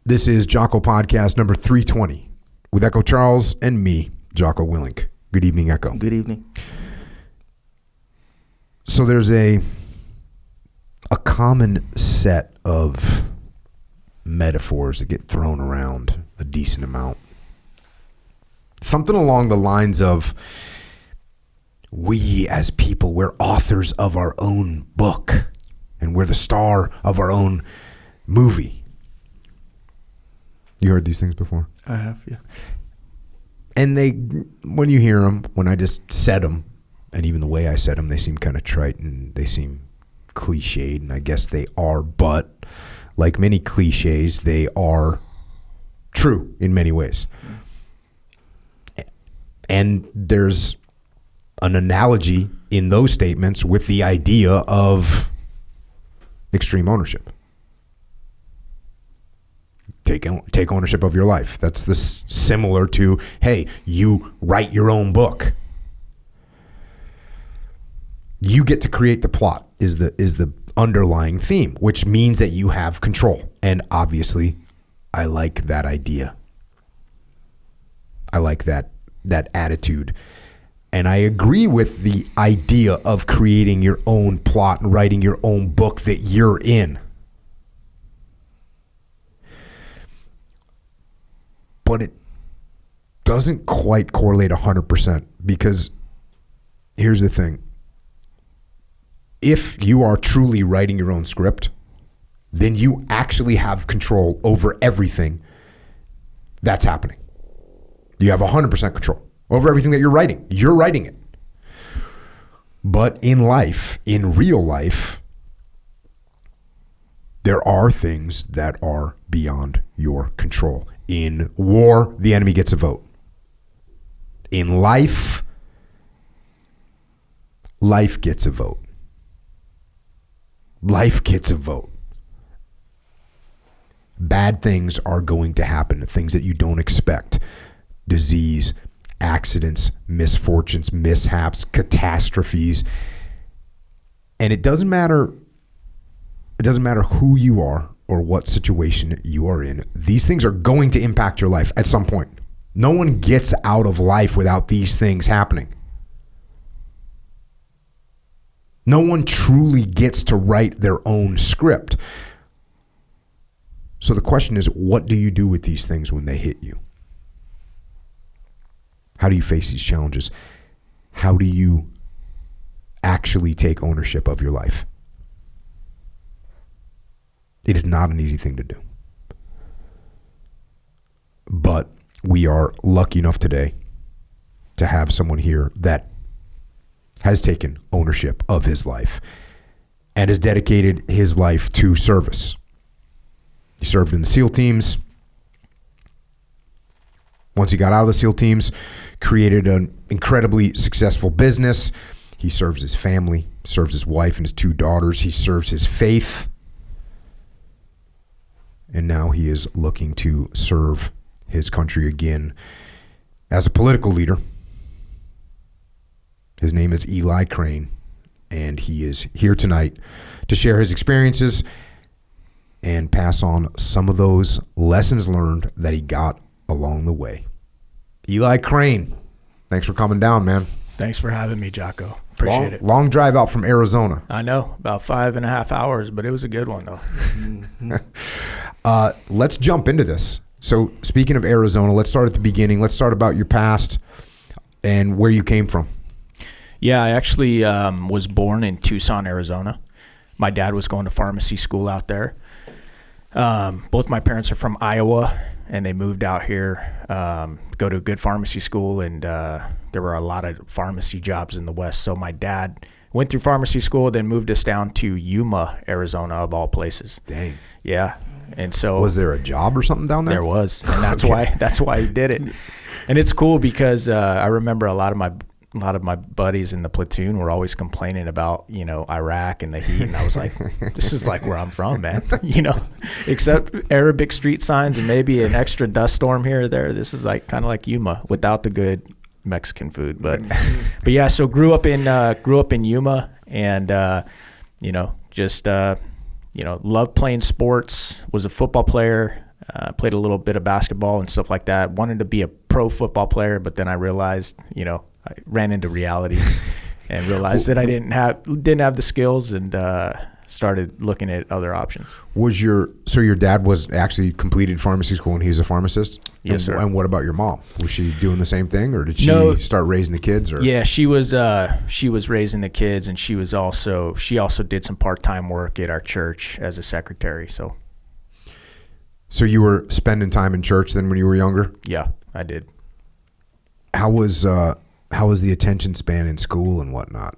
This is Jocko Podcast number 320 with Echo Charles and me, Jocko Willink. Good evening, Echo. Good evening. So there's a common set of metaphors that get thrown around a decent amount. Something along the lines of, we as people, we're authors of our own book and we're the star of our own movie. You heard these things before? I have, yeah. And they, when you hear them, when I just said them, and even the way I said them, they seem kind of trite and they seem cliched, and I guess they are, but like many cliches, they are true in many ways. And there's an analogy in those statements with the idea of extreme ownership. Take ownership of your life. That's similar to, hey, you write your own book. You get to create the plot is the underlying theme, which means that you have control. And obviously, I like that idea. I like that attitude. And I agree with the idea of creating your own plot and writing your own book that you're in. But it doesn't quite correlate 100%, because here's the thing. If you are truly writing your own script, then you actually have control over everything that's happening. You have 100% control over everything that you're writing. You're writing it. But in life, in real life, there are things that are beyond your control. In war, the enemy gets a vote. In life, life gets a vote. Life gets a vote. Bad things are going to happen, things that you don't expect. Disease, accidents, misfortunes, mishaps, catastrophes. And it doesn't matter who you are or what situation you are in. These things are going to impact your life at some point. No one gets out of life without these things happening. No one truly gets to write their own script. So the question is, what do you do with these things when they hit you? How do you face these challenges? How do you actually take ownership of your life? It is not an easy thing to do. But we are lucky enough today to have someone here that has taken ownership of his life and has dedicated his life to service. He served in the SEAL teams. Once he got out of the SEAL teams, created an incredibly successful business. He serves his family, serves his wife and his 2 daughters. He serves his faith. And now he is looking to serve his country again as a political leader. His name is Eli Crane, and he is here tonight to share his experiences and pass on some of those lessons learned that he got along the way. Eli Crane, thanks for coming down, man. Thanks for having me, Jocko. Appreciate it. Long drive out from Arizona. I know, about 5.5 hours, but it was a good one, though. Let's jump into this. So speaking of Arizona, let's start at the beginning. Let's start about your past and where you came from. Yeah, I actually was born in Tucson, Arizona. My dad was going to pharmacy school out there. Both my parents are from Iowa, and they moved out here to go to a good pharmacy school, and there were a lot of pharmacy jobs in the West. So my dad went through pharmacy school, then moved us down to Yuma, Arizona, of all places. Dang. Yeah. And so was there a job or something down there? There was, and that's why he did it. And it's cool because I remember a lot of my buddies in the platoon were always complaining about, Iraq and the heat, and I was like, this is like where I'm from, man. Except Arabic street signs and maybe an extra dust storm here or there. This is like kind of like Yuma without the good Mexican food, but yeah. So grew up in Yuma, and loved playing sports. Was a football player. Played a little bit of basketball and stuff like that. Wanted to be a pro football player, but then I realized, I ran into reality and realized that I didn't have the skills, and started looking at other options. So your dad was actually completed pharmacy school and he was a pharmacist? Yes, sir. And what about your mom? Was she doing the same thing, or did she start raising the kids? Or? Yeah, she was raising the kids, and she also did some part-time work at our church as a secretary. So you were spending time in church then when you were younger? Yeah, I did. How was the attention span in school and whatnot?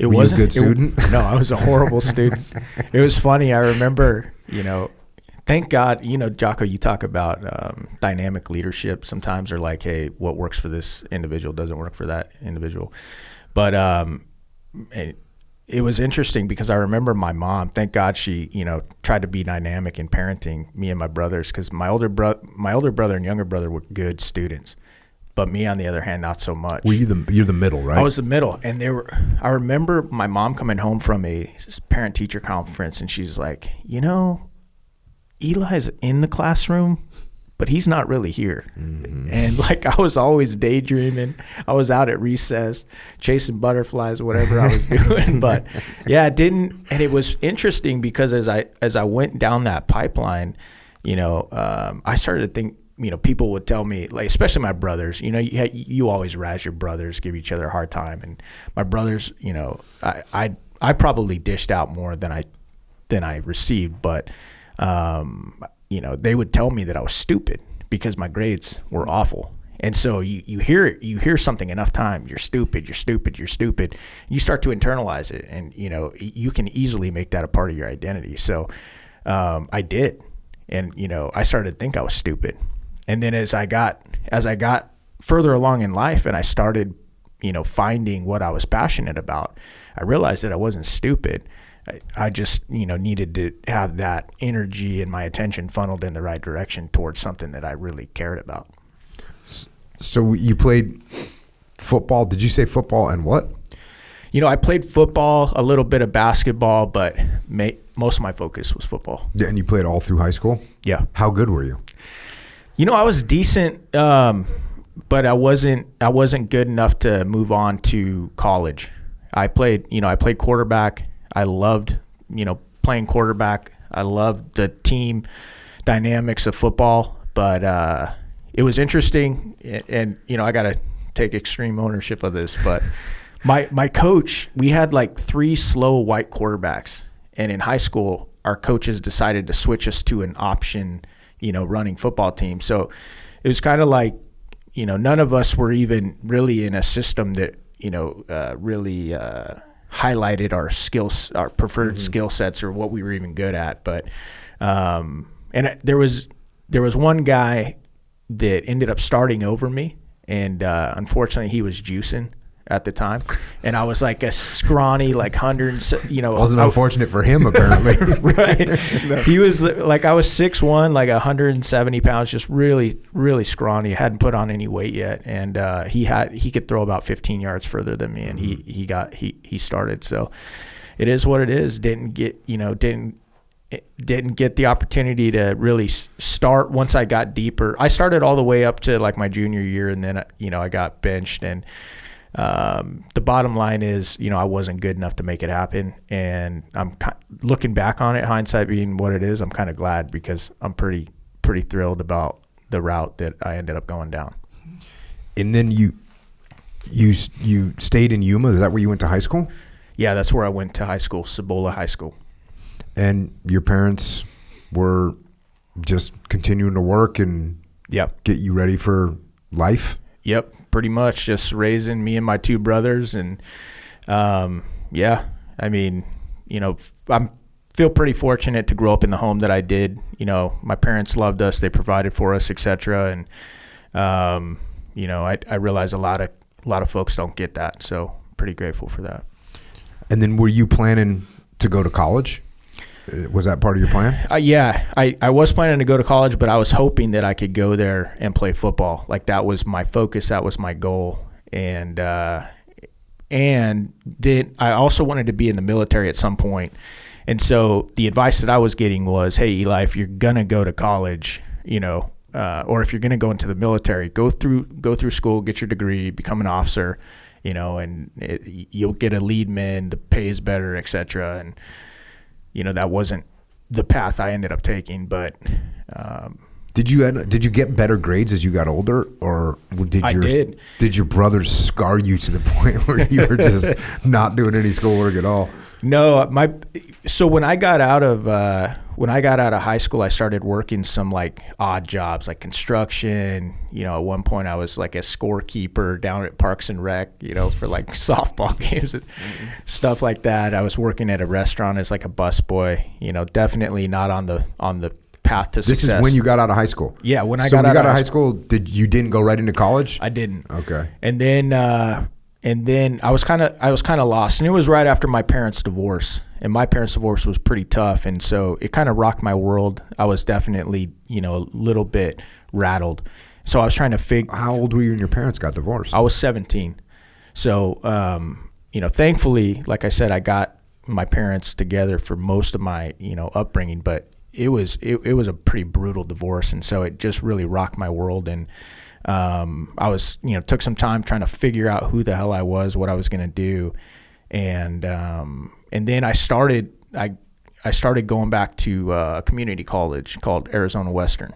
Were you a good student? No, I was a horrible student. It was funny. I remember, thank God, Jocko, you talk about dynamic leadership sometimes, or like, hey, what works for this individual doesn't work for that individual. But it was interesting because I remember my mom, thank God she, tried to be dynamic in parenting me and my brothers, because my older brother and younger brother were good students. But me, on the other hand, not so much. You're the middle, right? I was the middle, and I remember my mom coming home from a parent-teacher conference, and she's like, Eli's in the classroom, but he's not really here. Mm-hmm. And like, I was always daydreaming. I was out at recess chasing butterflies, whatever I was doing. But yeah, it didn't. And it was interesting because as I went down that pipeline, I started to think. People would tell me, like, especially my brothers, you always razz your brothers, give each other a hard time. And my brothers, I probably dished out more than I received, but, they would tell me that I was stupid because my grades were awful. And so you hear something enough times, you're stupid. You start to internalize it, and, you can easily make that a part of your identity. So, I did. And, I started to think I was stupid. And then as I got further along in life, and I started, finding what I was passionate about, I realized that I wasn't stupid. I just, needed to have that energy and my attention funneled in the right direction towards something that I really cared about. So you played football. Did you say football and what? I played football, a little bit of basketball, but most of my focus was football. Yeah, and you played all through high school? Yeah. How good were you? I was decent, but I wasn't good enough to move on to college. I played quarterback. I loved, playing quarterback. I loved the team dynamics of football, but it was interesting. And I got to take extreme ownership of this, but my coach, we had like 3 slow white quarterbacks, and in high school, our coaches decided to switch us to an option running football team. So it was kind of like, none of us were even really in a system that, really highlighted our skills, our preferred skill sets, or what we were even good at. But, and there was one guy that ended up starting over me, and unfortunately he was juicing at the time, and I was like a scrawny, like 100, wasn't unfortunate for him apparently. Right. No. He was like, I was 6'1", like 170 pounds, just really, really scrawny. Hadn't put on any weight yet, and he could throw about 15 yards further than me, and he started. So it is what it is. Didn't get the opportunity to really start once I got deeper. I started all the way up to like my junior year, and then I got benched, and the bottom line is, I wasn't good enough to make it happen. And I'm looking back on it, hindsight being what it is, I'm kind of glad, because I'm pretty thrilled about the route that I ended up going down. And then you stayed in Yuma. Is that where you went to high school? Yeah, that's where I went to high school, Cibola High School. And your parents were just continuing to work and get you ready for life? Yep, pretty much just raising me and my 2 brothers. And I feel pretty fortunate to grow up in the home that I did. My parents loved us, they provided for us, etc. And I realize a lot of folks don't get that, so pretty grateful for that. And then were you planning to go to college? Was that part of your plan? Yeah, I was planning to go to college, but I was hoping that I could go there and play football. Like, that was my focus. That was my goal. And then I also wanted to be in the military at some point. And so the advice that I was getting was, hey, Eli, if you're going to go to college, or if you're going to go into the military, go through school, get your degree, become an officer, and you'll get a lead man, the pay is better, etc. And, that wasn't the path I ended up taking, but did you get better grades as you got older, or did your brothers scar you to the point where you were just not doing any schoolwork at all? No, so when I got out of high school, I started working some like odd jobs like construction. At one point I was like a scorekeeper down at Parks and Rec, for like softball games and stuff like that. I was working at a restaurant as like a busboy, definitely not on the path to success. This is when you got out of high school? Yeah, when I got out of high school, didn't go right into college? I didn't. Okay. And then I was kind of lost, and it was right after my parents' divorce, and my parents' divorce was pretty tough, and so it kind of rocked my world. I was definitely, a little bit rattled. So I was trying to figure. How old were you when your parents got divorced? I was 17. So, thankfully, like I said, I got my parents together for most of my, upbringing, but it was a pretty brutal divorce, and so it just really rocked my world. And I was, took some time trying to figure out who the hell I was, what I was going to do. And then I started going back to a community college called Arizona Western,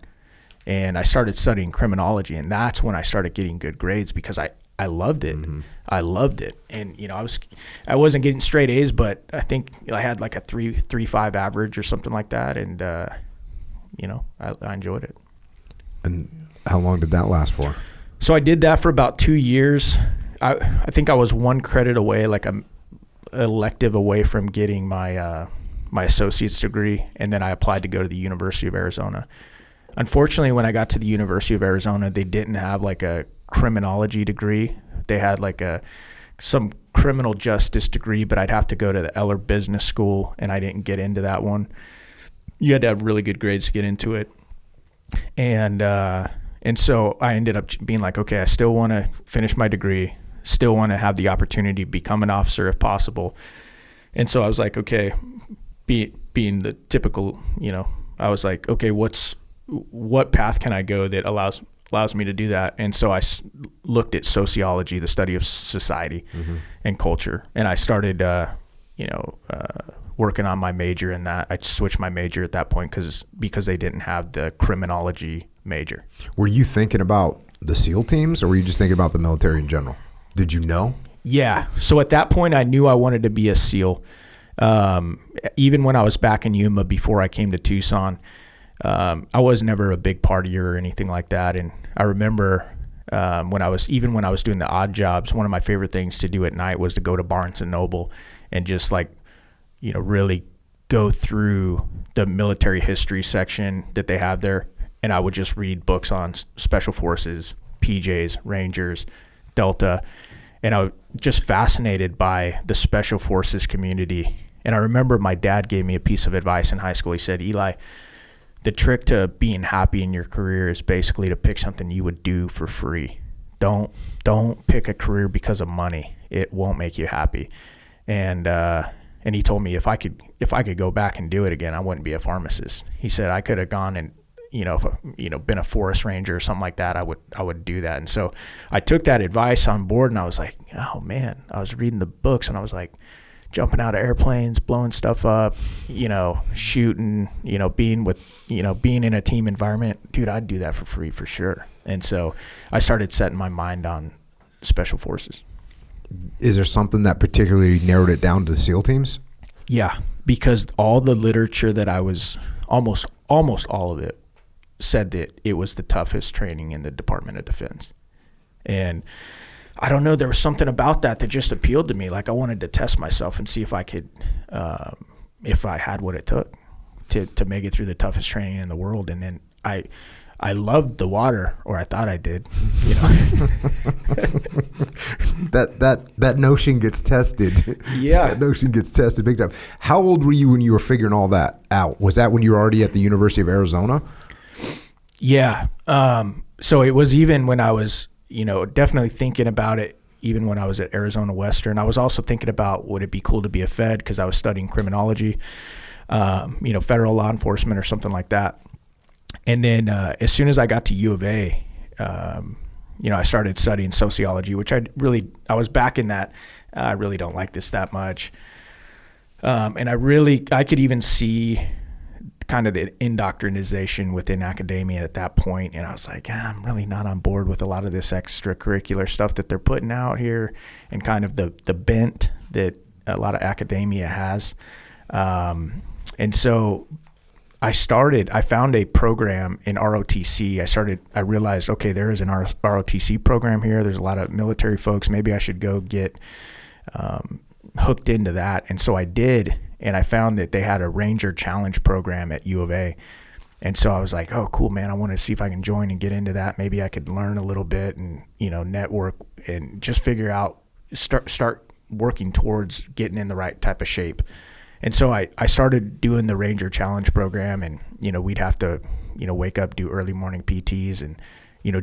and I started studying criminology, and that's when I started getting good grades because I loved it. Mm-hmm. I loved it. And, I wasn't getting straight A's, but I think I had like a 3.5 average or something like that. And, I enjoyed it. And how long did that last for? So I did that for about 2 years. I think I was one credit away, like an elective away from getting my my associate's degree, and then I applied to go to the University of Arizona. Unfortunately, when I got to the University of Arizona, they didn't have like a criminology degree. They had like some criminal justice degree, but I'd have to go to the Eller Business School, and I didn't get into that one. You had to have really good grades to get into it. And so I ended up being like, okay, I still want to finish my degree, still want to have the opportunity to become an officer if possible. And so I was like, okay, being the typical, I was like, okay, what path can I go that allows me to do that? And so I looked at sociology, the study of society mm-hmm. and culture. And I started, working on my major in that. I switched my major at that point because they didn't have the criminology major. Were you thinking about the SEAL teams, or were you just thinking about the military in general? Did you know? Yeah. So at that point, I knew I wanted to be a SEAL. Even when I was back in Yuma before I came to Tucson, I was never a big partier or anything like that. And I remember when I was doing the odd jobs, one of my favorite things to do at night was to go to Barnes and Noble and just really go through the military history section that they have there. And I would just read books on special forces, PJs, Rangers, Delta. And I was just fascinated by the special forces community. And I remember my dad gave me a piece of advice in high school. He said, Eli, the trick to being happy in your career is basically to pick something you would do for free. Don't pick a career because of money. It won't make you happy. And he told me if I could go back and do it again, I wouldn't be a pharmacist. He said I could have gone and been a forest ranger or something like that. I would do that. And so I took that advice on board, and I was like, oh man, I was reading the books, and I was like, jumping out of airplanes, blowing stuff up, shooting, being in a team environment. Dude, I'd do that for free for sure. And so I started setting my mind on special forces. Is there something that particularly narrowed it down to the SEAL teams? Yeah, because all the literature that I was, almost all of it, said that it was the toughest training in the Department of Defense. And I don't know, there was something about that just appealed to me. Like I wanted to test myself and see if I could, if I had what it took to make it through the toughest training in the world. And then I loved the water, or I thought I did. That notion gets tested. Yeah, that notion gets tested big time. How old were you when you were figuring all that out? Was that when you were already at the University of Arizona? Yeah. So it was even when I was, definitely thinking about it. Even when I was at Arizona Western, I was also thinking about would it be cool to be a Fed because I was studying criminology. federal law enforcement or something like that. And then as soon as I got to U of A, I started studying sociology, which I was back in that. I really don't like this that much. And I could even see kind of the indoctrination within academia at that point. And I was like, I'm really not on board with a lot of this extracurricular stuff that they're putting out here, and kind of the bent that a lot of academia has. And so I found a program in ROTC. I realized, okay, there is an ROTC program here. There's a lot of military folks. Maybe I should go get hooked into that. And so I did, and I found that they had a Ranger Challenge program at U of A. And so I was like, oh, cool, man. I want to see if I can join and get into that. Maybe I could learn a little bit and, network and just figure out, start working towards getting in the right type of shape. And so I started doing the Ranger Challenge program, and, we'd have to, wake up, do early morning PTs, and,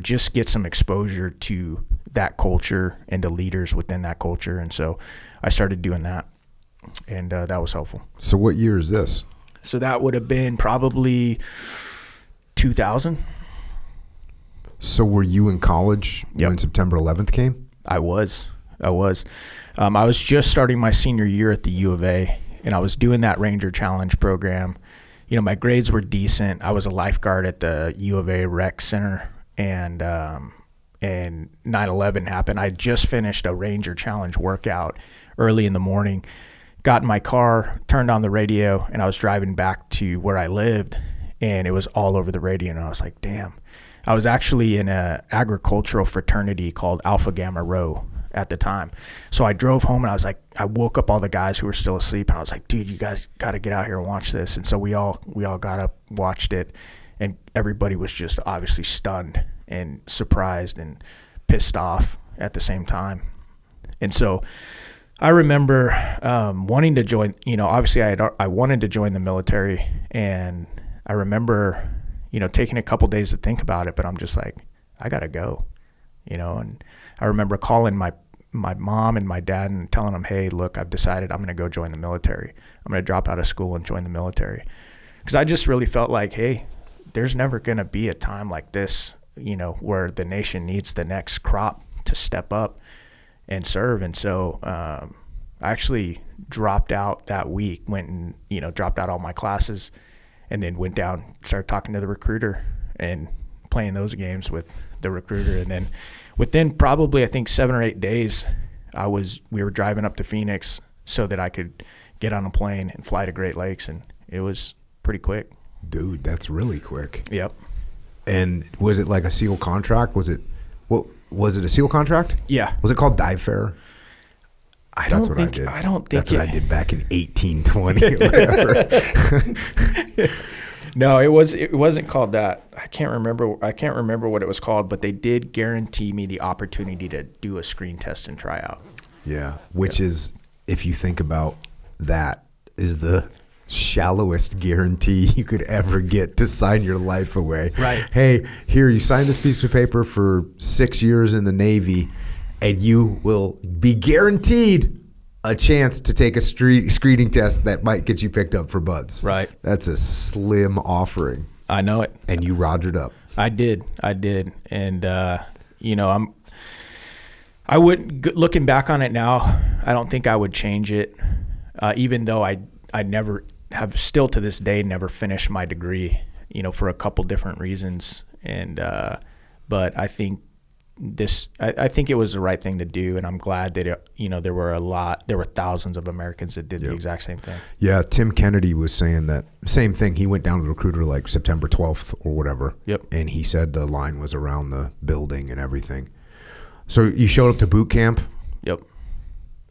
just get some exposure to that culture and to leaders within that culture. And so I started doing that, and that was helpful. So what year is this? So that would have been probably 2000. So were you in college when September 11th came? I was. I was just starting my senior year at the U of A, and I was doing that Ranger Challenge program. My grades were decent. I was a lifeguard at the U of A Rec Center, and 9/11 happened. I just finished a Ranger Challenge workout early in the morning, got in my car, turned on the radio, and I was driving back to where I lived, and it was all over the radio, and I was like, damn. I was actually in an agricultural fraternity called Alpha Gamma Rho at the time. So I drove home, and I was like, I woke up all the guys who were still asleep, and I was like, dude, you guys got to get out here and watch this. And so we all got up, watched it, and everybody was just obviously stunned and surprised and pissed off at the same time. And so I remember wanting to join, obviously I wanted to join the military, and I remember, taking a couple days to think about it, but I'm just like, I got to go, and I remember calling my mom and my dad and telling them, hey, look, I've decided I'm going to go join the military. I'm going to drop out of school and join the military. Because I just really felt like, hey, there's never going to be a time like this, where the nation needs the next crop to step up and serve. And so I actually dropped out that week, went and, dropped out all my classes, and then went down, started talking to the recruiter and playing those games with the recruiter. And then within probably, I think 7 or 8 days, we were driving up to Phoenix so that I could get on a plane and fly to Great Lakes. And it was pretty quick. Dude, that's really quick. Yep. And was it like a SEAL contract? Was it a SEAL contract? Yeah. Was it called Dive Fair? I don't think that's what I did back in 1820 or whatever. No, it wasn't called that. I can't remember what it was called, but they did guarantee me the opportunity to do a screen test and try out. Yeah, which is, if you think about that, is the shallowest guarantee you could ever get to sign your life away. Right. Hey, here, you sign this piece of paper for 6 years in the Navy, and you will be guaranteed a chance to take a screening test that might get you picked up for buds. Right. That's a slim offering. I know it. And you rogered up. I did. And, I wouldn't, looking back on it now, I don't think I would change it, even though I never have, still to this day, never finished my degree, for a couple different reasons. And, but I think I think it was the right thing to do, and I'm glad that there were thousands of Americans that did the exact same thing. Yeah, Tim Kennedy was saying that same thing. He went down to the recruiter like September 12th or whatever. Yep. And he said the line was around the building and everything. So you showed up to boot camp? Yep.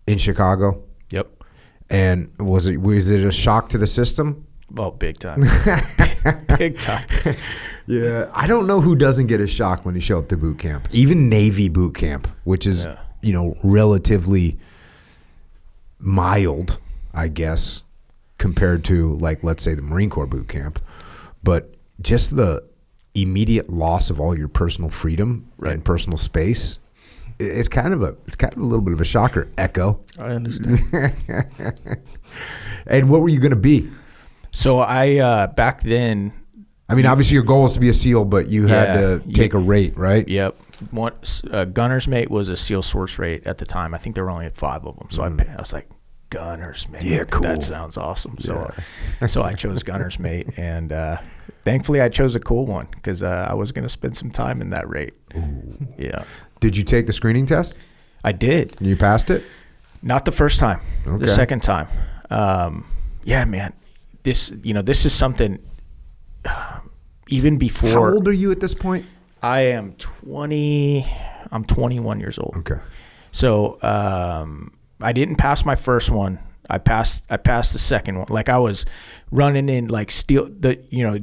In Chicago? Yep. And was it a shock to the system? Oh, big time. Big time. Yeah, I don't know who doesn't get a shock when you show up to boot camp. Even Navy boot camp, which is, relatively mild, I guess, compared to, like, let's say the Marine Corps boot camp. But just the immediate loss of all your personal freedom and personal space, it's kind of a little bit of a shocker. Echo. I understand. And what were you going to be? So I back then. I mean, obviously your goal is to be a SEAL, but you had to take a rate, right? Yep. Gunner's mate was a SEAL source rate at the time. I think there were only 5 of them. So I was like, Gunner's mate. Yeah, cool. That sounds awesome. So I chose Gunner's mate, and thankfully I chose a cool one because I was going to spend some time in that rate. Ooh. Yeah. Did you take the screening test? I did. You passed it? Not the first time. Okay. The second time. Yeah, man. This is something. Even before. How old are you at this point? I am 20. I'm 21 years old. Okay. So I didn't pass my first one. I passed the second one. Like I was running in like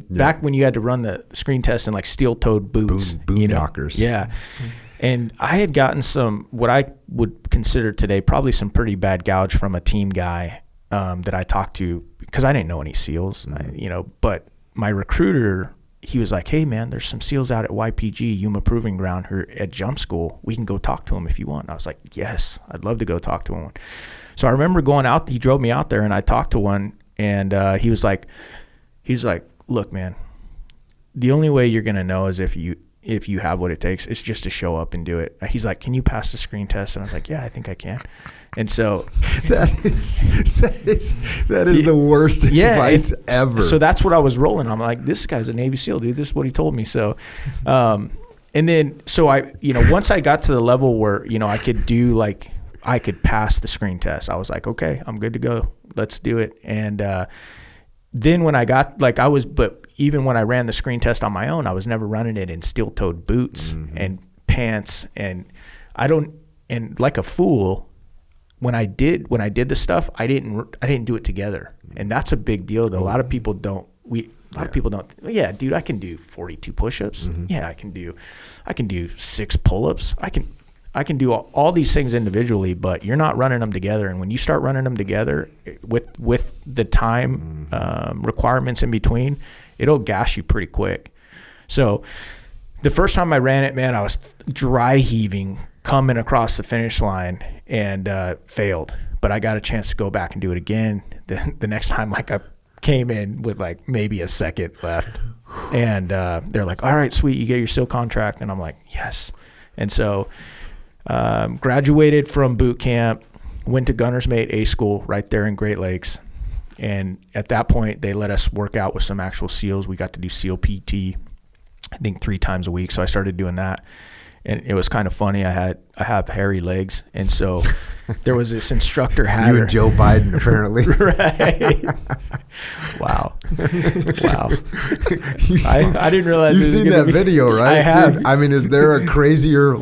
back when you had to run the screen test in like steel-toed boots. Boom knockers. Yeah. And I had gotten some, what I would consider today, probably some pretty bad gouge from a team guy that I talked to because I didn't know any SEALs, but my recruiter, he was like, hey, man, there's some SEALs out at YPG, Yuma Proving Ground, here at jump school. We can go talk to them if you want. And I was like, yes, I'd love to go talk to one. So I remember going out. He drove me out there, and I talked to one, and he was like, look, man, the only way you're going to know is if you have what it takes. It's just to show up and do it. He's like, can you pass the screen test? And I was like, yeah, I think I can. And so that is the worst advice ever. So that's what I was rolling. I'm like, this guy's a Navy SEAL, dude. This is what he told me. So, and then, so I, once I got to the level where, I could pass the screen test, I was like, okay, I'm good to go. Let's do it. And, then when I got, but even when I ran the screen test on my own, I was never running it in steel-toed boots and pants. And and like a fool, when I did the stuff, I didn't do it together. And that's a big deal though. A lot of people don't, yeah, dude, I can do 42 push-ups. Yeah, I can do 6 pull-ups. I can do all these things individually, but you're not running them together. And when you start running them together with the time requirements in between, it'll gas you pretty quick. So the first time I ran it, man, I was dry heaving coming across the finish line and failed. But I got a chance to go back and do it again. The next time, I came in with maybe a second left. And they're like, all right, sweet, you get your SEAL contract. And I'm like, yes. And so graduated from boot camp, went to Gunner's Mate A School right there in Great Lakes. And at that point, they let us work out with some actual SEALs. We got to do SEAL PT, I think 3 times a week. So I started doing that. And it was kind of funny. I have hairy legs. And so there was this instructor Hatter. You and Joe Biden, apparently. Right. Wow. I didn't realize. You've seen that video, right? I have. Dude, I mean, is there a crazier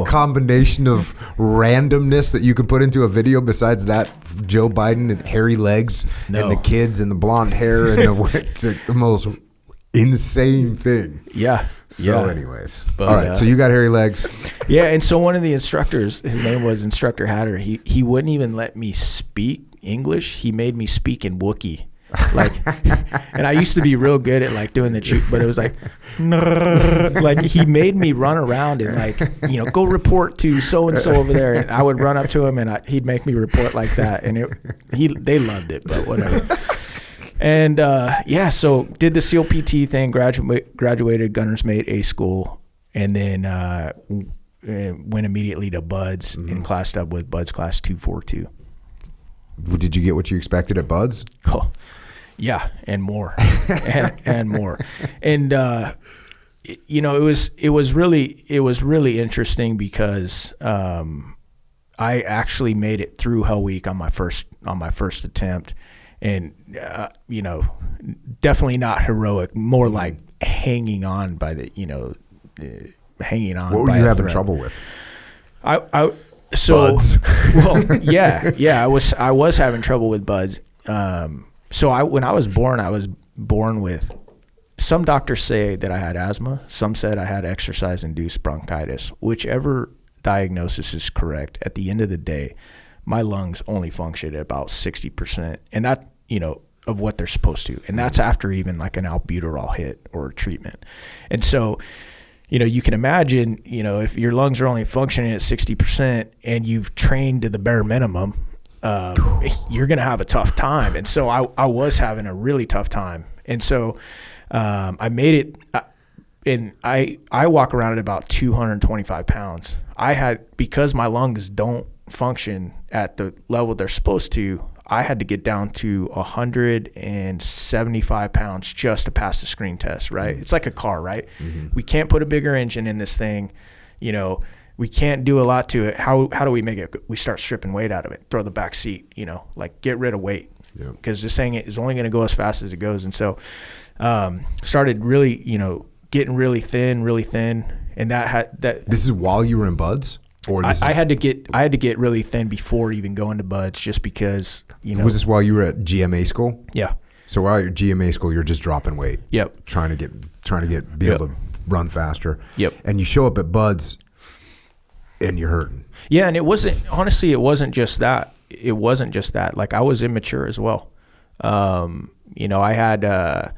combination of randomness that you could put into a video besides that Joe Biden and hairy legs and the kids and the blonde hair and the most insane thing? Yeah. So anyways, all right. So you got hairy legs. Yeah, and so one of the instructors, his name was Instructor Hatter. He wouldn't even let me speak English. He made me speak in Wookiee. And I used to be real good at doing the cheat, but it was he made me run around and go report to so and so over there, and I would run up to him and he'd make me report like that, and they loved it, but whatever. And so did the SEAL PT thing, graduated Gunner's Mate A School, and then went immediately to BUDS and classed up with BUDS Class 242. Did you get what you expected at BUDS? Oh, yeah, and more, and more. And it was really interesting because I actually made it through Hell Week on my first attempt. And, definitely not heroic, more like hanging on by hanging on. What were you having trouble with? BUDS. Well, yeah, I was having trouble with BUDS. When I was born with, some doctors say that I had asthma. Some said I had exercise-induced bronchitis. Whichever diagnosis is correct, at the end of the day, my lungs only function at about 60%, and that, of what they're supposed to. And that's after even an albuterol hit or treatment. And so, you can imagine, if your lungs are only functioning at 60% and you've trained to the bare minimum, you're going to have a tough time. And so I was having a really tough time. And so I made it, and I walk around at about 225 pounds. Because my lungs don't function at the level they're supposed to, I had to get down to 175 pounds just to pass the screen test, right? Mm-hmm. It's like a car, right? Mm-hmm. We can't put a bigger engine in this thing. We can't do a lot to it. How do we make it? We start stripping weight out of it, throw the back seat, like get rid of weight. Because this thing is only going to go as fast as it goes. And so started really, getting really thin. And that. This is while you were in buds? Or I had to get really thin before even going to buds, just because Was this while you were at GMA school? Yeah. So while you're at GMA school, you're just dropping weight. Yep. Trying to be able to run faster. Yep. And you show up at buds, and you're hurting. Yeah, and it wasn't just that. It wasn't just that. Like, I was immature as well. I had.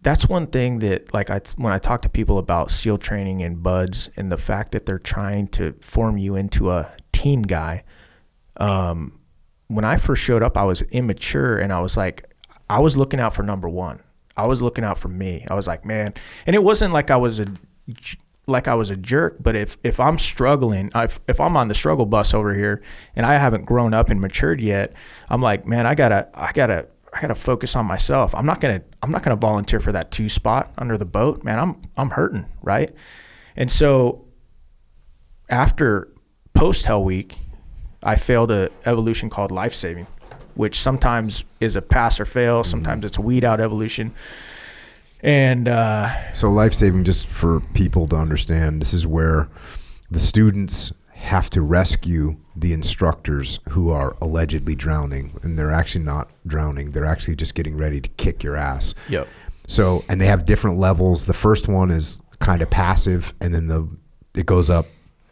That's one thing that, like, when I talk to people about SEAL training and buds and the fact that they're trying to form you into a team guy, when I first showed up, I was immature, and I was looking out for number one. I was looking out for me. I was like, man, and it wasn't like I was a jerk, but if I'm struggling, if I'm on the struggle bus over here and I haven't grown up and matured yet, I'm like, man, I gotta focus on myself. I'm not gonna volunteer for that 2 spot under the boat, man. I'm hurting, right? And so after post Hell Week, I failed a evolution called life saving, which sometimes is a pass or fail. Sometimes it's a weed out evolution. And so life saving, just for people to understand, this is where the students have to rescue the instructors who are allegedly drowning, and they're actually not drowning. They're actually just getting ready to kick your ass. Yep. So, and they have different levels. The first one is kind of passive, and then it goes to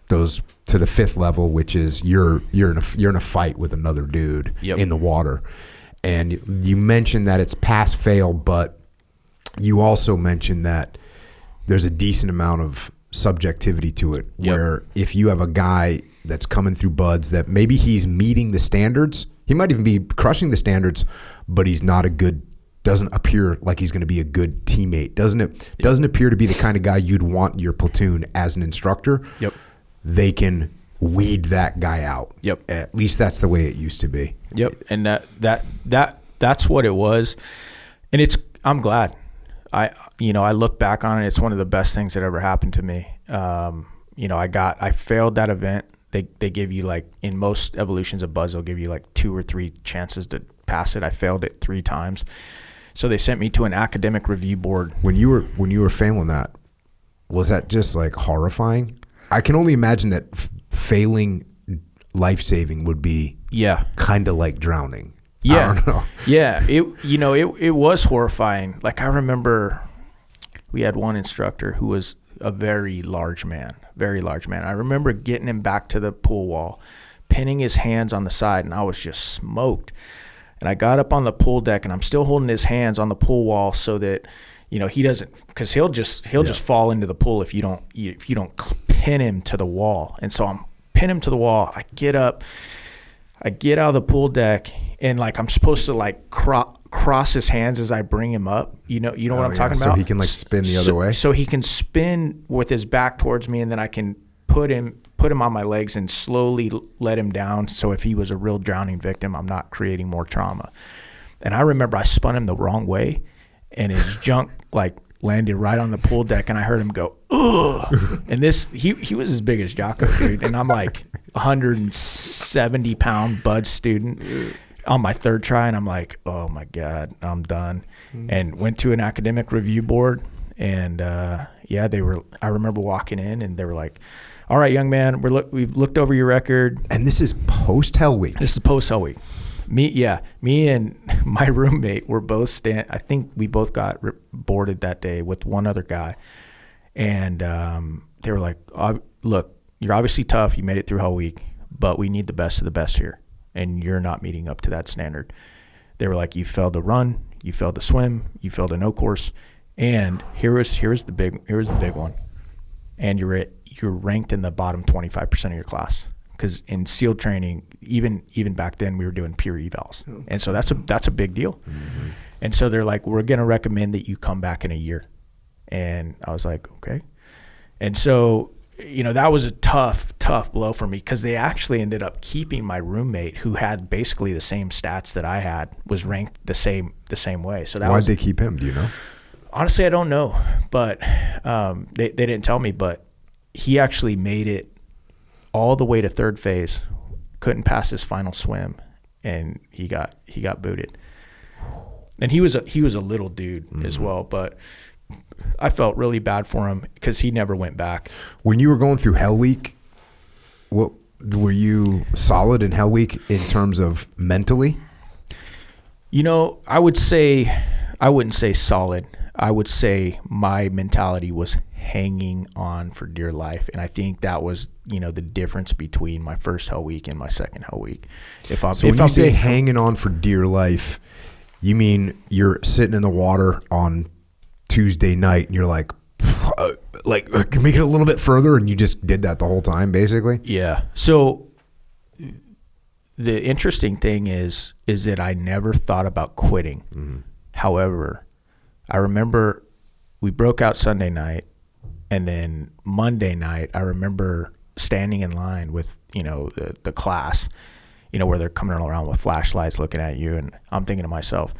the 5th level, which is you're in a fight with another dude in the water. And you mentioned that it's pass fail, but you also mentioned that there's a decent amount of subjectivity to it, where if you have a guy that's coming through buds that maybe he's meeting the standards, he might even be crushing the standards, but he's not doesn't appear like he's going to be a good teammate. Doesn't appear to be the kind of guy you'd want in your platoon as an instructor. Yep. They can weed that guy out. Yep. At least that's the way it used to be. Yep. And that's what it was. And I'm glad. I look back on it. It's one of the best things that ever happened to me. I failed that event. They give you, like, in most evolutions of buds, they'll give you like 2 or 3 chances to pass it. I failed it 3 times. So they sent me to an academic review board. When you were failing that, was that just like horrifying? I can only imagine that failing life saving would be kind of like drowning. Yeah. I don't know. Yeah. It was horrifying. Like, I remember we had one instructor who was a very large man. I remember getting him back to the pool wall, pinning his hands on the side, and I was just smoked. And I got up on the pool deck, and I'm still holding his hands on the pool wall so that, he doesn't, because he'll just fall into the pool if you don't pin him to the wall. And so I'm pin him to the wall. I get up, I get out of the pool deck, and like I'm supposed to like cross his hands as I bring him up. You know what I'm talking about? So he can like spin the other way. So he can spin with his back towards me, and then I can put him on my legs and slowly let him down. So if he was a real drowning victim, I'm not creating more trauma. And I remember I spun him the wrong way, and his junk like landed right on the pool deck, and I heard him go, ugh. And he was as big as Jocko, dude. And I'm like 170-pound bud student on my 3rd try, and I'm like, oh my God, I'm done. And went to an academic review board, and I remember walking in, and they were like, all right, young man, we've looked over your record. And this is post Hell Week. This is post Hell Week. Me and my roommate were both I think we both got boarded that day with one other guy. And they were like, look, you're obviously tough. You made it through Hell Week, but we need the best of the best here. And you're not meeting up to that standard. They were like, you failed to run, you failed to swim, you failed a no course. And here's the big one. And you're ranked in the bottom 25% of your class. because in SEAL training, even back then, we were doing peer evals, and so that's a big deal. Mm-hmm. And so they're like, we're going to recommend that you come back in a year. And I was like, okay. And so, that was a tough blow for me, because they actually ended up keeping my roommate, who had basically the same stats that I had, was ranked the same way. So why'd they keep him? Do you know? Honestly, I don't know, but they didn't tell me. But he actually made it all the way to third phase, couldn't pass his final swim, and he got booted. And he was a little dude as well, but I felt really bad for him because he never went back. When you were going through Hell Week, what were you solid in Hell Week in terms of mentally? I wouldn't say solid. I would say my mentality was hanging on for dear life, and I think that was the difference between my first Hell Week and my second Hell Week. When you say hanging on for dear life, you mean you're sitting in the water on Tuesday night and you're like can make it a little bit further, and you just did that the whole time, basically? Yeah. So the interesting thing is that I never thought about quitting. Mm-hmm. However, I remember we broke out Sunday night, and then Monday night, I remember standing in line with, the class, where they're coming around with flashlights looking at you. And I'm thinking to myself,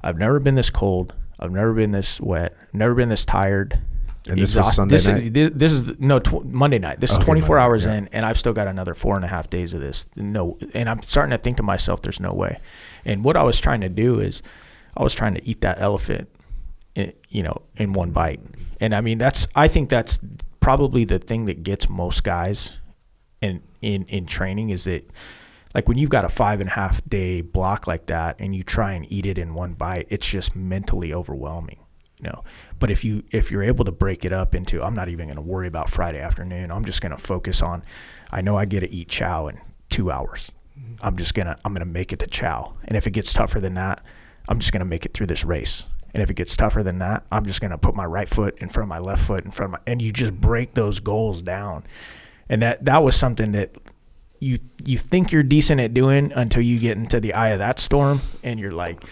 I've never been this cold. I've never been this wet. Never been this tired. And this was Sunday night? This is Monday night. This is 24 hours in, and I've still got another 4.5 days of this. No, and I'm starting to think to myself, there's no way. And what I was trying to do is I was trying to eat that elephant, in one bite. And I mean, I think that's probably the thing that gets most guys in training, is that, like, when you've got a 5.5 day block like that and you try and eat it in one bite, it's just mentally overwhelming, But if you're able to break it up into, I'm not even going to worry about Friday afternoon. I'm just going to focus on, I know I get to eat chow in 2 hours. I'm going to make it to chow. And if it gets tougher than that, I'm just going to make it through this race. And if it gets tougher than that, I'm just going to put my right foot in front of my left foot in front of and you just break those goals down. And that was something that you think you're decent at doing until you get into the eye of that storm, and you're like,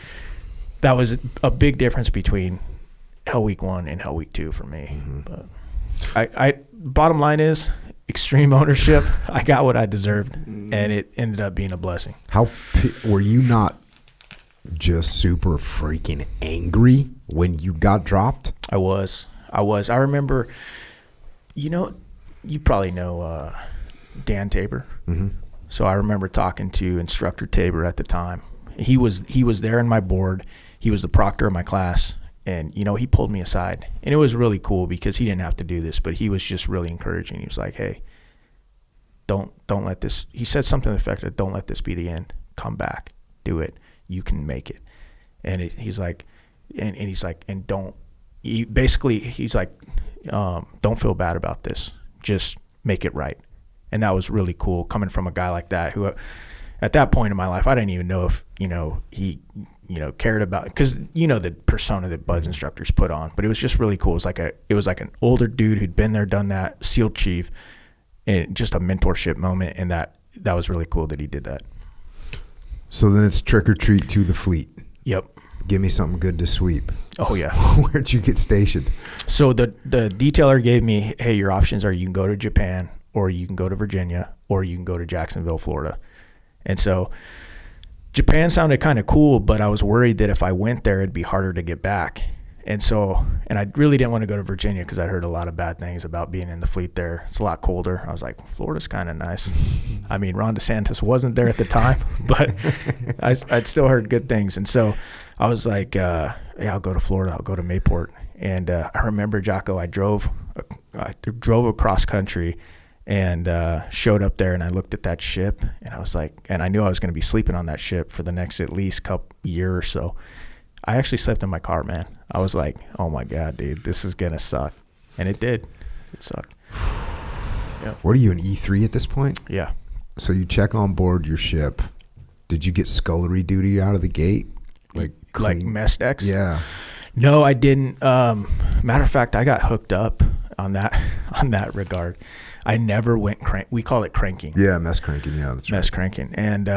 that was a big difference between Hell Week 1 and Hell Week 2 for me. Mm-hmm. But I bottom line is extreme ownership. I got what I deserved, and it ended up being a blessing. How were you not just super freaking angry when you got dropped? I was. I remember, you probably know Dan Tabor. Mm-hmm. So I remember talking to Instructor Tabor at the time. He was there in my board. He was the proctor of my class, and he pulled me aside, and it was really cool because he didn't have to do this, but he was just really encouraging. He was like, "Hey, don't let this." He said something to the effect of, "Don't let this be the end. Come back, do it. You can make it." And he's like, and don't. He's like, don't feel bad about this. Just make it right. And that was really cool coming from a guy like that, who at that point in my life, I didn't even know if, he, cared about, because, the persona that BUD/S instructors put on, but it was just really cool. It was like an older dude who'd been there, done that, SEAL chief, and just a mentorship moment. And that was really cool that he did that. So then it's trick or treat to the fleet. Yep. Give me something good to sweep. Oh, yeah. Where'd you get stationed? So the detailer gave me, hey, your options are you can go to Japan, or you can go to Virginia, or you can go to Jacksonville, Florida. And so Japan sounded kind of cool, but I was worried that if I went there, it'd be harder to get back. And I really didn't want to go to Virginia because I'd heard a lot of bad things about being in the fleet there. It's a lot colder. I was like, Florida's kind of nice. I mean, Ron DeSantis wasn't there at the time, but I'd still heard good things. And so I was like, yeah, I'll go to Florida. I'll go to Mayport. And I remember, Jocko, I drove across country and showed up there, and I looked at that ship, and I was like, and I knew I was going to be sleeping on that ship for the next at least year or so. I actually slept in my car, man. I was like, oh my God, dude, this is going to suck. And it did. It sucked. Yeah. What are you, an E3 at this point? Yeah. So you check on board your ship. Did you get scullery duty out of the gate? Like mess decks? Yeah. No, I didn't. Matter of fact, I got hooked up on that regard. I never went we call it cranking. Yeah, mess cranking. Yeah, that's right. Mess cranking. And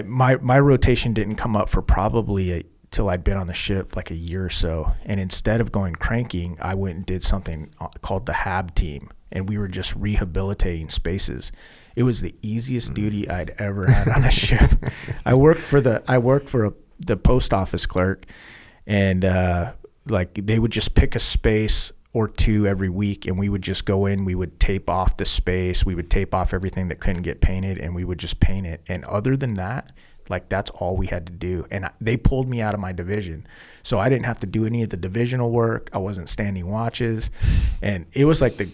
my rotation didn't come up for probably till I'd been on the ship like a year or so. And instead of going cranking, I went and did something called the HAB team, and we were just rehabilitating spaces. It was the easiest duty I'd ever had on a ship. I worked for the post office clerk, and like they would just pick a space or two every week, and we would just go in, we would tape off the space, we would tape off everything that couldn't get painted, and we would just paint it. And other than that, like that's all we had to do. And they pulled me out of my division, so I didn't have to do any of the divisional work. I wasn't standing watches, and it was like the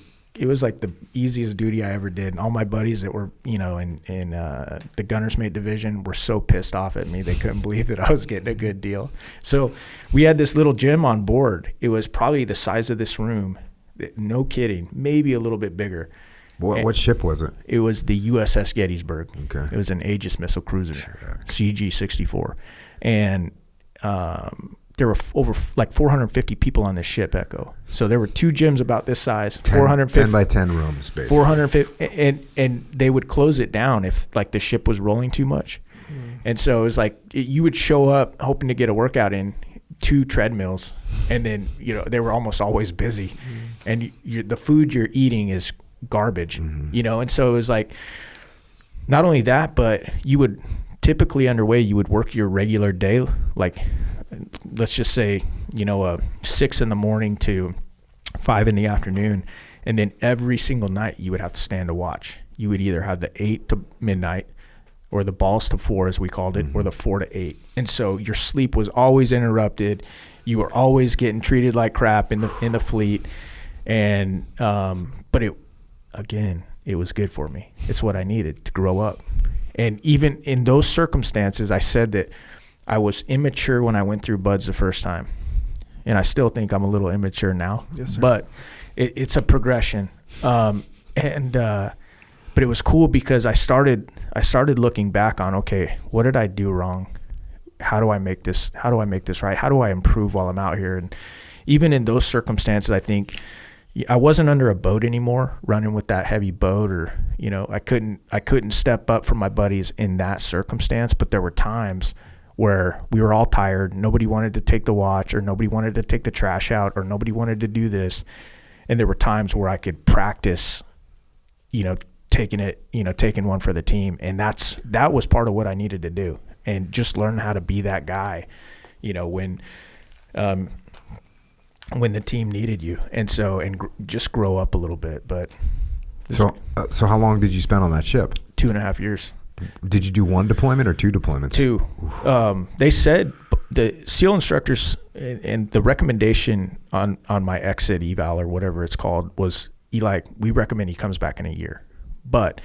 easiest duty I ever did. And all my buddies that were, in the gunner's mate division were so pissed off at me. They couldn't believe that I was getting a good deal. So we had this little gym on board. It was probably the size of this room. No kidding. Maybe a little bit bigger. What ship was it? It was the USS Gettysburg. Okay. It was an Aegis missile cruiser, CG-64. And there were over like 450 people on this ship, Echo. So there were two gyms about this size, 450 10 by 10 rooms, basically. 450, and they would close it down if like the ship was rolling too much. And so it was like you would show up hoping to get a workout in, 2 treadmills, and then they were almost always busy, and the food you're eating is garbage, and so it was like not only that, but you would typically underway you would work your regular day, like let's just say 6 a.m. to 5 p.m, and then every single night you would have to stand a watch. You would either have the 8 to midnight, or the balls to 4 as we called it, or the 4 to 8. And so your sleep was always interrupted. You were always getting treated like crap in the fleet. And but it was good for me. It's what I needed to grow up. And even in those circumstances, I said that I was immature when I went through BUD/S the first time. And I still think I'm a little immature now. Yes, sir. But it's a progression. But it was cool because I started looking back on, okay, what did I do wrong? How do I make this right? How do I improve while I'm out here? And even in those circumstances, I think I wasn't under a boat anymore, running with that heavy boat, or I couldn't step up for my buddies in that circumstance. But there were times where we were all tired. Nobody wanted to take the watch, or nobody wanted to take the trash out, or nobody wanted to do this. And there were times where I could practice, taking one for the team. And that was part of what I needed to do, and just learn how to be that guy, when the team needed you. And so, just grow up a little bit. But so how long did you spend on that ship? 2.5 years. Did you do 1 deployment or 2 deployments? 2. They said the SEAL instructors, and the recommendation on my exit eval or whatever it's called was, Eli, we recommend he comes back in a year. But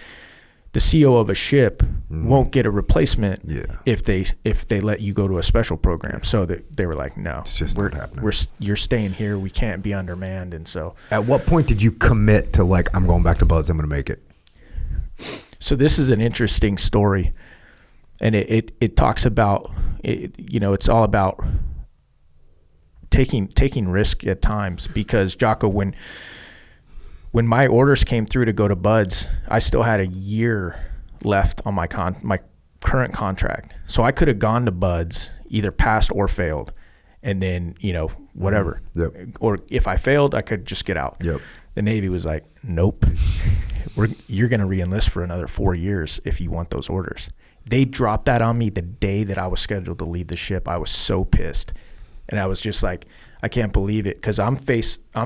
the CO of a ship won't get a replacement if they let you go to a special program. So they were like, no, it's just not happening. You're staying here. We can't be undermanned. And so, at what point did you commit to I'm going back to BUD/S, I'm going to make it? So this is an interesting story, and it talks about it's all about taking risk at times, because Jocko, when my orders came through to go to BUD/S, I still had a year left on my current contract. So I could have gone to BUD/S, either passed or failed, and then, whatever. Yep. Or if I failed, I could just get out. Yep. The Navy was like, nope, you're going to re-enlist for another 4 years if you want those orders. They dropped that on me the day that I was scheduled to leave the ship. I was so pissed. And I was just like, I can't believe it, because I'm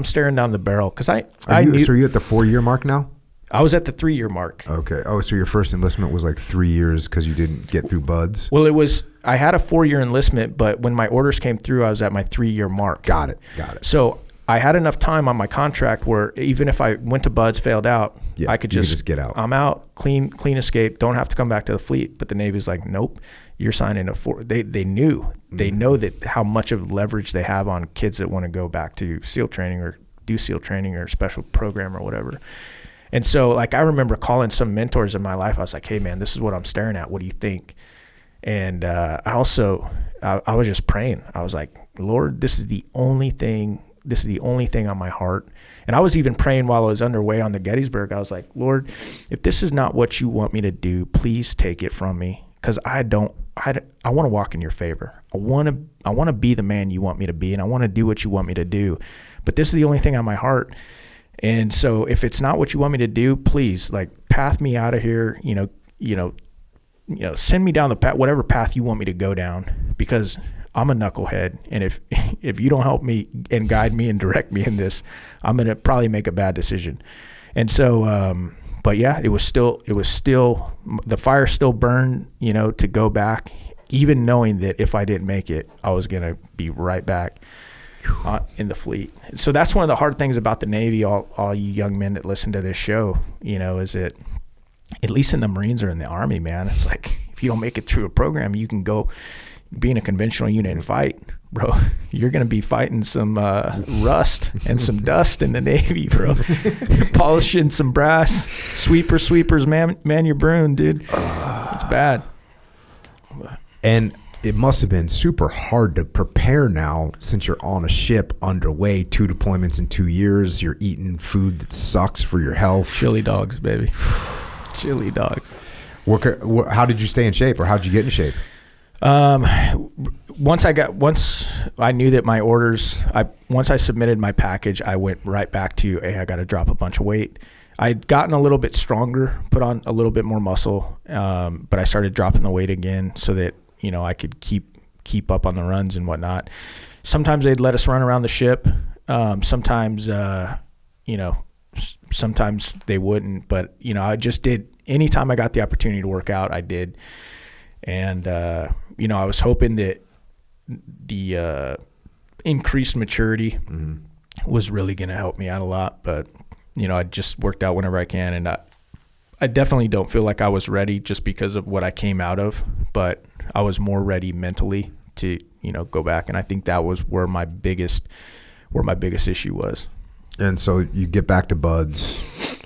staring down the barrel. Because so are you at the 4-year mark now? I was at the 3-year mark. Okay. Oh, so your first enlistment was like 3 years because you didn't get through BUD/S? Well, I had a 4-year enlistment, but when my orders came through, I was at my 3-year mark. Got it. So I had enough time on my contract where even if I went to BUD/S, failed out, I could just get out. I'm out, clean escape, don't have to come back to the fleet. But the Navy's like, nope, you're signing a 4. They know that how much of leverage they have on kids that want to go back to SEAL training or do SEAL training or special program or whatever. And so, I remember calling some mentors in my life. I was like, hey man, this is what I'm staring at. What do you think? And I was just praying. I was like, Lord, this is the only thing this is the only thing on my heart. And I was even praying while I was underway on the Gettysburg. I was like, Lord, if this is not what you want me to do, please take it from me. Because I want to walk in your favor. I want to be the man you want me to be, and I want to do what you want me to do. But this is the only thing on my heart. And so if it's not what you want me to do, please, like, path me out of here, send me down the path, whatever path you want me to go down, because I'm a knucklehead. And if you don't help me and guide me and direct me in this, I'm going to probably make a bad decision. And so, but yeah, it was still, the fire still burned, to go back, even knowing that if I didn't make it, I was going to be right back in the fleet. So that's one of the hard things about the Navy, all you young men that listen to this show, is that at least in the Marines or in the Army, man, it's like, if you don't make it through a program, you can go be in a conventional unit and fight, bro. You're going to be fighting some rust and some dust in the Navy, bro. Polishing some brass. Sweepers, man your broom, dude. It's bad. And it must have been super hard to prepare now, since you're on a ship underway, 2 deployments in 2 years. You're eating food that sucks for your health. Chili dogs, baby. Chili dogs. How did you stay in shape, or how did you get in shape? Once I knew that my orders, once I submitted my package, I went right back to, hey, I got to drop a bunch of weight. I'd gotten a little bit stronger, put on a little bit more muscle, but I started dropping the weight again so that, I could keep up on the runs and whatnot. Sometimes they'd let us run around the ship. Sometimes, sometimes they wouldn't, but, I just did. Anytime I got the opportunity to work out, I did. And, I was hoping that the increased maturity was really going to help me out a lot. But, I just worked out whenever I can. And I definitely don't feel like I was ready just because of what I came out of. But I was more ready mentally to, go back. And I think that was where my biggest issue was. And so you get back to Buds.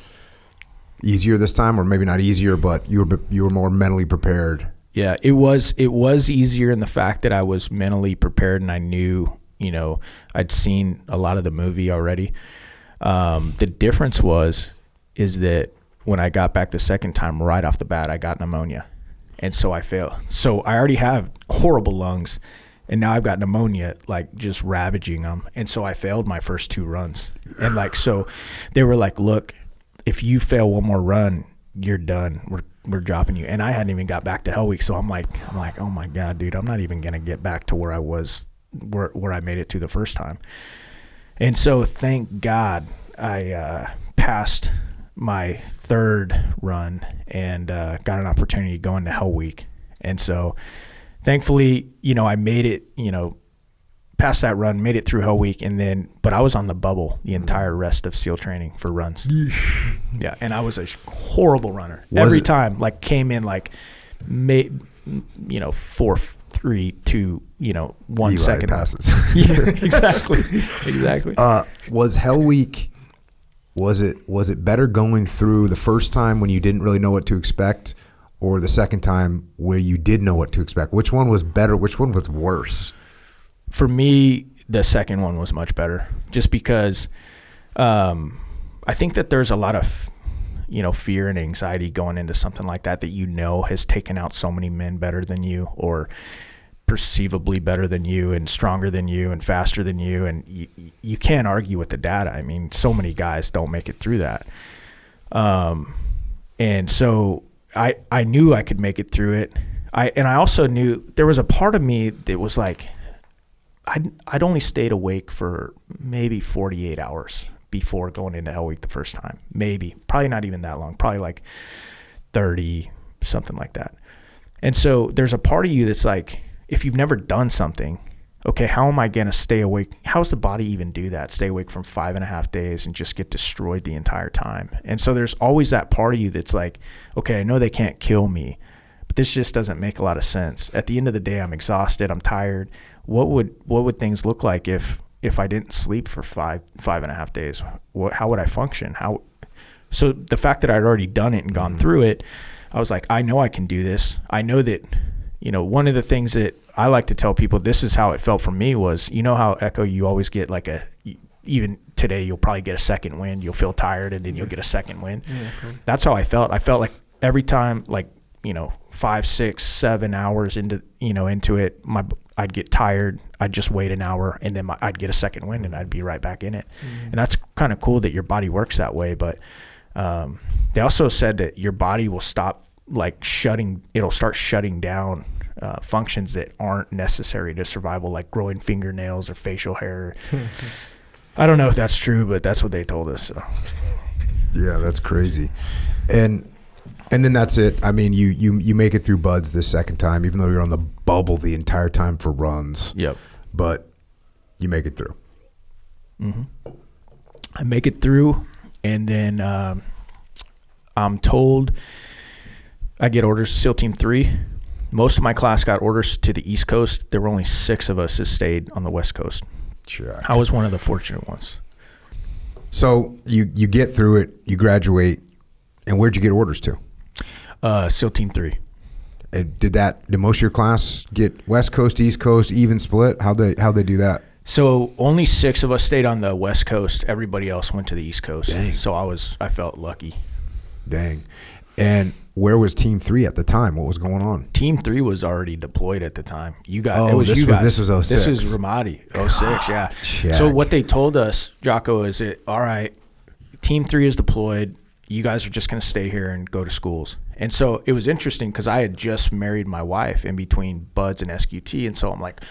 Easier this time, or maybe not easier, but you were more mentally prepared. Yeah, it was easier in the fact that I was mentally prepared, and I knew, I'd seen a lot of the movie already. The difference is that when I got back the second time, right off the bat, I got pneumonia, and so I failed. So I already have horrible lungs, and now I've got pneumonia, like, just ravaging them, and so I failed my first 2 runs. And so they were like, look, if you fail one more run, you're done. We're dropping you. And I hadn't even got back to Hell Week. So I'm like, oh my God, dude, I'm not even going to get back to where I was, where I made it to the first time. And so thank God I passed my 3rd run and got an opportunity to go into Hell Week. And so thankfully, I made it, past that run, made it through Hell Week, but I was on the bubble the entire rest of SEAL training for runs. Yeah, and I was a horrible runner. Every time, like, came in like, 4, 3, 2, 1 Eli second passes. Yeah, exactly. Was Hell Week? Was it better going through the first time when you didn't really know what to expect, or the second time where you did know what to expect? Which one was better? Which one was worse? For me, the second one was much better, just because I think that there's a lot of, fear and anxiety going into something like that has taken out so many men better than you, or perceivably better than you, and stronger than you, and faster than you. And you can't argue with the data. I mean, so many guys don't make it through that. And so I knew I could make it through it. I also knew there was a part of me that was like, I'd only stayed awake for maybe 48 hours before going into Hell Week the first time. Probably not even that long, probably like 30, something like that. And so there's a part of you that's like, if you've never done something, okay, how am I going to stay awake? How does the body even do that? Stay awake from 5.5 days and just get destroyed the entire time. And so there's always that part of you that's like, okay, I know they can't kill me, but this just doesn't make a lot of sense. At the end of the day, I'm exhausted, I'm tired. What would things look like if I didn't sleep for 5.5 days? How would I function? So the fact that I'd already done it and gone through it, I was like, I know I can do this. I know that, one of the things that I like to tell people, this is how it felt for me was, how, Echo, you always get like even today, you'll probably get a second wind. You'll feel tired, and then you'll get a second wind. Yeah, cool. That's how I felt. I felt like every time, like, 5, 6, 7 hours into it, I'd get tired. I'd just wait an hour, and then I'd get a second wind, and I'd be right back in it. And that's kind of cool that your body works that way. But they also said that your body will stop it'll start shutting down functions that aren't necessary to survival, like growing fingernails or facial hair. I don't know if that's true, but that's what they told us. So. Yeah, that's crazy. And then that's it. I mean, you make it through buds this second time, even though you're on the bubble the entire time for runs. Yep. But you make it through. Mm-hmm. I make it through, and then I'm told I get orders to SEAL Team 3. Most of my class got orders to the East Coast. There were only 6 of us that stayed on the West Coast. Check. I was one of the fortunate ones. So you get through it, you graduate, and where'd you get orders to? SEAL Team 3. And did most of your class get West Coast, East Coast, even split? How'd they do that? So only 6 of us stayed on the West Coast. Everybody else went to the East Coast. Dang. So I felt lucky. Dang. And where was Team 3 at the time? What was going on? Team 3 was already deployed at the time. This was 06. This was Ramadi, 06, yeah. Check. So what they told us, Jocko, is all right, Team 3 is deployed. You guys are just going to stay here and go to schools. And so it was interesting because I had just married my wife in between Buds and SQT. And so I'm like,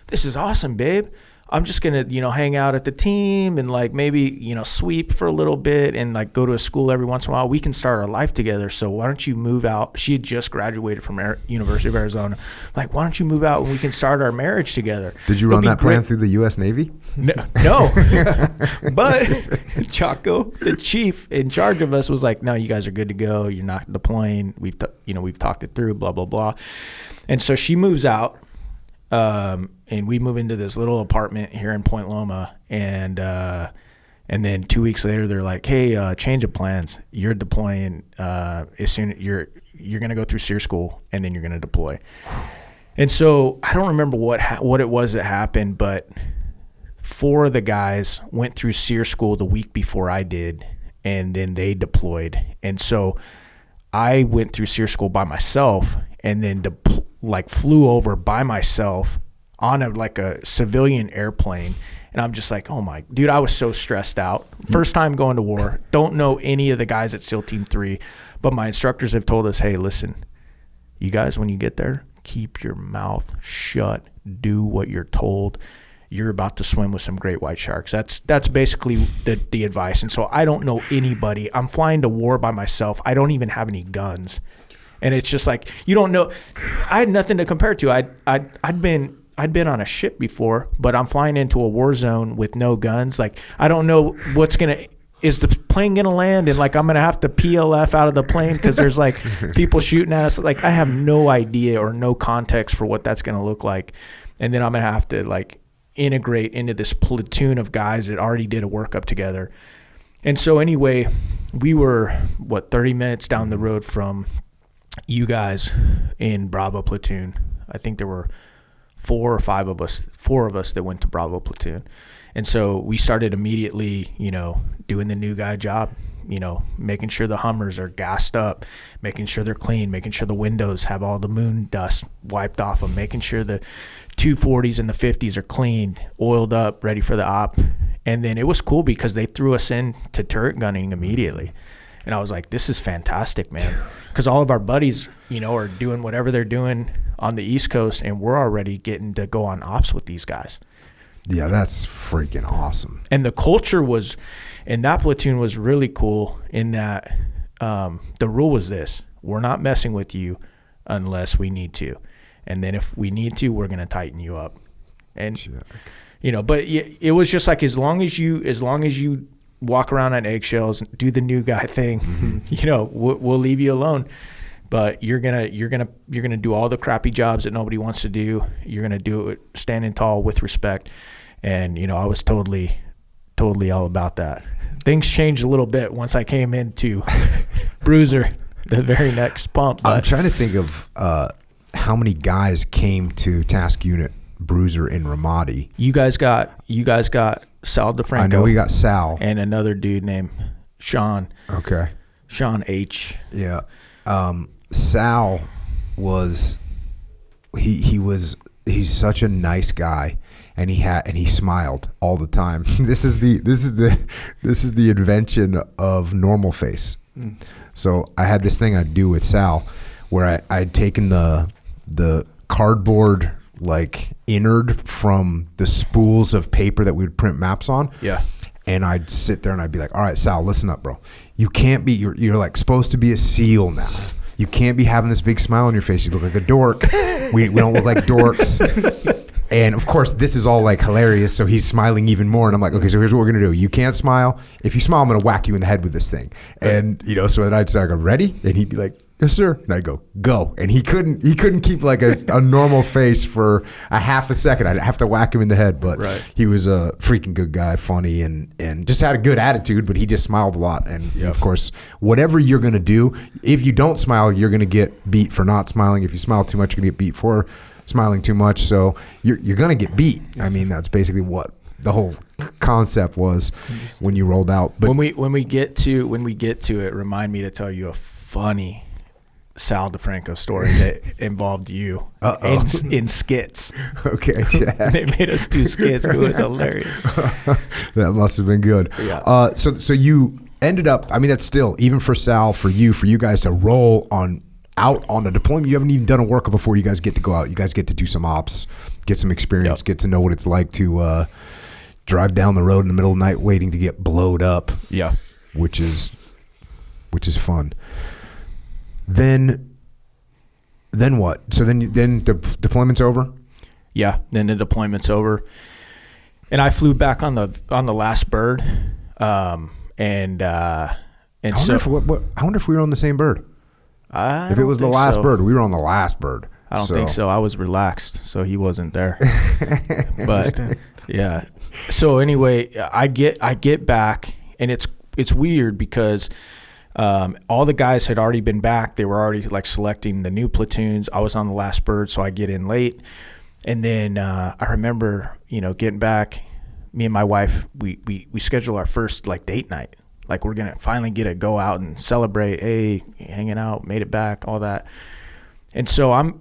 this is awesome, babe. I'm just going to, hang out at the team and like maybe, sweep for a little bit and like go to a school every once in a while. We can start our life together. So why don't you move out? She had just graduated from University of Arizona. Like, why don't you move out and we can start our marriage together? Did you run that plan through the U.S. Navy? No. But Jocko, the chief in charge of us, was like, no, you guys are good to go. You're not deploying. We've talked it through, blah, blah, blah. And so she moves out. And we move into this little apartment here in Point Loma, and then 2 weeks later they're like, "Hey, change of plans. You're deploying as soon you're gonna go through SEER school, and then you're gonna deploy." And so I don't remember what it was that happened, but 4 of the guys went through SEER school the week before I did, and then they deployed. And so I went through SEER school by myself, and then flew over by myself on a civilian airplane. And I'm just like, oh my, dude, I was so stressed out. First time going to war. Don't know any of the guys at SEAL Team 3, but my instructors have told us, hey, listen, you guys, when you get there, keep your mouth shut. Do what you're told. You're about to swim with some great white sharks. That's basically the advice. And so I don't know anybody. I'm flying to war by myself. I don't even have any guns. And it's just like, you don't know. I had nothing to compare to. I'd been on a ship before, but I'm flying into a war zone with no guns. Like, I don't know is the plane going to land? And like, I'm going to have to PLF out of the plane because there's like people shooting at us. Like, I have no idea or no context for what that's going to look like. And then I'm going to have to like integrate into this platoon of guys that already did a workup together. And so anyway, we were 30 minutes down the road from you guys in Bravo platoon. I think there were 4 of us that went to Bravo platoon. And so we started immediately, doing the new guy job, making sure the Hummers are gassed up, making sure they're clean, making sure the windows have all the moon dust wiped off them, making sure the 240s and the 50s are cleaned, oiled up, ready for the op. And then it was cool because they threw us into turret gunning immediately. And I was like, this is fantastic, man. Because all of our buddies, are doing whatever they're doing on the East Coast, and we're already getting to go on ops with these guys. Yeah, that's freaking awesome. And the culture in that platoon was really cool in that the rule was this: we're not messing with you unless we need to. And then if we need to, we're going to tighten you up. And, but it was just like, as long as you walk around on eggshells, do the new guy thing, we'll leave you alone. But you're gonna do all the crappy jobs that nobody wants to do. You're gonna do it standing tall with respect. And I was totally all about that. Things changed a little bit once I came into Bruiser, the very next pump. I'm trying to think of how many guys came to Task Unit Bruiser in Ramadi. You guys got Sal DeFranco. I know we got Sal. And another dude named Sean. Okay. Sean H. Yeah. Sal was he's such a nice guy, and he smiled all the time. This is the invention of normal face. So I had this thing I'd do with Sal where I'd taken the cardboard like innard from the spools of paper that we would print maps on. Yeah. And I'd sit there and I'd be like, all right, Sal, listen up, bro. You can't be, you're like supposed to be a SEAL now. You can't be having this big smile on your face. You look like a dork. We don't look like dorks. And of course, this is all like hilarious. So he's smiling even more. And I'm like, okay, so here's what we're going to do. You can't smile. If you smile, I'm going to whack you in the head with this thing. And, so then I'd say, I go, ready? And he'd be like, yes, sir. And I'd go. And he couldn't keep like a normal face for a half a second. I'd have to whack him in the head. But He was a freaking good guy, funny, and just had a good attitude, but he just smiled a lot. And of course, whatever you're going to do, if you don't smile, you're going to get beat for not smiling. If you smile too much, you're going to get beat for smiling too much. So you're going to get beat. I mean, that's basically what the whole concept was when you rolled out. But when we get to it, remind me to tell you a funny Sal DeFranco story that involved you in skits. Okay, Jack. They made us do skits. It was hilarious. That must have been good. Yeah. So you ended up, I mean, that's still, even for Sal, for you guys to roll out on a deployment. You haven't even done a workup before you guys get to go out. You guys get to do some ops, get some experience, get to know what it's like to drive down the road in the middle of the night waiting to get blowed up. Yeah. Which is fun. Then what? So then the deployment's over? Yeah, then the deployment's over. And I flew back on the last bird. I wonder if we were on the same bird. If it was the last bird, we were on the last bird. I don't think so. I was relaxed, so he wasn't there. But yeah. So anyway, I get back, and it's weird because all the guys had already been back. They were already like selecting the new platoons. I was on the last bird, so I get in late. And then I remember, getting back. Me and my wife, we schedule our first like date night. Like we're gonna finally get to go out and celebrate. Hey, hanging out, made it back, all that. And so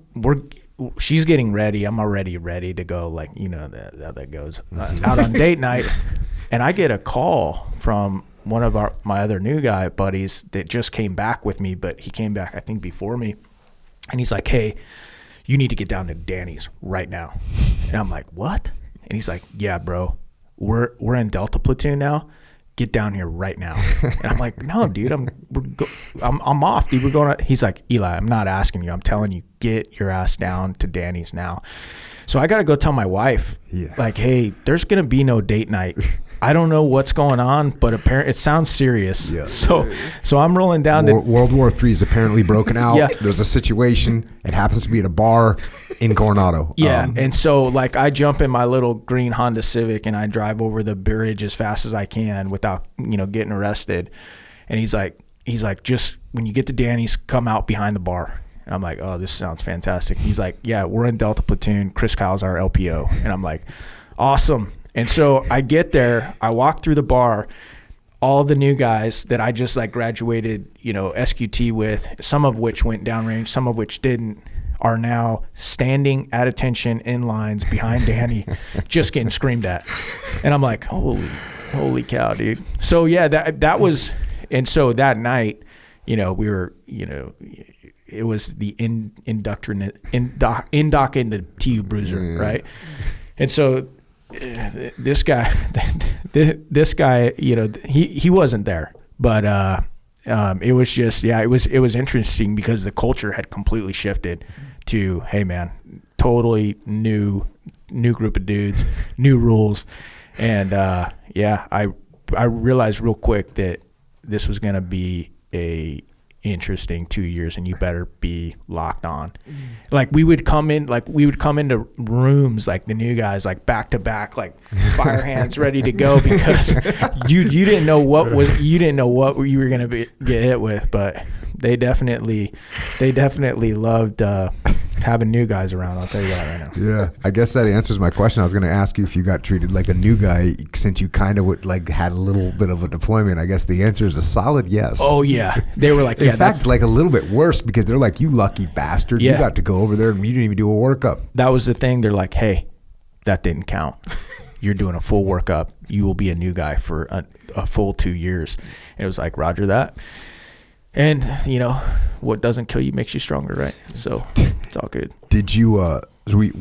she's getting ready. I'm already ready to go. Like how that goes out on date night. And I get a call from one of my other new guy buddies that just came back with me, but he came back I think before me. And he's like, hey, you need to get down to Danny's right now. And I'm like, what? And he's like, yeah, bro, we're in Delta platoon now. Get down here right now. And I'm like, no, dude, I'm off, dude. We're going. He's like, Eli, I'm not asking you. I'm telling you, get your ass down to Danny's now. So I got to go tell my wife, like, hey, there's going to be no date night. I don't know what's going on, but apparently it sounds serious. Yeah. So I'm rolling down to World War III is apparently broken out. Yeah. There's a situation. It happens to be at a bar in Coronado. Yeah. And so like I jump in my little green Honda Civic and I drive over the bridge as fast as I can without, getting arrested. And he's like, just when you get to Danny's, come out behind the bar. And I'm like, oh, this sounds fantastic. He's like, yeah, we're in Delta platoon. Chris Kyle's our LPO. And I'm like, awesome. And so I get there, I walk through the bar, all the new guys that I just like graduated, SQT with, some of which went downrange, some of which didn't, are now standing at attention in lines behind Danny, just getting screamed at. And I'm like, holy cow, dude. So yeah, that was, and so that night, we were, it was the induct into TU Bruiser, right? And so this guy, he wasn't there, but it was just, it was interesting because the culture had completely shifted to, hey man, totally new group of dudes, new rules. And I realized real quick that this was going to be a interesting 2 years, and you better be locked on. Like we would come into rooms, like the new guys, like back to back, like fire hands ready to go, because you didn't know what you were gonna get hit with. But they definitely loved having new guys around. I'll tell you that right now. Yeah, I guess that answers my question. I was going to ask you if you got treated like a new guy since you kind of had a little bit of a deployment. I guess the answer is a solid yes. Oh yeah, they were like, in fact, like a little bit worse because they're like, you lucky bastard, you got to go over there and you didn't even do a workup. That was the thing. They're like, hey, that didn't count. You're doing a full workup. You will be a new guy for a full 2 years. And it was like, Roger that. And, what doesn't kill you makes you stronger, right? So it's all good. Did you,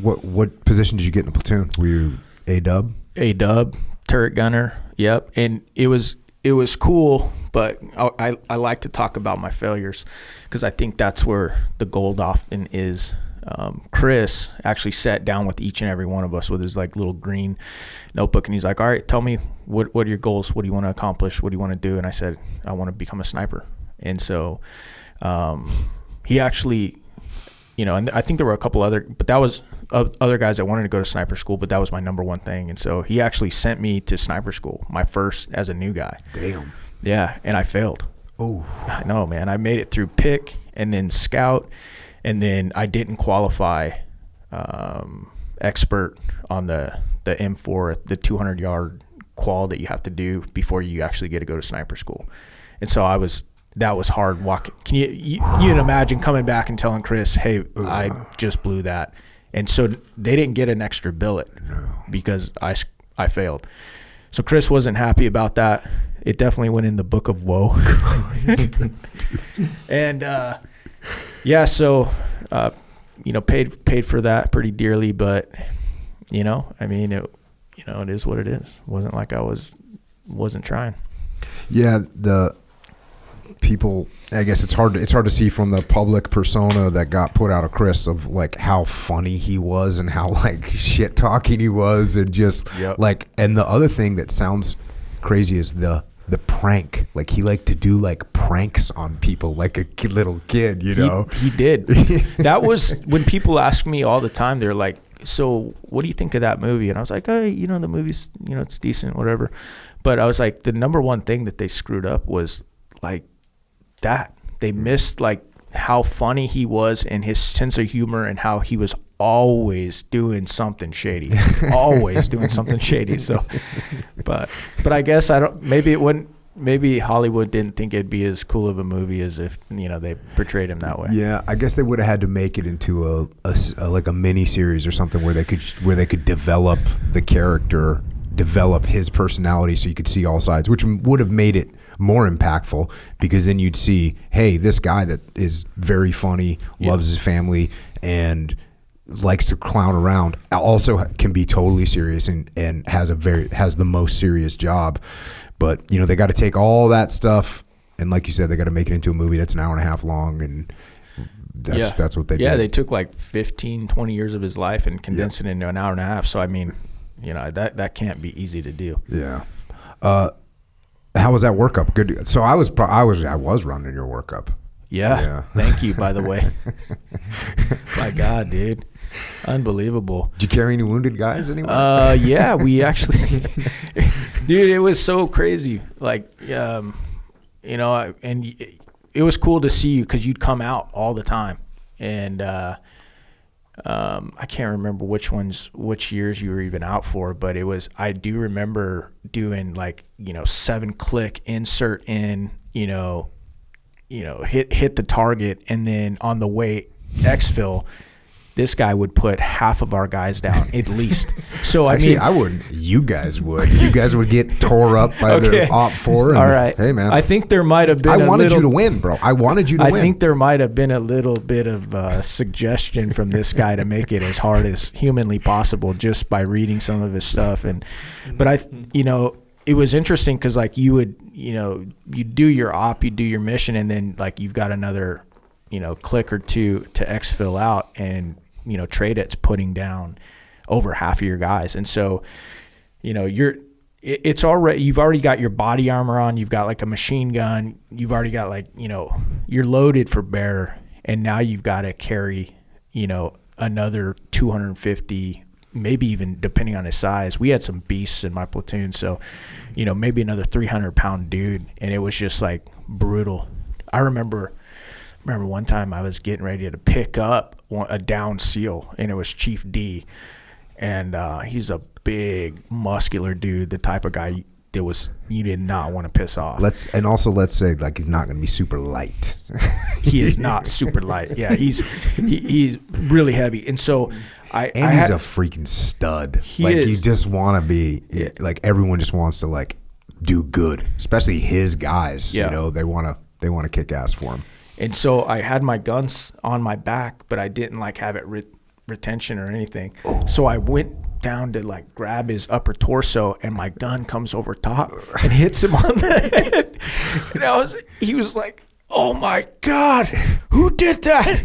what position did you get in the platoon? Were you A-dub? A-dub, turret gunner, yep. And it was cool, but I like to talk about my failures because I think that's where the gold often is. Chris actually sat down with each and every one of us with his like little green notebook, and he's like, all right, tell me what are your goals? What do you want to accomplish? What do you want to do? And I said, I want to become a sniper. And so he actually, and I think there were a couple other, but that was other guys that wanted to go to sniper school, but that was my number one thing. And so he actually sent me to sniper school, my first as a new guy. Damn. Yeah, and I failed. Oh, I know, man. I made it through pick and then scout, and then I didn't qualify expert on the M4, the 200-yard qual that you have to do before you actually get to go to sniper school. And so that was hard walking. Can you can imagine coming back and telling Chris, hey, I just blew that. And so they didn't get an extra billet because I failed. So Chris wasn't happy about that. It definitely went in the book of woe. And so paid for that pretty dearly, but it is what it is. It wasn't like I wasn't trying. Yeah, the people, I guess it's hard to see from the public persona that got put out of Chris of like how funny he was and how like shit talking he was, and just and the other thing that sounds crazy is the prank. Like he liked to do like pranks on people like a little kid, He did. That was when people ask me all the time, they're like, so what do you think of that movie? And I was like, hey, the movie's, it's decent, whatever. But I was like, the number one thing that they screwed up was like that. They missed like how funny he was and his sense of humor and how he was always doing something shady. Always doing something shady. So, but I guess maybe Hollywood didn't think it'd be as cool of a movie as if, they portrayed him that way. Yeah, I guess they would have had to make it into a mini series or something where they could develop the character, develop his personality so you could see all sides, which would have made it more impactful, because then you'd see, hey, this guy that is very funny, loves his family, and likes to clown around also can be totally serious and has the most serious job. But they got to take all that stuff, and like you said, they got to make it into a movie that's an hour and a half long, and that's what they did. Yeah, they took like 15-20 years of his life and condensed it into an hour and a half. So I mean, that can't be easy to do. Yeah. How was that workup? Good. So I was running your workup. Yeah. Thank you, by the way. My God, dude. Unbelievable. Did you carry any wounded guys anywhere? Yeah, we actually, dude, it was so crazy. Like, and it was cool to see you because you'd come out all the time. And I can't remember which years you were even out for, but I do remember doing like, 7-click insert in, hit the target, and then on the way exfil, this guy would put half of our guys down at least. So actually, I wouldn't. You guys would. You guys would get tore up by the Op4. All right. Hey, man. I think there might have been. I wanted you to win, bro. I wanted you to win. I think there might have been a little bit of suggestion from this guy to make it as hard as humanly possible, just by reading some of his stuff. But it was interesting because like you would, you do your op, you do your mission, and then like you've got another, click or two to exfil out, and trade it's putting down over half of your guys. And so, you've already got your body armor on, you've got like a machine gun, you've already got like, you're loaded for bear, and now you've got to carry, another 250, maybe even depending on his size. We had some beasts in my platoon, so, maybe another 300-pound dude, and it was just like brutal. I remember one time I was getting ready to pick up a down SEAL, and it was Chief D, and he's a big, muscular dude, the type of guy you did not want to piss off. Let's say like he's not going to be super light. He is not super light. Yeah, he's really heavy, and so he's a freaking stud. You just want to be like, everyone just wants to like do good, especially his guys. Yeah. You know, they want to kick ass for him. And so I had my guns on my back, but I didn't like have it retention or anything. Oh. So I went down to like grab his upper torso, and my gun comes over top and hits him on the head. And he was like, "Oh my God, who did that?"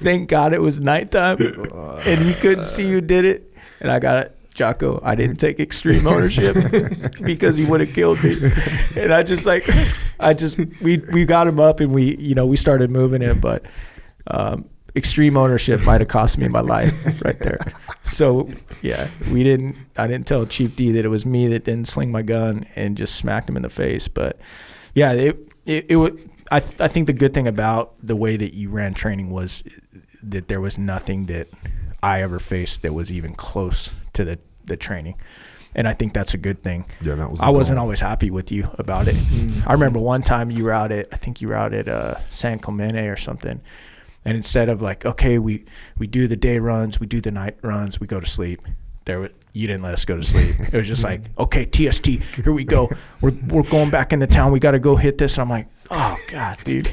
Thank God it was nighttime and he couldn't see who did it. And I got it. Jocko, I didn't take extreme ownership because he would have killed me. And we got him up, and we started moving him, but extreme ownership might have cost me my life right there. So yeah, I didn't tell Chief D that it was me that didn't sling my gun and just smacked him in the face. But yeah, I think the good thing about the way that you ran training was that there was nothing that I ever faced that was even close to the training. And I think that's a good thing. Yeah, that was. I wasn't always happy with you about it. I remember one time you were out at San Clemente or something, and instead of like, okay, we do the day runs, we do the night runs, we go to sleep. You didn't let us go to sleep. It was just like, okay, TST, here we go. We're going back into town. We got to go hit this. And I'm like, oh God, dude.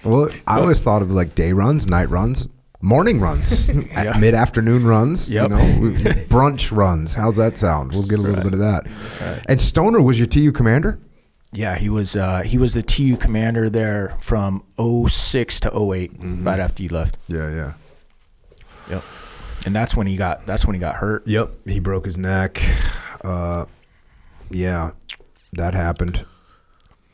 Well, I always thought of like day runs, night runs, morning runs, mid-afternoon runs, brunch runs. How's that sound? We'll get a little bit of that. Right. And Stoner was your TU commander? Yeah, he was the TU commander there from 06 to 08, right after you left. Yeah. Yep. And that's when he got hurt. Yep, he broke his neck. Yeah, that happened.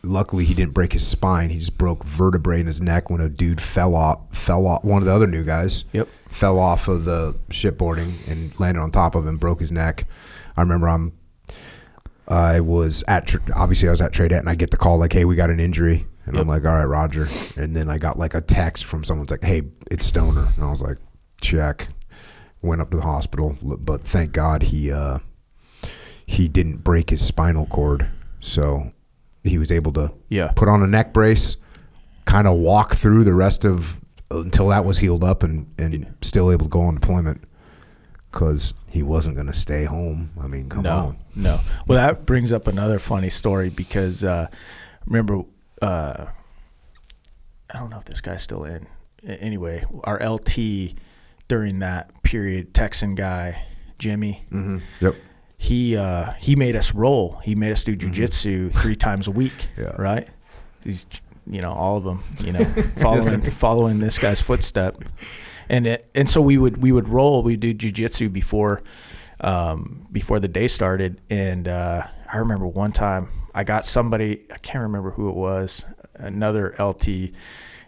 Luckily, he didn't break his spine. He just broke vertebrae in his neck when a dude fell off. One of the other new guys. Yep. Fell off of the shipboarding and landed on top of him, broke his neck. I remember I was at Tradette, and I get the call like, "Hey, we got an injury," and I'm like, "All right, Roger." And then I got like a text from someone like, "Hey, it's Stoner," and I was like, "Check." Went up to the hospital, but thank God he didn't break his spinal cord, so he was able to put on a neck brace, kind of walk through the rest of until that was healed up, and still able to go on deployment because he wasn't going to stay home. I mean, come on. No. Well, that brings up another funny story because remember, I don't know if this guy's still in. Anyway, our LT during that period, Texan guy, Jimmy. Mm-hmm. Yep. He made us roll. He made us do jiu-jitsu 3 times a week, right? He's, all of them, following this guy's footstep. And so we would roll. We'd do jiu-jitsu before the day started. And I remember one time I got somebody, I can't remember who it was, another LT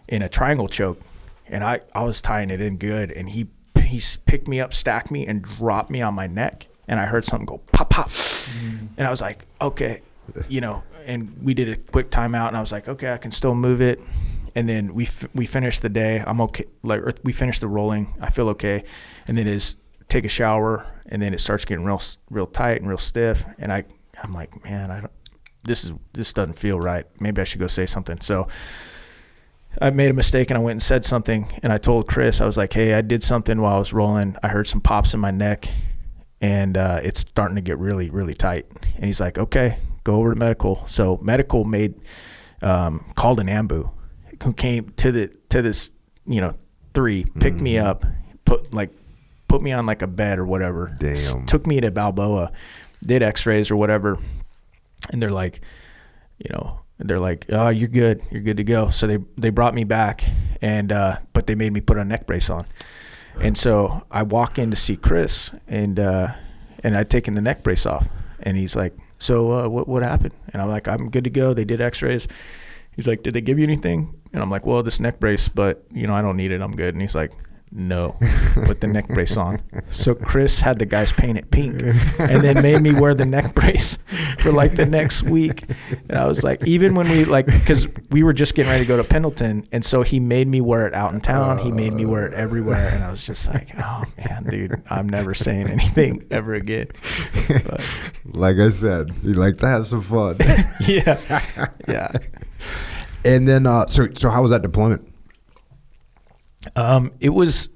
in a triangle choke. And I was tying it in good, and he picked me up, stacked me, and dropped me on my neck. And I heard something go pop, pop. And I was like, okay, and we did a quick timeout, and I was like, okay, I can still move it. And then we finished the day. I'm okay. We finished the rolling. I feel okay. And then take a shower, and then it starts getting real tight and real stiff. And I'm like, man, this doesn't feel right. Maybe I should go say something. So I made a mistake, and I went and said something, and I told Chris, I was like, hey, I did something while I was rolling. I heard some pops in my neck, and it's starting to get really, really tight. And he's like, okay, go over to medical. So medical called an ambu, who came to this 3, picked me up, put me on like a bed or whatever. Damn. Took me to Balboa, did x-rays or whatever, and they're like, oh, you're good to go. So they brought me back, and but they made me put a neck brace on. And so I walk in to see Chris, and I'd taken the neck brace off, and he's like, so what happened? And I'm like, I'm good to go. They did x-rays. He's like, did they give you anything? And I'm like, well, this neck brace, but I don't need it. I'm good. And he's like, no, with the neck brace on. So Chris had the guys paint it pink and then made me wear the neck brace for like the next week. And I was like, even when we because we were just getting ready to go to Pendleton. And so he made me wear it out in town. He made me wear it everywhere. And I was just like, oh man, dude, I'm never saying anything ever again. But, like I said, you like to have some fun. yeah. Yeah. And then, so how was that deployment? It was,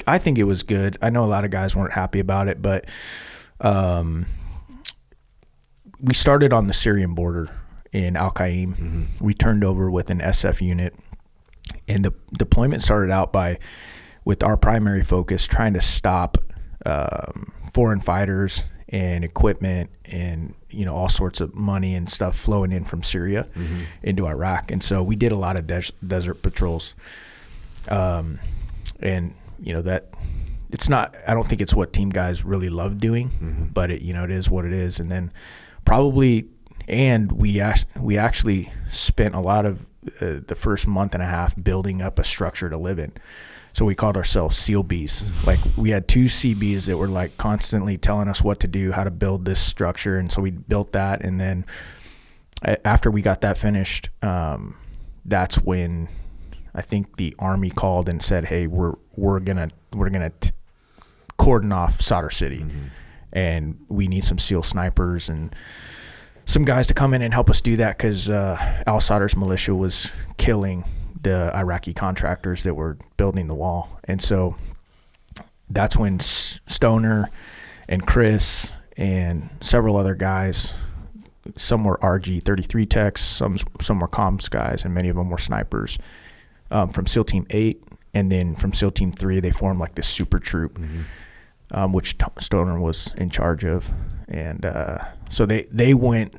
I think it was good. I know a lot of guys weren't happy about it, but we started on the Syrian border in Al Qaim. Mm-hmm. We turned over with an SF unit, and the deployment started out with our primary focus trying to stop foreign fighters and equipment and all sorts of money and stuff flowing in from Syria mm-hmm. into Iraq. And so we did a lot of desert patrols. And that it's not, I don't think it's what team guys really love doing, mm-hmm. but it is what it is. And then we actually spent a lot of the first month and a half building up a structure to live in. So we called ourselves SEAL Bees. Like we had 2 CBs that were like constantly telling us what to do, how to build this structure. And so we built that. And then after we got that finished, that's when I think the Army called and said, "Hey, we're gonna cordon off Sadr City, mm-hmm. and we need some SEAL snipers and some guys to come in and help us do that because Al Sadr's militia was killing the Iraqi contractors that were building the wall." And so that's when Stoner and Chris and several other guys, some were RG-33 techs, some were comms guys, and many of them were snipers. From SEAL Team 8, and then from SEAL Team 3, they formed like this super troop, mm-hmm. Which Stoner was in charge of. And so they went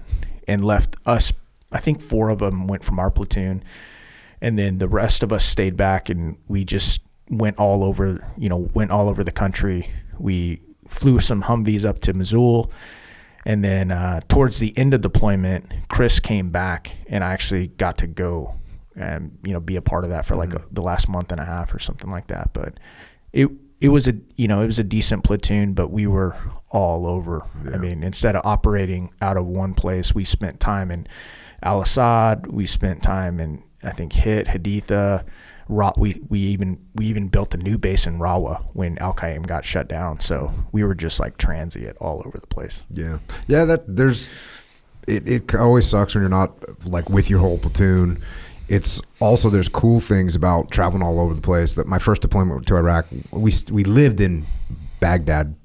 and left us. I think 4 of them went from our platoon, and then the rest of us stayed back, and we just went all over the country. We flew some Humvees up to Mosul, and then towards the end of deployment, Chris came back, and I actually got to go and be a part of that for like the last month and a half or something like that. But it was a decent platoon, but we were all over. Yeah. I mean, instead of operating out of one place, we spent time in Al Asad. We spent time in I think Haditha. We even built a new base in Rawa when Al Qaim got shut down. So we were just like transient all over the place. Yeah. It always sucks when you're not like with your whole platoon. It's also, there's cool things about traveling all over the place. That my first deployment to Iraq, we lived in Baghdad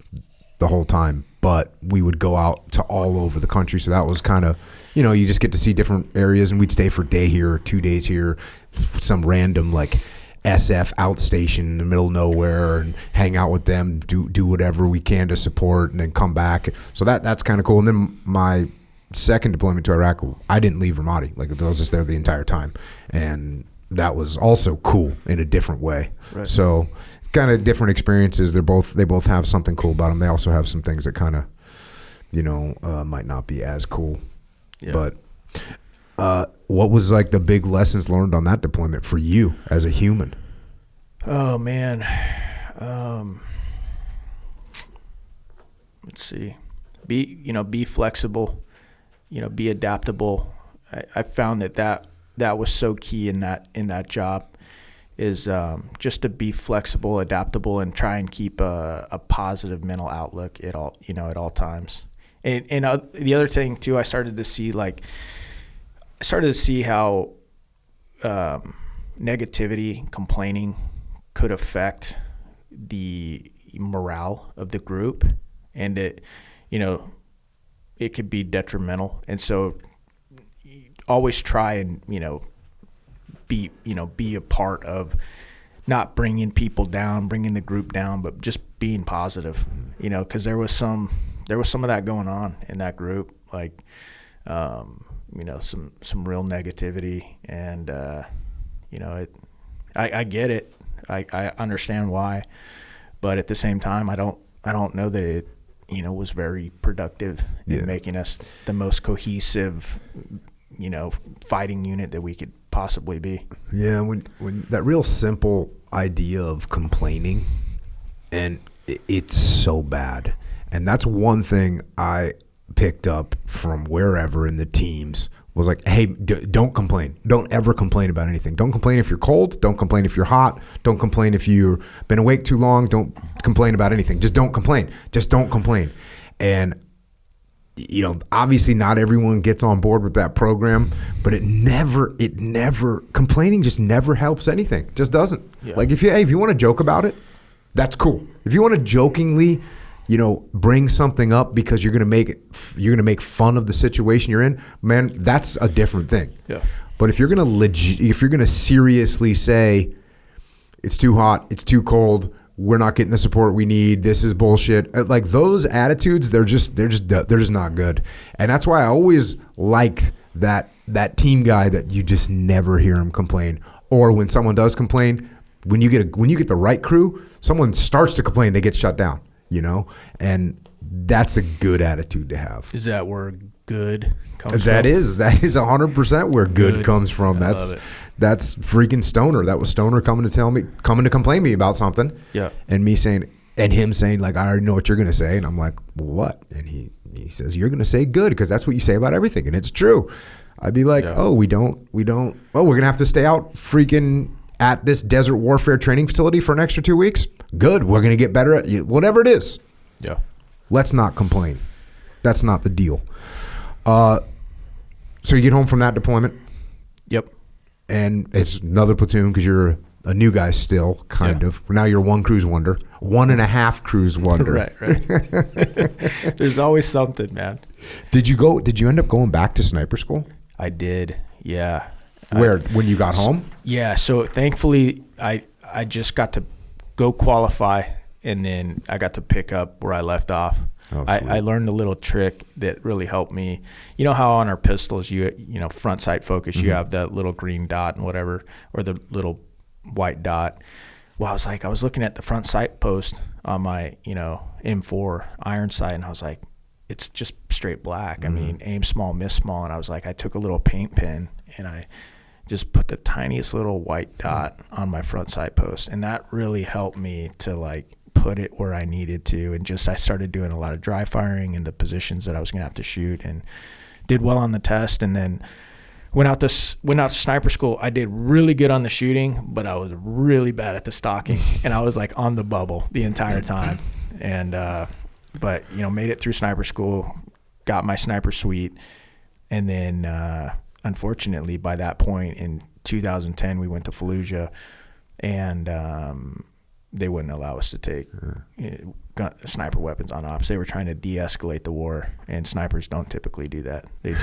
the whole time, but we would go out to all over the country. So that was kind of, you just get to see different areas, and we'd stay for a day here or 2 days here, some random like SF outstation in the middle of nowhere, and hang out with them, do whatever we can to support, and then come back. So that's kind of cool. And then my second deployment to Iraq, I didn't leave Ramadi. Like I was just there the entire time, and that was also cool in a different way. Right. So kind of different experiences. They both have something cool about them. They also have some things that kind of might not be as cool. Yeah. But what was like the big lessons learned on that deployment for you as a human? Oh man, let's see. Be flexible. Be adaptable. I found that was so key in that job, is just to be flexible, adaptable, and try and keep a positive mental outlook at all times. And the other thing too, I started to see how negativity, complaining could affect the morale of the group, and it could be detrimental. And so always try and be a part of not bringing people down, bringing the group down, but just being positive, because there was some of that going on in that group, like some real negativity. And I get it. I understand why, but at the same time, I don't know that it was very productive in making us the most cohesive fighting unit that we could possibly be. Yeah, when that real simple idea of complaining, and it's so bad. And that's one thing I picked up from wherever in the teams was like, hey, don't complain. Don't ever complain about anything. Don't complain if you're cold. Don't complain if you're hot. Don't complain if you've been awake too long. Don't complain about anything. Just don't complain. Just don't complain. And obviously not everyone gets on board with that program, but it never, complaining just never helps anything. It just doesn't. Yeah. Like if you want to joke about it, that's cool. If you want to jokingly, bring something up because you're going to make fun of the situation you're in, man, that's a different thing. Yeah. But if you're going to seriously say it's too hot, it's too cold, we're not getting the support we need, this is bullshit, like those attitudes, they're just not good. And that's why I always liked that team guy that you just never hear him complain. Or when someone does complain, when you get the right crew, someone starts to complain, they get shut down, and that's a good attitude to have. Is that where good comes from? That is 100% where good comes from. That's freaking Stoner. That was Stoner coming to complain to me about something. Yeah. And him saying like, I already know what you're going to say. And I'm like, well, what? And he says, you're going to say good because that's what you say about everything. And it's true. I'd be like, we're going to have to stay out freaking at this desert warfare training facility for an extra 2 weeks. Good. We're going to get better at whatever it is. Yeah. Let's not complain. That's not the deal. So you get home from that deployment. Yep. And it's another platoon because you're a new guy still, kind of. Now you're one cruise wonder, 1.5 cruise wonder. Right. There's always something, man. Did you end up going back to sniper school? I did. Yeah. When you got home? Yeah. So thankfully, I just got to go qualify, and then I got to pick up where I left off. Oh, I learned a little trick that really helped me. You know how on our pistols, front sight focus, you have that little green dot and whatever, or the little white dot. Well, I was looking at the front sight post on my, M4 iron sight, and I was like, it's just straight black. I mean, aim small, miss small. And I was like, I took a little paint pen and I just put the tiniest little white dot on my front sight post. And that really helped me to put it where I needed to. And I started doing a lot of dry firing in the positions that I was going to have to shoot, and did well on the test. And then went out to sniper school. I did really good on the shooting, but I was really bad at the stalking. And I was on the bubble the entire time. And, but made it through sniper school, got my sniper suite. And then, unfortunately, by that point in 2010, we went to Fallujah, and they wouldn't allow us to take sniper weapons on ops. They were trying to de-escalate the war, and snipers don't typically do that. They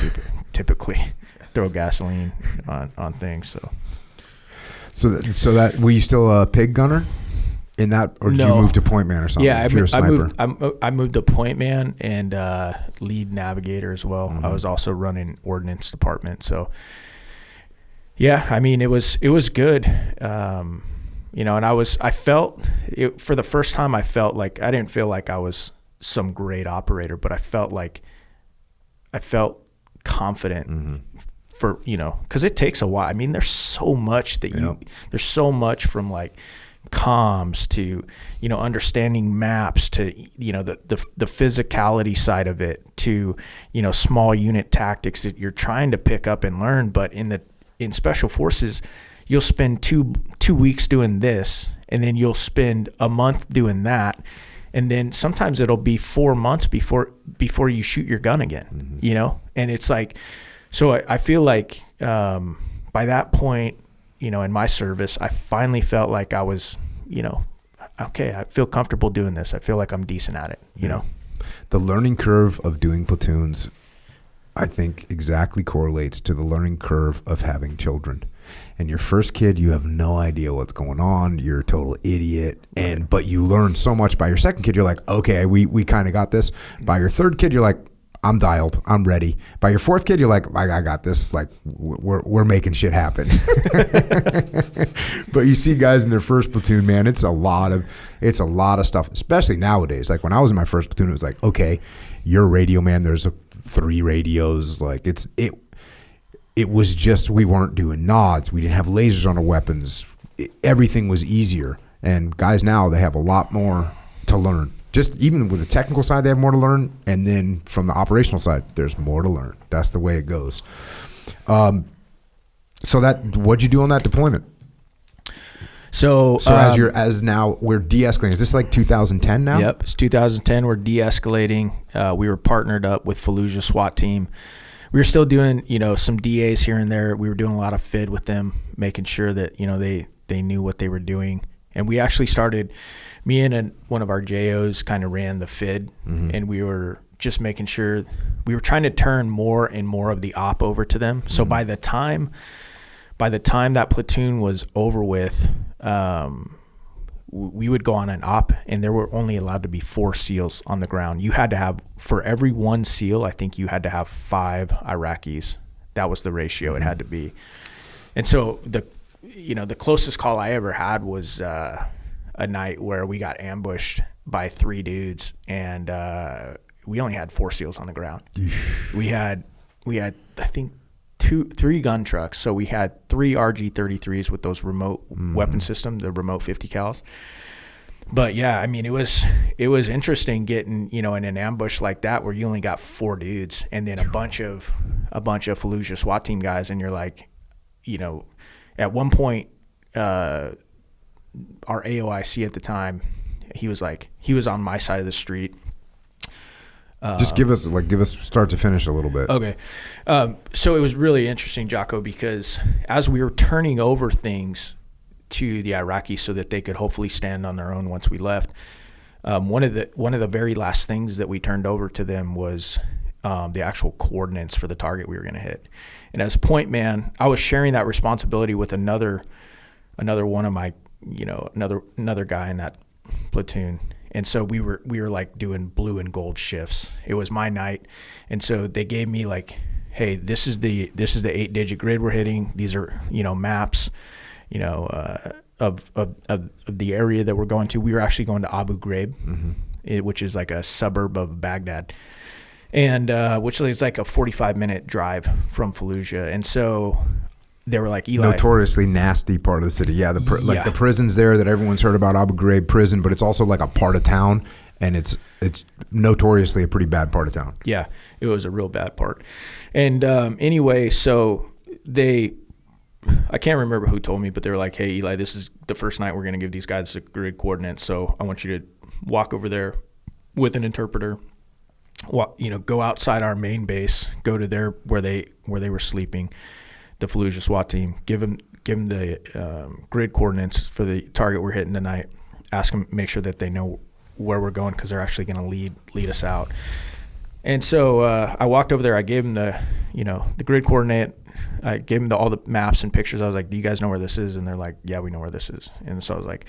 typically throw gasoline on things. So that were you still a pig gunner in that, or did you move to point man or something? Yeah, I moved to point man and lead navigator as well. I was also running ordnance department. So yeah, I mean it was good. And I felt it for the first time. I felt like I didn't feel like I was some great operator, but I felt confident for, cause it takes a while. I mean, there's so much that there's so much from comms to, understanding maps to, the physicality side of it to, small unit tactics that you're trying to pick up and learn. But in special forces, you'll spend two weeks doing this, and then you'll spend a month doing that. And then sometimes it'll be 4 months before you shoot your gun again, and it's so I feel like, by that point, in my service, I finally felt like I was, okay, I feel comfortable doing this. I feel like I'm decent at it, know. The learning curve of doing platoons, I think, exactly correlates to the learning curve of having children. And your first kid, you have no idea what's going on. You're a total idiot. But you learn so much. By your second kid, you're like, okay, we kind of got this. By your third kid, you're like, I'm dialed. I'm ready. By your fourth kid, you're like, I got this. We're making shit happen. But you see guys in their first platoon, man, it's a lot of stuff, especially nowadays. When I was in my first platoon, it was like, okay, you're a radio man. There's 3 radios. it was just, we weren't doing nods. We didn't have lasers on our weapons. Everything was easier. And guys now, they have a lot more to learn. Just even with the technical side, they have more to learn. And then from the operational side, there's more to learn. That's the way it goes. So what'd you do on that deployment? So as now we're de-escalating. Is this like 2010 now? Yep, it's 2010. We're de-escalating. We were partnered up with Fallujah SWAT team. We were still doing, some DAs here and there. We were doing a lot of FID with them, making sure that, they knew what they were doing. And we actually started, me and one of our JOs kind of ran the FID, and we were just making sure, we were trying to turn more and more of the op over to them. So by the time that platoon was over with, we would go on an op, and there were only allowed to be 4 SEALs on the ground. You had to have, for every 1 SEAL, I think you had to have 5 Iraqis. That was the ratio it had to be. And so the closest call I ever had was a night where we got ambushed by 3 dudes, and we only had 4 SEALs on the ground. we had I think 3 gun trucks. So we had 3 RG-33s with those remote weapon system, the remote 50 cals. But yeah, I mean, it was interesting getting, in an ambush like that where you only got 4 dudes and then a bunch of Fallujah SWAT team guys. And you're like, at one point, our AOIC at the time, he was on my side of the street. Just give us start to finish a little bit. Okay. So it was really interesting, Jocko, because as we were turning over things to the Iraqis so that they could hopefully stand on their own once we left, one of the very last things that we turned over to them was the actual coordinates for the target we were going to hit. And as point man, I was sharing that responsibility with another one of my, another guy in that platoon. And so we were like doing blue and gold shifts. It was my night. And so they gave me like, hey, this is the 8-digit grid we're hitting. These are, maps, of the area that we're going to. We were actually going to Abu Ghraib, which is like a suburb of Baghdad. And which is like a 45-minute drive from Fallujah. And so they were like, Eli, notoriously nasty part of the city. Yeah, the prisons there that everyone's heard about, Abu Ghraib prison, but it's also like a part of town, and it's notoriously a pretty bad part of town. Yeah, it was a real bad part. And anyway, so I can't remember who told me, but they were like, hey, Eli, this is the first night we're going to give these guys the grid coordinates, so I want you to walk over there with an interpreter, go outside our main base, go to where they were sleeping, the Fallujah SWAT team, give them the grid coordinates for the target we're hitting tonight, ask them, make sure that they know where we're going, because they're actually going to lead us out. And so I walked over there, I gave them the grid coordinate, I gave them all the maps and pictures. I was like, do you guys know where this is? And they're like, yeah, we know where this is. And so I was like,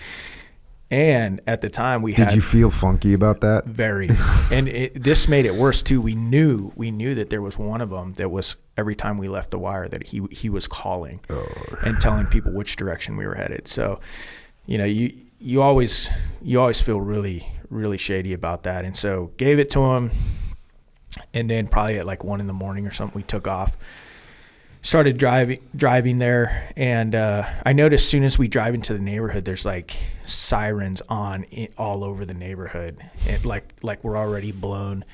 and at the time Did you feel funky about that? Very. And this made it worse too. We knew that there was one of them that was, every time we left the wire, that he was calling and telling people which direction we were headed. So, you always feel really, really shady about that. And so gave it to him. And then probably at like 1 a.m. or something, we took off. Started driving there, and I noticed as soon as we drive into the neighborhood, there's like sirens on all over the neighborhood, and like we're already blown.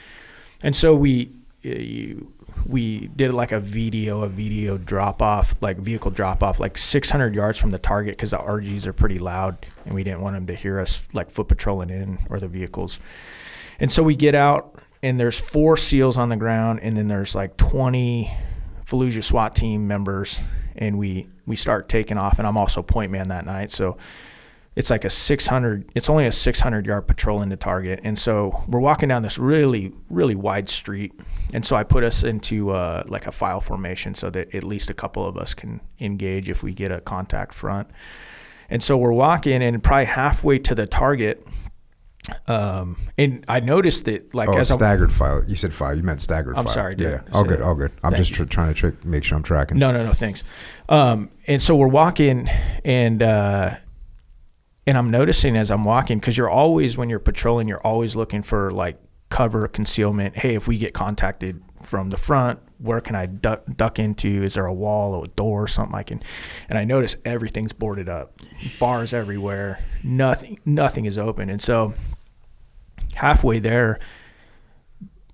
And so we did like a video drop off, like vehicle drop off, like 600 yards from the target, because the RGs are pretty loud, and we didn't want them to hear us like foot patrolling in, or the vehicles. And so we get out, and there's 4 SEALs on the ground, and then there's like 20 Fallujah SWAT team members, and we start taking off, and I'm also point man that night. So it's like it's only a 600 yard patrol into target. And so we're walking down this really, really wide street. And so I put us into like a file formation so that at least a couple of us can engage if we get a contact front. And so we're walking, and probably halfway to the target, and I noticed that staggered file. You said file. You meant staggered file. I'm sorry, dude. Yeah, all good. I'm just trying to make sure I'm tracking. No, thanks. And so we're walking, and I'm noticing as I'm walking, because you're always, when you're patrolling, you're always looking for like cover, concealment. Hey, if we get contacted from the front. Where can I duck into? Is there a wall or a door or something I can? And I notice everything's boarded up, bars everywhere. Nothing is open. And so halfway there,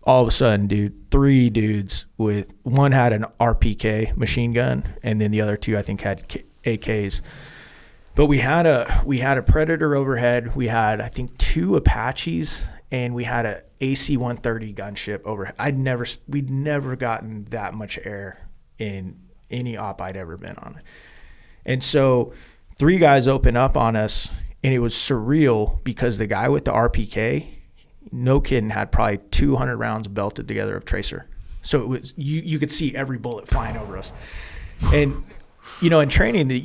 all of a sudden, dude, 3 dudes with one had an RPK machine gun, and then the other 2 I think had AKs. But we had a Predator overhead. We had, I think, 2 Apaches, and we had a AC-130 gunship overhead. We'd never gotten that much air in any op I'd ever been on. And so 3 guys open up on us, and it was surreal because the guy with the RPK, no kidding, had probably 200 rounds belted together of tracer. So it was you could see every bullet flying over us. And in training, that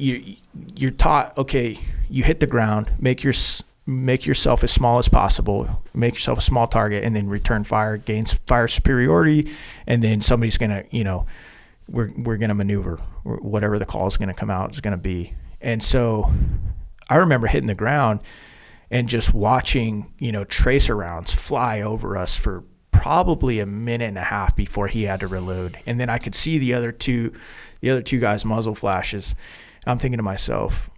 you're taught, okay, you hit the ground, make yourself as small as possible, make yourself a small target, and then return fire, gains fire superiority, and then somebody's gonna, we're gonna maneuver, whatever the call is gonna come out is gonna be. And so I remember hitting the ground and just watching, tracer rounds fly over us for probably a minute and a half before he had to reload. And then I could see the other two guys' muzzle flashes. I'm thinking to myself,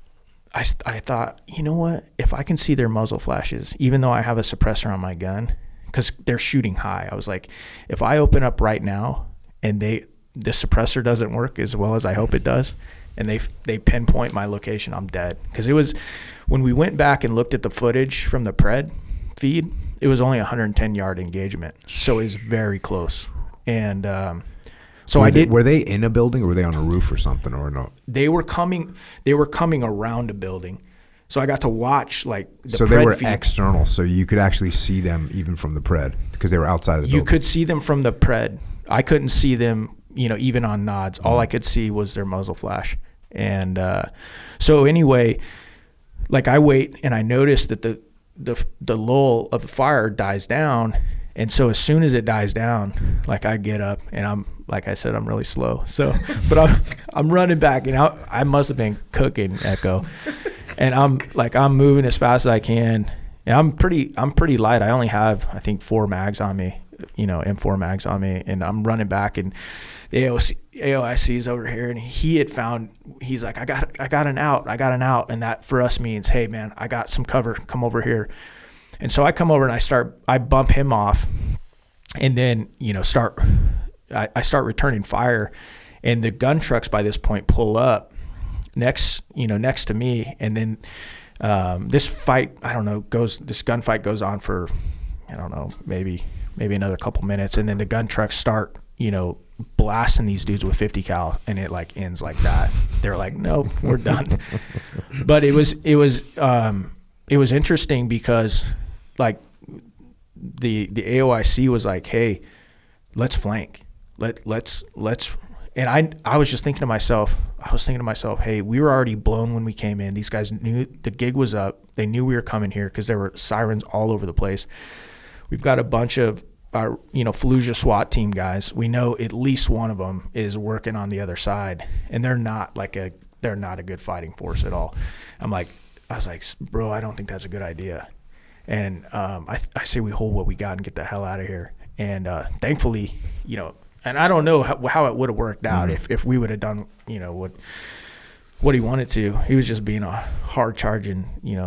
I thought, you know what? If I can see their muzzle flashes, even though I have a suppressor on my gun, because they're shooting high, I was like, if I open up right now and the suppressor doesn't work as well as I hope it does, and they pinpoint my location, I'm dead. Because it was, when we went back and looked at the footage from the Pred feed, it was only 110-yard engagement, so it was very close. And so Were they in a building, or were they on a roof or something, or no? They were coming around a building, so I got to watch the So Pred they were feed. External, so you could actually see them even from the Pred because they were outside of the building. You could see them from the Pred. I couldn't see them, even on nods. All I could see was their muzzle flash. And so anyway, I wait and I notice that the lull of the fire dies down. And so as soon as it dies down, I get up and I'm, like I said, I'm really slow. So, but I'm running back, and I must have been cooking, Echo. And I'm moving as fast as I can. And I'm pretty light. I only have, I think, 4 mags on me, M4 mags on me. And I'm running back, and the AOIC is over here, and he's like, I got an out. And that for us means, hey man, I got some cover, come over here. And so I come over and I bump him off, and then, I start returning fire, and the gun trucks by this point pull up next to me. And then, this gunfight goes on for, I don't know, maybe another couple minutes. And then the gun trucks start, blasting these dudes with 50 cal, and it ends like that. They're like, nope, we're done. But it was interesting because the AOIC was like, hey, let's flank. Let's and I was just thinking to myself, hey, we were already blown when we came in. These guys knew the gig was up. They knew we were coming here because there were sirens all over the place. We've got a bunch of our, Fallujah SWAT team guys. We know at least one of them is working on the other side, and they're not a good fighting force at all. I was like, bro, I don't think that's a good idea. And I say we hold what we got and get the hell out of here. And thankfully, and I don't know how it would have worked out if we would have done, what he wanted to. He was just being a hard charging, he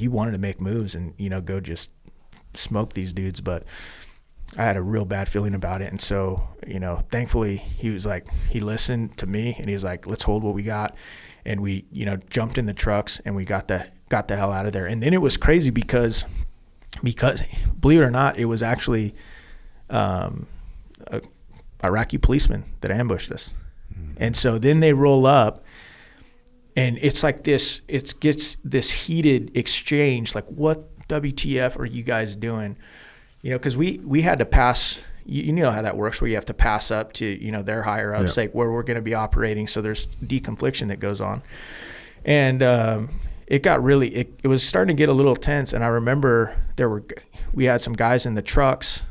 wanted to make moves and, go just smoke these dudes. But I had a real bad feeling about it. And so, thankfully he was like, he listened to me, and he was like, let's hold what we got. And we, jumped in the trucks, and we got the hell out of there. And then it was crazy because believe it or not, it was actually a Iraqi policeman that ambushed us. And so then they roll up, and it's like this, it gets this heated exchange, like, what WTF are you guys doing? Because we had to pass, you know how that works, where you have to pass up to, their higher ups, like where we're going to be operating. So there's deconfliction that goes on. And it got really, it was starting to get a little tense. And I remember we had some guys in the trucks,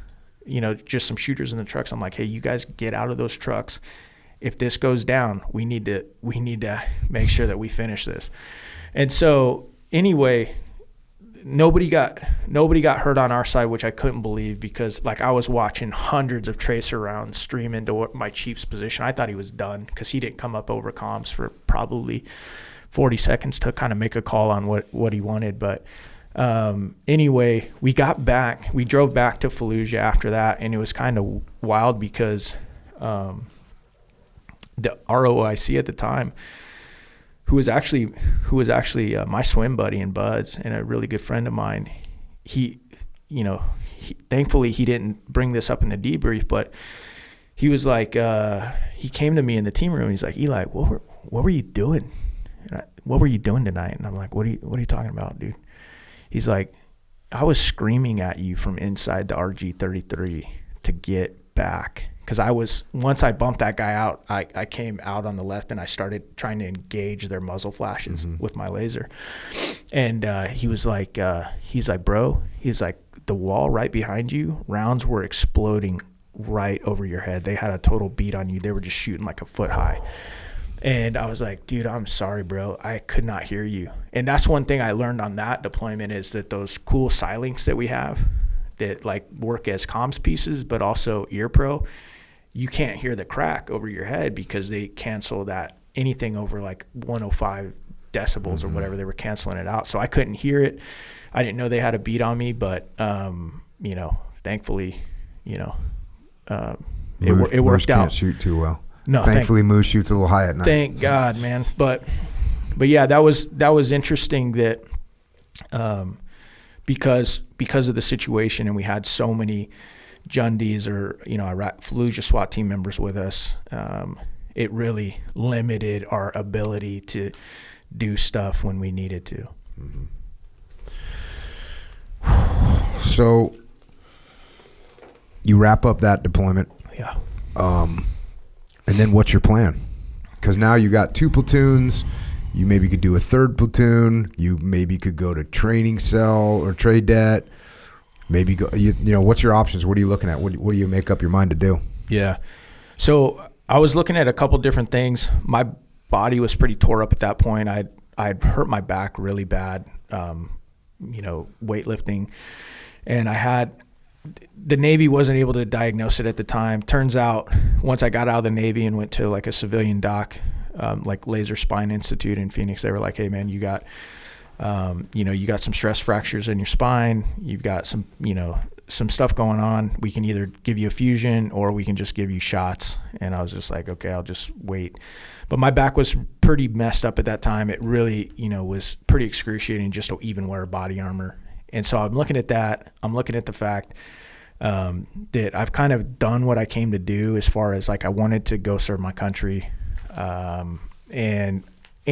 just some shooters in the trucks. I'm like, hey, you guys get out of those trucks. If this goes down, we need to make sure that we finish this. And so anyway, nobody got hurt on our side, which I couldn't believe, because like I was watching hundreds of tracer rounds stream into my chief's position. I thought he was done because he didn't come up over comms for probably 40 seconds to kind of make a call on what he wanted. But anyway, we drove back to Fallujah after that, and it was kind of wild because the ROIC at the time, who was actually my swim buddy and buds and a really good friend of mine, thankfully he didn't bring this up in the debrief, but he was like, he came to me in the team room and he's like, Eli, what were you doing? What were you doing tonight? And I'm like, what are you talking about, dude? He's like, I was screaming at you from inside the RG33 to get back. Because once I bumped that guy out, I came out on the left and I started trying to engage their muzzle flashes with my laser. And he was like, bro, he's like, the wall right behind you, rounds were exploding right over your head. They had a total beat on you. They were just shooting like a foot high. And I was like, dude, I'm sorry, bro. I could not hear you. And that's one thing I learned on that deployment, is that those cool silinks that we have that like work as comms pieces, but also ear pro, you can't hear the crack over your head because they cancel that anything over like 105 decibels or whatever. They were canceling it out. So I couldn't hear it. I didn't know they had a beat on me, but, thankfully, it worked out. Can't shoot too well. No, thankfully Moose shoots a little high at night. Thank God, man. But yeah, that was interesting that, because of the situation, and we had so many Jundies or Iraq Fallujah SWAT team members with us, it really limited our ability to do stuff when we needed to. So you wrap up that deployment. Yeah. And then what's your plan? Because now you got 2 platoons. You maybe could do a 3rd platoon. You maybe could go to training cell or trade debt. Maybe go. What's your options? What are you looking at? What do you make up your mind to do? Yeah. So I was looking at a couple different things. My body was pretty tore up at that point. I'd hurt my back really bad, weightlifting, and the Navy wasn't able to diagnose it at the time. Turns out once I got out of the Navy and went to like a civilian doc, like Laser Spine Institute in Phoenix, they were like, hey man, you got some stress fractures in your spine. You've got some stuff going on. We can either give you a fusion or we can just give you shots. And I was just like, okay, I'll just wait. But my back was pretty messed up at that time. It really, was pretty excruciating just to even wear body armor. And so I'm looking at that. I'm looking at the fact that I've kind of done what I came to do, as far as like I wanted to go serve my country. And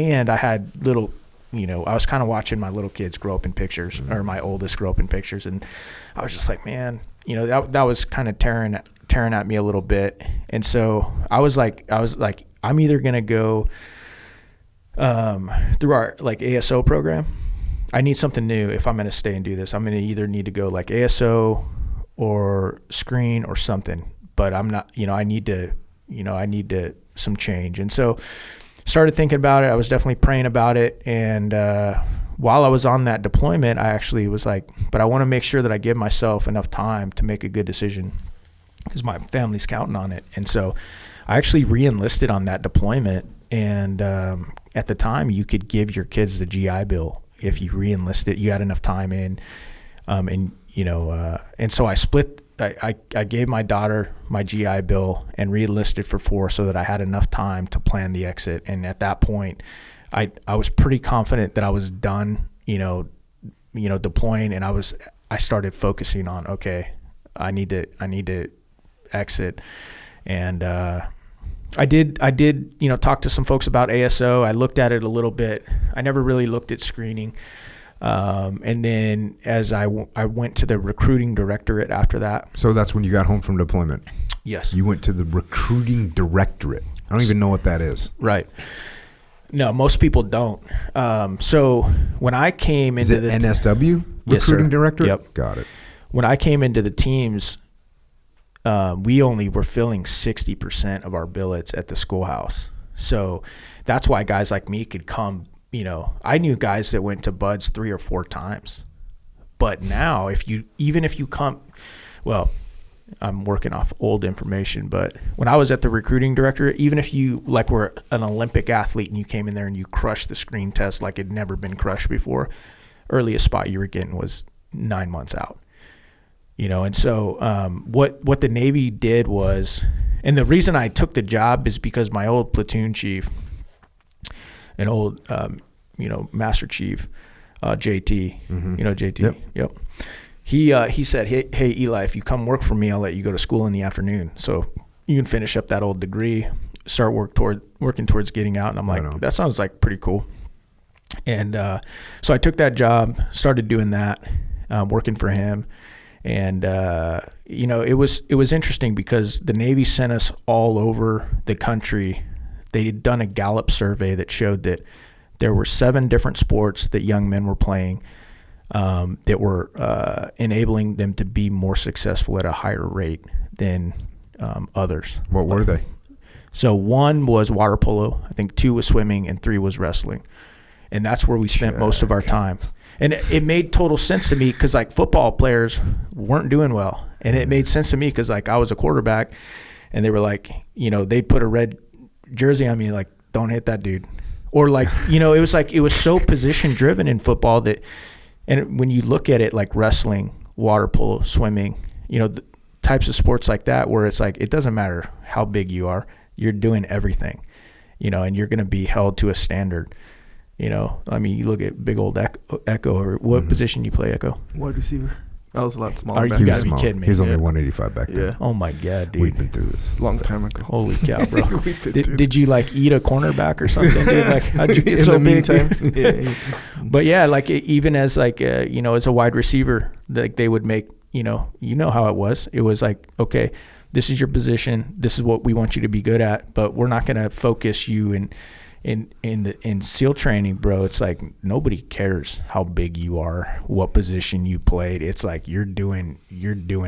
I had little, I was kind of watching my little kids grow up in pictures, or my oldest grow up in pictures. And I was just like, man, that was kind of tearing at me a little bit. And so I was like, I'm either going to go through our like ASO program. I need something new if I'm going to stay and do this. I'm going to either need to go like ASO or screen or something, but I'm not, I need to some change. And so started thinking about it. I was definitely praying about it. And while I was on that deployment, I actually was like, but I want to make sure that I give myself enough time to make a good decision, because my family's counting on it. And so I actually re-enlisted on that deployment. And at the time, you could give your kids the GI Bill if you re-enlisted. You had enough time in. And so I split. I gave my daughter my GI Bill and re-enlisted for 4 so that I had enough time to plan the exit. And at that point, I was pretty confident that I was done, deploying, and I started focusing on, okay, I need to exit. And I did talk to some folks about ASO. I looked at it a little bit. I never really looked at screening. And then as I went to the recruiting directorate after that. So that's when you got home from deployment? Yes. You went to the recruiting directorate. I don't even know what that is. Right. No, most people don't. So when I came into the NSW recruiting directorate? Yep. Got it. When I came into the teams, we only were filling 60% of our billets at the schoolhouse. So that's why guys like me could come. I knew guys that went to BUDS 3 or 4 times. But now, even if you come, well, I'm working off old information, but when I was at the recruiting director, even if you like were an Olympic athlete and you came in there and you crushed the screen test like it'd never been crushed before, earliest spot you were getting was 9 months out. And so what the Navy did was, and the reason I took the job is because my old platoon chief, an old Master Chief, JT, JT, yep. He said, hey Eli, if you come work for me, I'll let you go to school in the afternoon, so you can finish up that old degree, start working towards getting out. And I'm like, that sounds like pretty cool. And so I took that job, started doing that, working for him. And it was interesting because the Navy sent us all over the country. They had done a Gallup survey that showed that there were 7 different sports that young men were playing that were enabling them to be more successful at a higher rate than others. What were they? So 1 was water polo, I think 2 was swimming, and 3 was wrestling. And that's where we spent most of our time. And it made total sense to me because, like, football players weren't doing well. And it made sense to me because, like, I was a quarterback, and they were like, they'd put a red jersey on me, like, don't hit that dude. Or, like, it was so position-driven in football that – and when you look at it like wrestling, water polo, swimming, the types of sports like that where it's like it doesn't matter how big you are, you're doing everything, and you're going to be held to a standard. I mean, you look at big old Echo or what position you play, Echo? Wide receiver. I was a lot smaller. Are you gotta be kidding me? He was only 185 back then. Yeah. Oh my God, dude. We've been through this. Long time ago. Holy cow, bro. Did you like eat a cornerback or something, dude? Like, how'd you get so big? Yeah. But yeah, like even as like as a wide receiver, like they would make how it was. It was like, okay, this is your position. This is what we want you to be good at, but we're not going to focus you in SEAL training, bro. It's like nobody cares how big you are, what position you played. It's like you're doing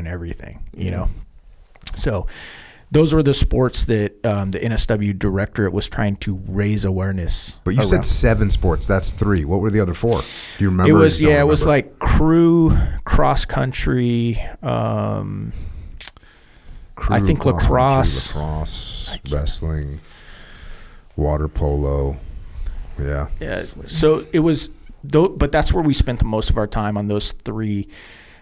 everything, So those were the sports that the NSW directorate was trying to raise awareness. But you said 7 sports. That's 3. What were the other 4? Do you remember? It was like crew, cross country. I think lacrosse, wrestling, water polo. Yeah. So it was, but that's where we spent the most of our time, on those 3.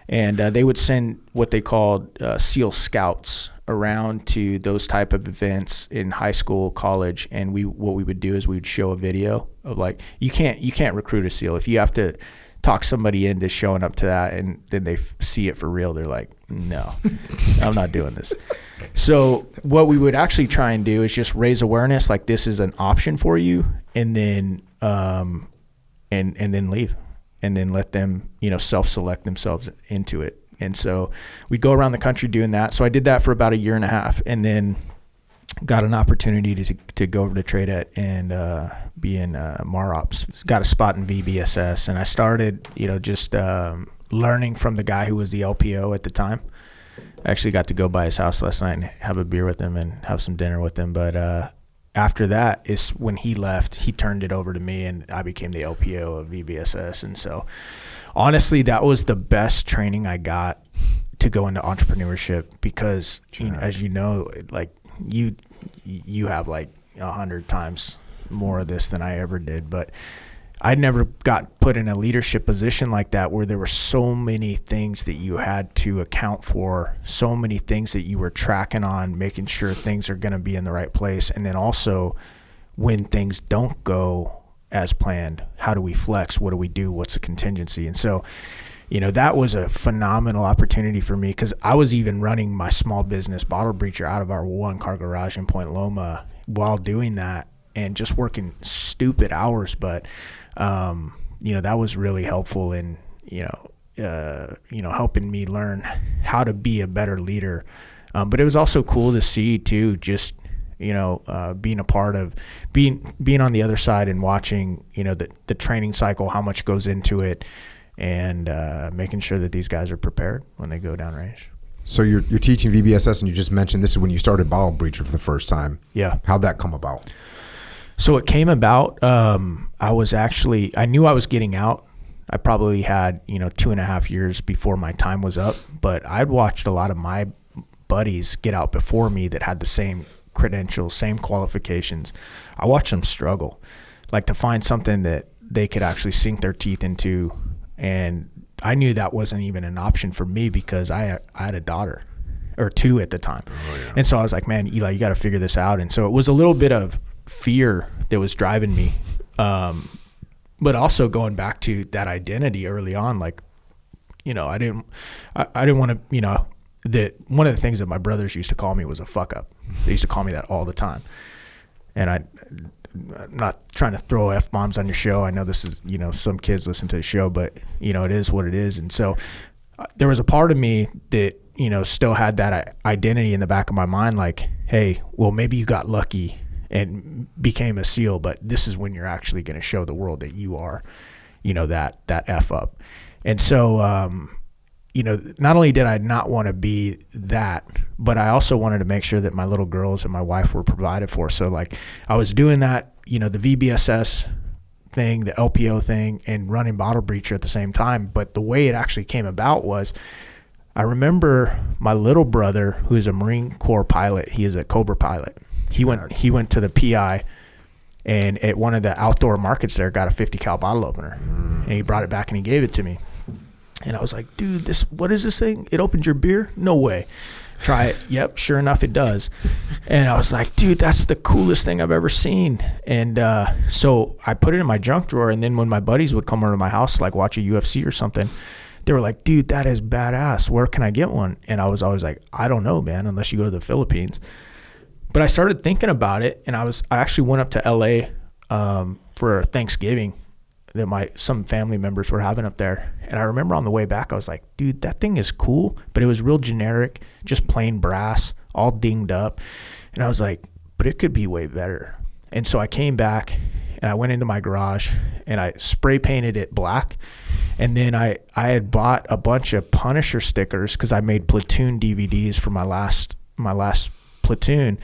And they would send what they called SEAL scouts around to those type of events in high school, college. And what we would do is we would show a video of, like, you can't recruit a SEAL. If you have to talk somebody into showing up to that and then they see it for real, they're like, no, I'm not doing this. So what we would actually try and do is just raise awareness, like this is an option for you, and then and then leave, and then let them self-select themselves into it. And so we'd go around the country doing that. So I did that for about 1.5 years, and then got an opportunity to go over to TradeEt and be in MAROPS. Got a spot in VBSS, and I started just learning from the guy who was the LPO at the time. I actually got to go by his house last night and have a beer with him and have some dinner with him. But after that is when he left, he turned it over to me, and I became the LPO of VBSS. And so honestly, that was the best training I got to go into entrepreneurship, because as you know, like you have like 100 times more of this than I ever did, but I never got put in a leadership position like that, where there were so many things that you had to account for, so many things that you were tracking on, making sure things are going to be in the right place. And then also when things don't go as planned, how do we flex? What do we do? What's the contingency? And so, that was a phenomenal opportunity for me, because I was even running my small business bottle breacher out of our 1-car garage in Point Loma while doing that, and just working stupid hours. But, that was really helpful in, helping me learn how to be a better leader. But it was also cool to see too, just, being a part of being on the other side and watching, the training cycle, how much goes into it, and making sure that these guys are prepared when they go downrange. So you're teaching VBSS, and you just mentioned this is when you started bottle breacher for the first time. Yeah. How'd that come about? So it came about, I knew I was getting out I probably had, 2.5 years before my time was up, but I'd watched a lot of my buddies get out before me that had the same credentials, same qualifications. I watched them struggle, like to find something that they could actually sink their teeth into. And I knew that wasn't even an option for me because I had a daughter or 2 at the time. And so I was like, man, Eli, you got to figure this out. And so it was a little bit of fear that was driving me. But also going back to that identity early on, like, I didn't want to, that one of the things that my brothers used to call me was a fuck up. They used to call me that all the time. And I'm not trying to throw F-bombs on your show. I know this is, some kids listen to the show, but, it is what it is. And so there was a part of me that, still had that identity in the back of my mind, like, hey, well, maybe you got lucky and became a SEAL, but this is when you're actually going to show the world that you are, that F up. And so, not only did I not want to be that, but I also wanted to make sure that my little girls and my wife were provided for. So like I was doing that, the VBSS thing, the LPO thing, and running Bottle Breacher at the same time. But the way it actually came about was I remember my little brother, who is a Marine Corps pilot. He is a Cobra pilot. He went to the PI, and at one of the outdoor markets there got a 50 cal bottle opener, and he brought it back and he gave it to me. And I was like, dude, what is this thing? It opens your beer? No way. Try it. Yep, sure enough, it does. And I was like, dude, that's the coolest thing I've ever seen. And so I put it in my junk drawer, and then when my buddies would come over to my house, like watch a UFC or something, they were like, dude, that is badass. Where can I get one? And I was always like, I don't know, man, unless you go to the Philippines. But I started thinking about it, and I actually went up to LA for Thanksgiving that some family members were having up there. And I remember on the way back, I was like, dude, that thing is cool, but it was real generic, just plain brass, all dinged up. And I was like, but it could be way better. And so I came back and I went into my garage and I spray painted it black. And then I had bought a bunch of Punisher stickers because I made platoon DVDs for my last platoon.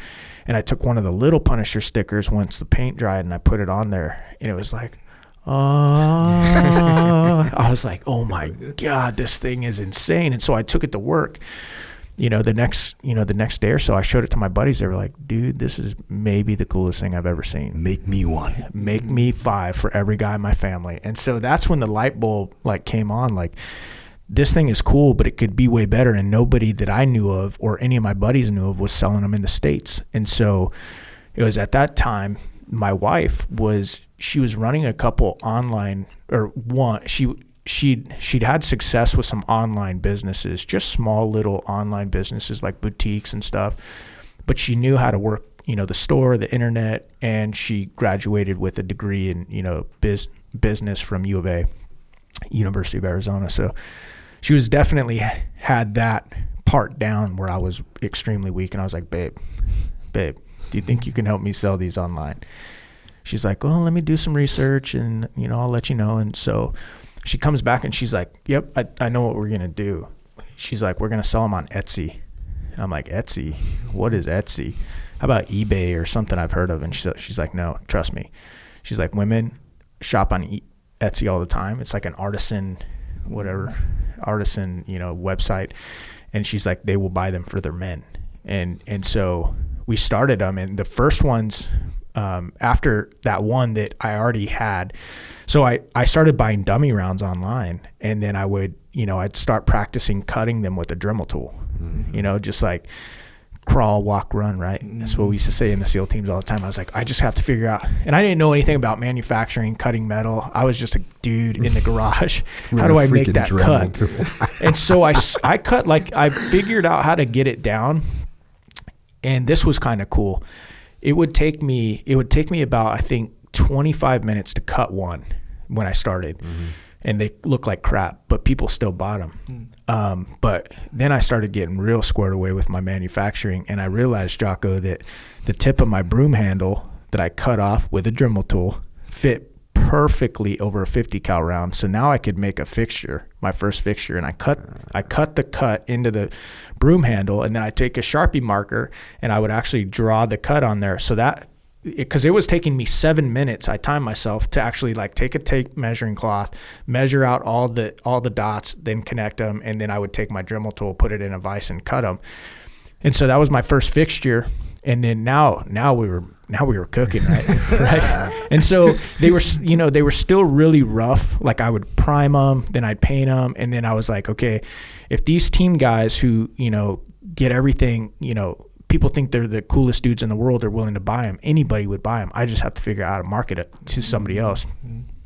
And I took one of the little Punisher stickers once the paint dried and I put it on there. And it was like, I was like, oh my God, this thing is insane. And so I took it to work, the next day or so. I showed it to my buddies. They were like, dude, this is maybe the coolest thing I've ever seen. Make me one. Make me 5 for every guy in my family. And so that's when the light bulb like came on, like, this thing is cool, but it could be way better. And nobody that I knew of or any of my buddies knew of was selling them in the States. And so it was at that time, my wife she was running a couple online, or one, she'd had success with some online businesses, just small little online businesses like boutiques and stuff. But she knew how to work, the store, the internet, and she graduated with a degree in, business from U of A, University of Arizona. So she was definitely had that part down where I was extremely weak. And I was like, babe, do you think you can help me sell these online? She's like, well, let me do some research and, I'll let you know. And so she comes back and she's like, yep, I know what we're going to do. She's like, we're going to sell them on Etsy. And I'm like, Etsy? What is Etsy? How about eBay or something I've heard of? And she's like, no, trust me. She's like, women shop on Etsy all the time. It's like an artisan, website. And she's like, they will buy them for their men. And so we started them. And the first ones, after that one that I already had, so I started buying dummy rounds online, and then I would, I'd start practicing cutting them with a Dremel tool, just like crawl, walk, run, right? That's what we used to say in the SEAL teams all the time. I was like, I just have to figure out, and I didn't know anything about manufacturing, cutting metal. I was just a dude in the garage. How do I make that cut? And so I cut, like, I figured out how to get it down, and this was kind of cool. It would take me about, I think, 25 minutes to cut one when I started. Mm-hmm. And they looked like crap, but people still bought them. But then I started getting real squared away with my manufacturing, and I realized, Jocko, that the tip of my broom handle that I cut off with a Dremel tool fit perfectly over a 50 cal round. So now I could make a fixture, my first fixture, and I cut the cut into the broom handle, and then I take a Sharpie marker and I would actually draw the cut on there. So that because it was taking me 7 minutes. I timed myself to actually like take a tape measuring cloth, measure out all the dots, then connect them, and then I would take my Dremel tool, put it in a vise, and cut them. And so that was my first fixture. And then now we were cooking, right? Right. And so they were still really rough. Like I would prime them, then I'd paint them, and then I was like, okay, if these team guys who get everything, people think they're the coolest dudes in the world, are willing to buy them. Anybody would buy them. I just have to figure out how to market it to somebody else.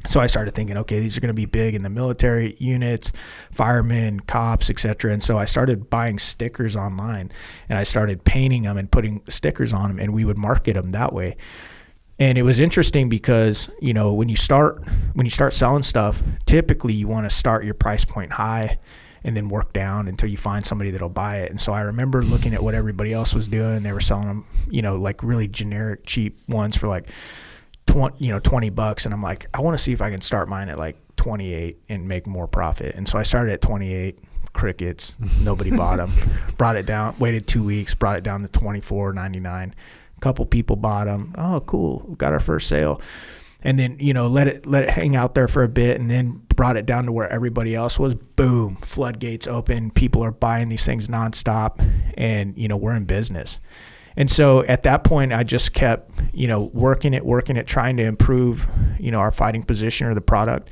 So I started thinking, okay, these are going to be big in the military units, firemen, cops, etc. And so I started buying stickers online, and I started painting them and putting stickers on them, and we would market them that way. And it was interesting because, when you start selling stuff, typically you want to start your price point high and then work down until you find somebody that'll buy it. And so I remember looking at what everybody else was doing. They were selling them, like really generic, cheap ones for like $20, and I'm like, I want to see if I can start mine at like 28 and make more profit. And so I started at 28, crickets, nobody bought them. Brought it down, waited 2 weeks, brought it down to $24.99. A couple people bought them. Oh, cool, we got our first sale. And then let it hang out there for a bit, and then brought it down to where everybody else was. Boom, floodgates open. People are buying these things nonstop, and we're in business. And so at that point, I just kept, working it, trying to improve, our fighting position or the product.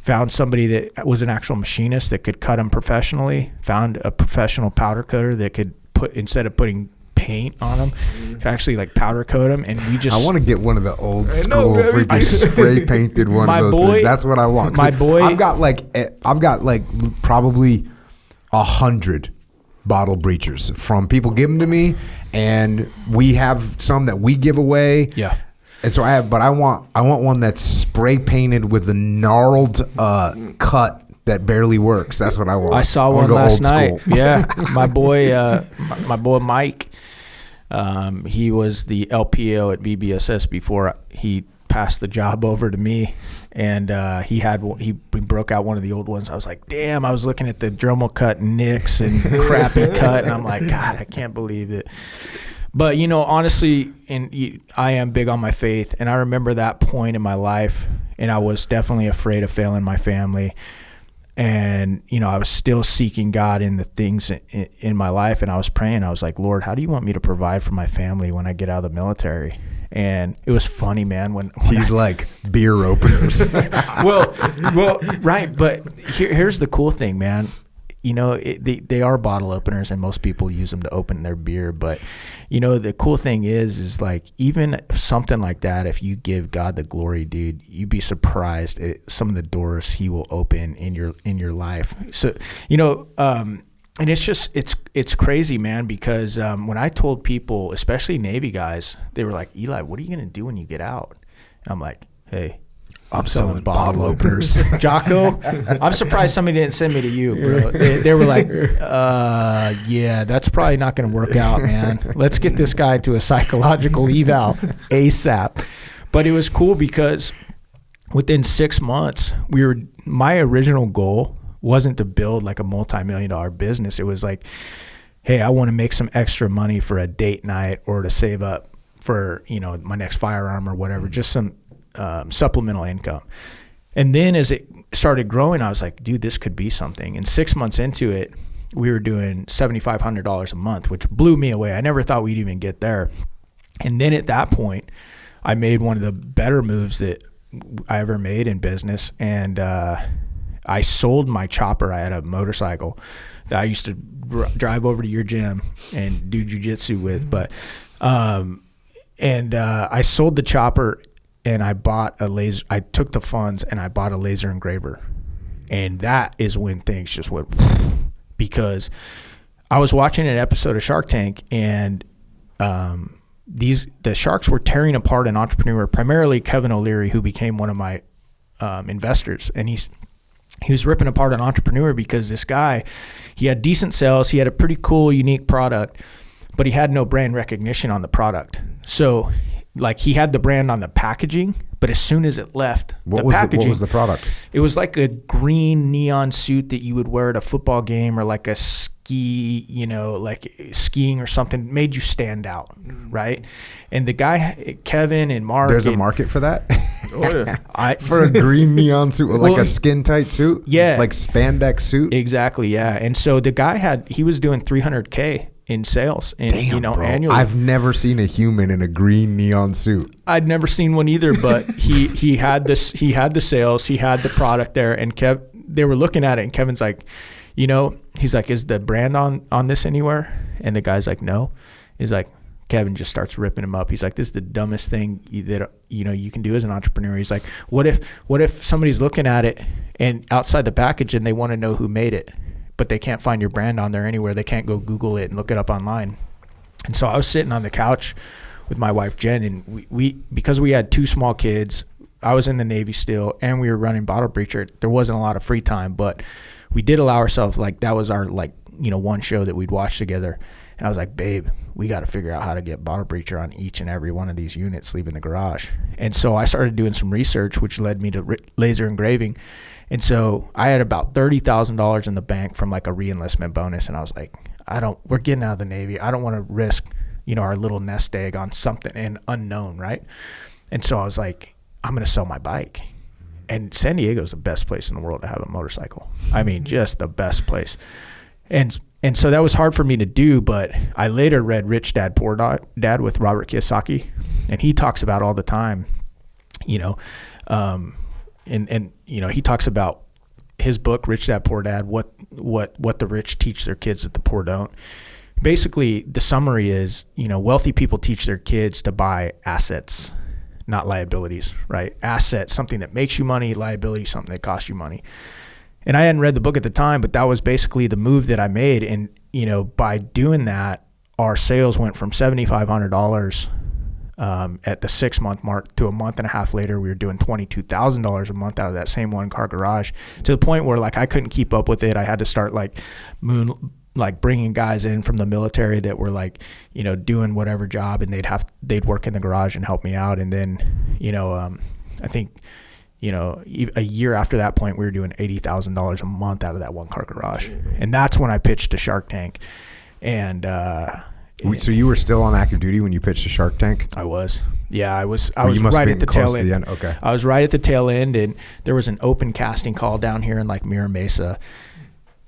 Found somebody that was an actual machinist that could cut them professionally. Found a professional powder coater that could instead of putting paint on them, could actually like powder coat them. And we just... I want to get one of the old school freaking spray painted one of those things. That's what I want. My boy... I've got like probably 100 bottle breachers from people give them to me, and we have some that we give away. Yeah. And so I want one that's spray painted with a gnarled cut that barely works. That's what I want. I saw one last night. Yeah. My boy Mike, he was the LPO at VBSS before he passed the job over to me, and he broke out one of the old ones. I was like, damn, I was looking at the Dremel cut nicks and crappy cut, and I'm like, God, I can't believe it. But honestly, I am big on my faith, and I remember that point in my life, and I was definitely afraid of failing my family. And, I was still seeking God in the things in my life, and I was praying. I was like, Lord, how do you want me to provide for my family when I get out of the military? And it was funny, man. When he's like beer openers. well, right. But here's the cool thing, man. They are bottle openers, and most people use them to open their beer. But, the cool thing is like, even something like that, if you give God the glory, dude, you'd be surprised at some of the doors he will open in your life. So, and it's crazy, man, because when I told people, especially Navy guys, they were like, Eli, what are you going to do when you get out? And I'm like, hey, I'm selling bottle openers. Jocko, I'm surprised somebody didn't send me to you, bro. They were like, yeah, that's probably not going to work out, man. Let's get this guy to a psychological eval ASAP. But it was cool because within 6 months, my original goal wasn't to build like a multi-million-dollar business. It was like, hey, I want to make some extra money for a date night or to save up for, my next firearm or whatever, just some supplemental income. And then as it started growing, I was like, dude, this could be something. And 6 months into it, we were doing $7,500 a month, which blew me away. I never thought we'd even get there. And then at that point, I made one of the better moves that I ever made in business. And I sold my chopper. I had a motorcycle that I used to drive over to your gym and do jiu-jitsu with. But I sold the chopper, and I bought a laser. I took the funds and I bought a laser engraver. And that is when things just went, because I was watching an episode of Shark Tank, and the sharks were tearing apart an entrepreneur, primarily Kevin O'Leary, who became one of my investors. And he was ripping apart an entrepreneur because this guy, he had decent sales. He had a pretty cool, unique product, but he had no brand recognition on the product. So like, he had the brand on the packaging, But as soon as it left What the packaging, what was the product? it was like a green neon suit that you would wear at a football game or like a ski, like skiing or something, made you stand out, right? And the guy, Kevin and Mark. There's a market for that? Oh yeah. For a green neon suit, like Well, a skin tight suit? Yeah. Like spandex suit? Exactly, yeah. And so the guy he was doing $300K in sales, and Damn, bro. annually. I've never seen a human in a green neon suit. I'd never seen one either, but he had this. He had the sales. He had the product there, and they were looking at it, and Kevin's like, he's like, is the brand on this anywhere? And the guy's like, no. He's like, Kevin just starts ripping him up. He's like, this is the dumbest thing that you can do as an entrepreneur. He's like, what if somebody's looking at it and outside the package and they want to know who made it, but they can't find your brand on there anywhere. They can't go Google it and look it up online. And so I was sitting on the couch with my wife Jen, and we because we had two small kids, I was in the Navy still, and we were running Bottle Breacher. There wasn't a lot of free time, but we did allow ourselves, like, that was our, like, one show that we'd watch together. And I was like, babe, we got to figure out how to get Bottle Breacher on each and every one of these units leaving the garage. And so I started doing some research, which led me to laser engraving. And so I had about $30,000 in the bank from like a re-enlistment bonus. And I was like, we're getting out of the Navy. I don't want to risk, our little nest egg on something unknown, right? And so I was like, I'm going to sell my bike. And San Diego is the best place in the world to have a motorcycle. I mean, just the best place. And so that was hard for me to do, but I later read Rich Dad, Poor Dad with Robert Kiyosaki, and he talks about all the time, he talks about his book, Rich Dad, Poor Dad, what the rich teach their kids that the poor don't. Basically, the summary is, wealthy people teach their kids to buy assets, not liabilities, right? Assets, something that makes you money; liability, something that costs you money. And I hadn't read the book at the time, but that was basically the move that I made. And, by doing that, our sales went from $7,500 at the 6-month mark to a month and a half later, we were doing $22,000 a month out of that same one car garage, to the point where, like, I couldn't keep up with it. I had to start bringing guys in from the military that were doing whatever job, and they'd work in the garage and help me out. And then, I think, a year after that point, we were doing $80,000 a month out of that one car garage. And that's when I pitched to Shark Tank. And, so you were still on active duty when you pitched to Shark Tank? I was. Yeah, I was you must right be at the tail to end. the end. Okay. I was right at the tail end, and there was an open casting call down here in Mira Mesa.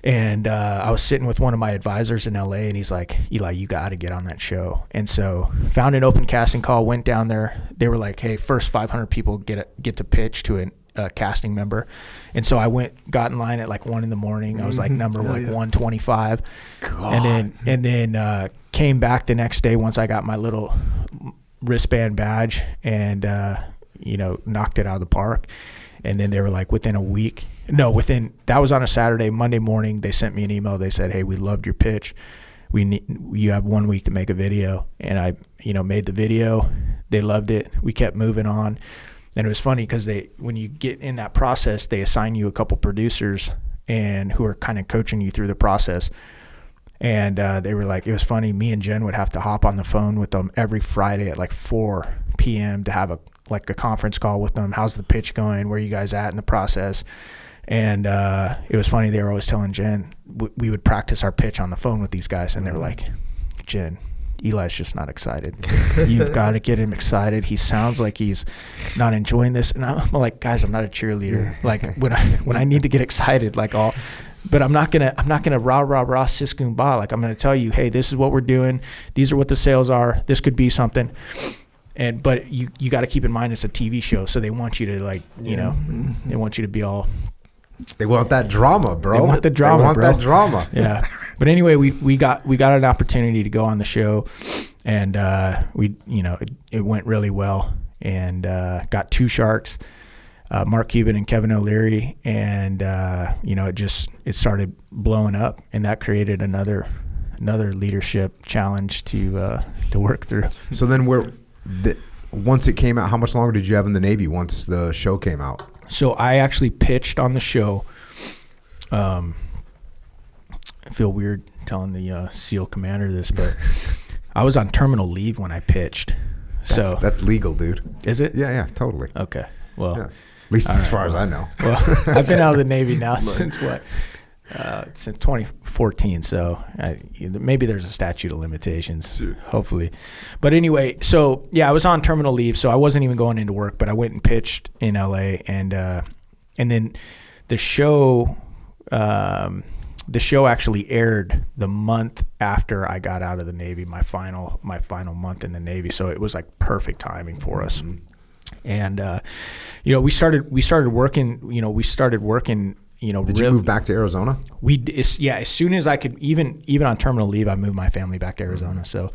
And I was sitting with one of my advisors in LA, and he's like, Eli, you got to get on that show. And so found an open casting call, went down there. They were like, hey, first 500 people get to pitch to a casting member. And so I got in line at 1 a.m. I was number 125. God. And then came back the next day once I got my little wristband badge and, knocked it out of the park. And then they were like, that was on a Saturday. Monday morning, they sent me an email. They said, hey, we loved your pitch. You have 1 week to make a video. And I, made the video. They loved it. We kept moving on. And it was funny because when you get in that process, they assign you a couple producers who are kind of coaching you through the process. And they were like, it was funny. Me and Jen would have to hop on the phone with them every Friday at 4 p.m. to have a conference call with them. How's the pitch going? Where are you guys at in the process? And it was funny. They were always telling Jen, we would practice our pitch on the phone with these guys. And they were like, Jen, Eli's just not excited. You've got to get him excited. He sounds like he's not enjoying this. And I'm like, guys, I'm not a cheerleader. When I need to get excited, but I'm not gonna rah sis kumbah. I'm gonna tell you, hey, this is what we're doing. These are what the sales are. This could be something. But you got to keep in mind it's a TV show, so they want you to they want you to be all. They want that drama, bro. They want the drama, They want bro. that drama. Yeah. But anyway, we got an opportunity to go on the show, and it went really well, and got 2 sharks, Mark Cuban and Kevin O'Leary, and it started blowing up, and that created another leadership challenge to work through. So then once it came out, how much longer did you have in the Navy once the show came out? So I actually pitched on the show. I feel weird telling the SEAL commander this, but I was on terminal leave when I pitched. That's legal, dude. Is it? Yeah, totally. Okay. Well, Yeah. At least as far as I know. Well, I've been out of the Navy now since what? Since 2014. So maybe there's a statute of limitations, hopefully. But anyway, so yeah, I was on terminal leave, so I wasn't even going into work, but I went and pitched in LA, and then the show actually aired the month after I got out of the Navy, my final month in the Navy. So it was like perfect timing for us. And we started working. Did you move back to Arizona? As soon as I could, even on terminal leave, I moved my family back to Arizona. So,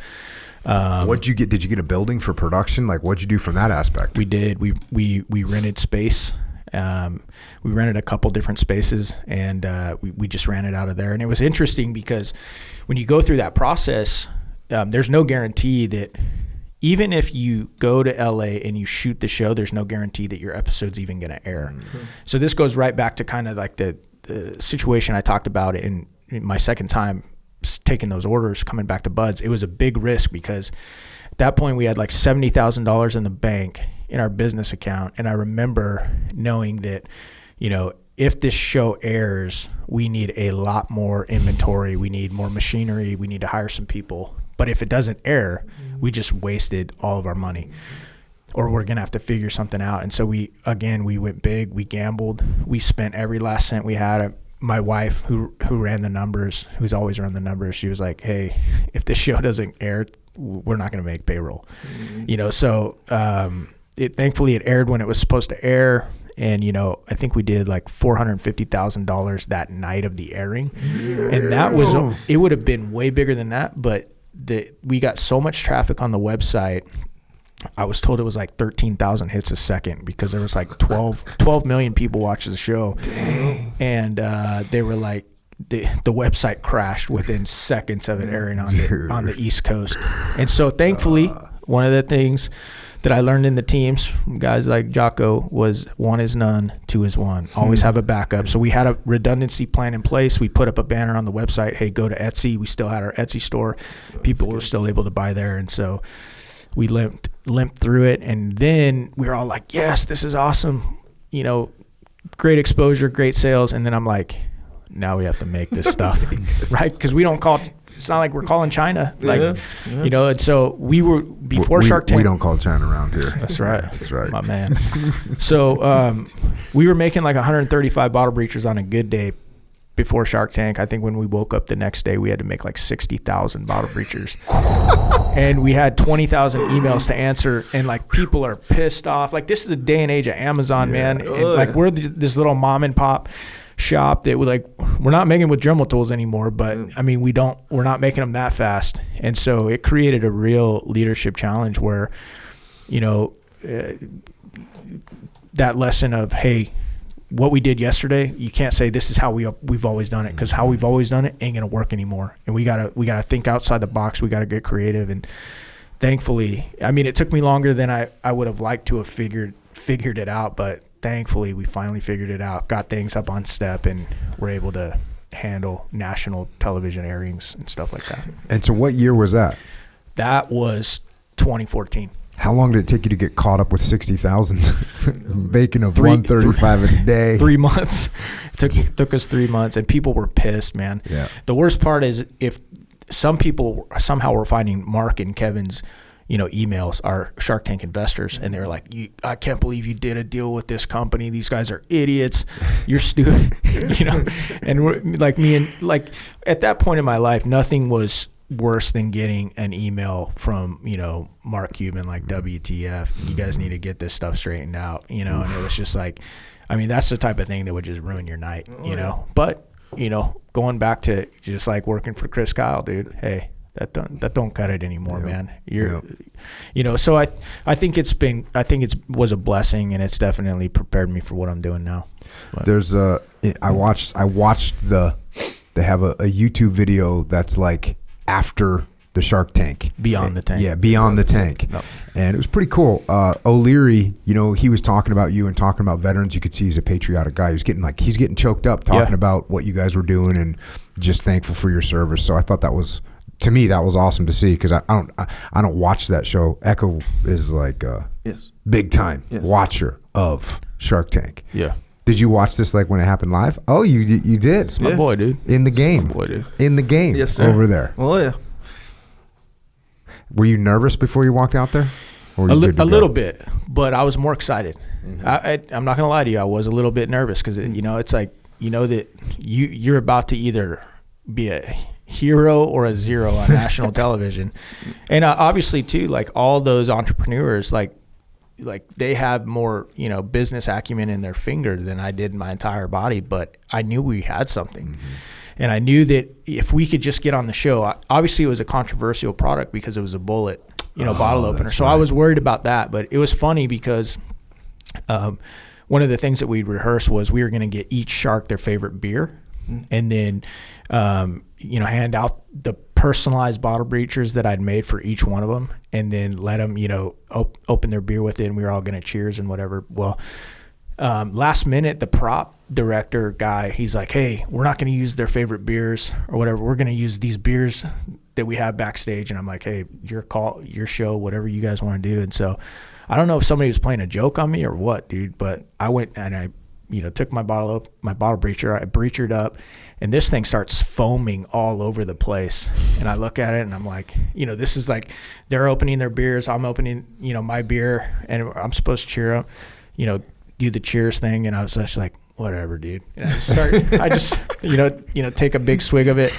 what'd you get? Did you get a building for production? Like, what'd you do from that aspect? We did. We rented space. We rented a couple different spaces, and we just ran it out of there. And it was interesting because when you go through that process, there's no guarantee that even if you go to LA and you shoot the show, there's no guarantee that your episode's even going to air. Mm-hmm. So this goes right back to kind of like the situation I talked about in my second time taking those orders, coming back to Buds. It was a big risk because at that point we had like $70,000 in the bank in our business account. And I remember knowing that, if this show airs, we need a lot more inventory. We need more machinery. We need to hire some people. But if it doesn't air, we just wasted all of our money, or we're going to have to figure something out. And so we went big, we gambled, we spent every last cent we had. My wife, who ran the numbers, who's always run the numbers, she was like, hey, if this show doesn't air, we're not going to make payroll. Mm-hmm. So thankfully it aired when it was supposed to air. And, I think we did like $450,000 that night of the airing. Yeah. And that was, it would have been way bigger than that, but we got so much traffic on the website. I was told it was like 13,000 hits a second because there was like 12 million people watching the show. Dang. And they were like, the website crashed within seconds of it airing on the East Coast. And so thankfully, one of the things that I learned in the teams, guys like Jocko, was 1 is none, 2 is 1. Always have a backup. So we had a redundancy plan in place. We put up a banner on the website, hey, go to Etsy. We still had our Etsy store. People were still able to buy there. And so we limped through it. And then we were all like, yes, this is awesome. Great exposure, great sales. And then I'm like, now we have to make this stuff, right? Because we don't call, it's not like we're calling China. And so we were, before Shark Tank. We don't call China around here. That's right. That's right. My man. So we were making like 135 bottle breachers on a good day before Shark Tank. I think when we woke up the next day, we had to make like 60,000 bottle breachers. And we had 20,000 emails to answer, and like people are pissed off. Like, this is the day and age of Amazon, man. And, like, we're this little mom and pop shop that we're not making with Dremel tools anymore, but I mean, we're not making them that fast. And so it created a real leadership challenge where, that lesson of, hey, what we did yesterday, you can't say this is how we've always done it, because how we've always done it ain't gonna work anymore. And we gotta think outside the box. We gotta get creative. And thankfully, I mean, it took me longer than I would have liked to have figured it out, but thankfully we finally figured it out, got things up on step, and were able to handle national television airings and stuff like that. And so what year was that? That was 2014. How long did it take you to get caught up with 60,000 bacon of 135 a day? 3 months. It took us 3 months, and people were pissed, man. Yeah. The worst part is if some people somehow were finding Mark and Kevin's, emails, are Shark Tank investors, and they were like, I can't believe you did a deal with this company. These guys are idiots. You're stupid. And we're like, at that point in my life, nothing was worse than getting an email from, Mark Cuban, like, WTF, you guys need to get this stuff straightened out, and it was just like, I mean, that's the type of thing that would just ruin your night, but, going back to just like working for Chris Kyle, dude, hey, that don't cut it anymore, man. So I think it was a blessing, and it's definitely prepared me for what I'm doing now. But there's I watched they have a YouTube video that's like after the Shark Tank. Beyond the Tank. Yeah, Beyond the Tank. Yep. And it was pretty cool. O'Leary, he was talking about you and talking about veterans. You could see he's a patriotic guy. He's getting choked up talking about what you guys were doing and just thankful for your service. So I thought that was to me, that was awesome to see because I don't watch that show. Echo is like a Yes. big time Yes. watcher of Shark Tank. Yeah. Did you watch this like when it happened live? Oh, you did. It's my Yeah. boy, dude. In the game. My boy, dude. In the game. Yes, sir. Over there. Oh yeah. Were you nervous before you walked out there? Or were A you good to go? little bit, but I was more excited. I'm not gonna lie to you. I was a little bit nervous because it's like that you're about to either be a hero or a zero on national television, and obviously too, like all those entrepreneurs, like they have more business acumen in their finger than I did in my entire body. But I knew we had something. And I knew that if we could just get on the show, obviously it was a controversial product because it was a bullet, bottle opener. So I was worried about that. But it was funny because one of the things that we'd rehearse was we were going to get each shark their favorite beer, and then hand out the personalized bottle breachers that I'd made for each one of them, and then let them open their beer with it, and we were all going to cheers and whatever. Well, last minute, the prop director guy, he's like, hey, we're not going to use their favorite beers or whatever. We're going to use these beers that we have backstage. And I'm like, hey, your call, your show, whatever you guys want to do. And so I don't know if somebody was playing a joke on me or what, dude, but I went and I took my bottle breacher, I breachered up, and this thing starts foaming all over the place. And I look at it and I'm like, this is like they're opening their beers, I'm opening, my beer, and I'm supposed to cheer up, do the cheers thing. And I was just like, whatever, dude. And I just take a big swig of it.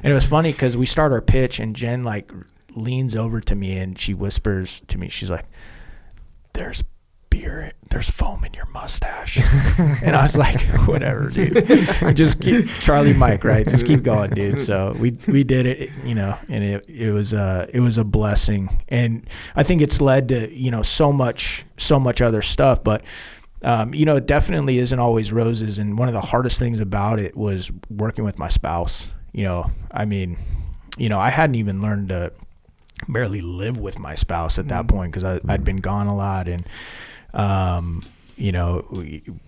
And it was funny because we start our pitch and Jen like leans over to me and she whispers to me, she's like, there's beer, there's foam in your mustache. And I was like, whatever, dude. Just keep Charlie Mike, right? Just keep going, dude. So we did it, and it was a blessing. And I think it's led to, so much other stuff, but it definitely isn't always roses. And one of the hardest things about it was working with my spouse. I hadn't even learned to barely live with my spouse at that point because I'd been gone a lot. And,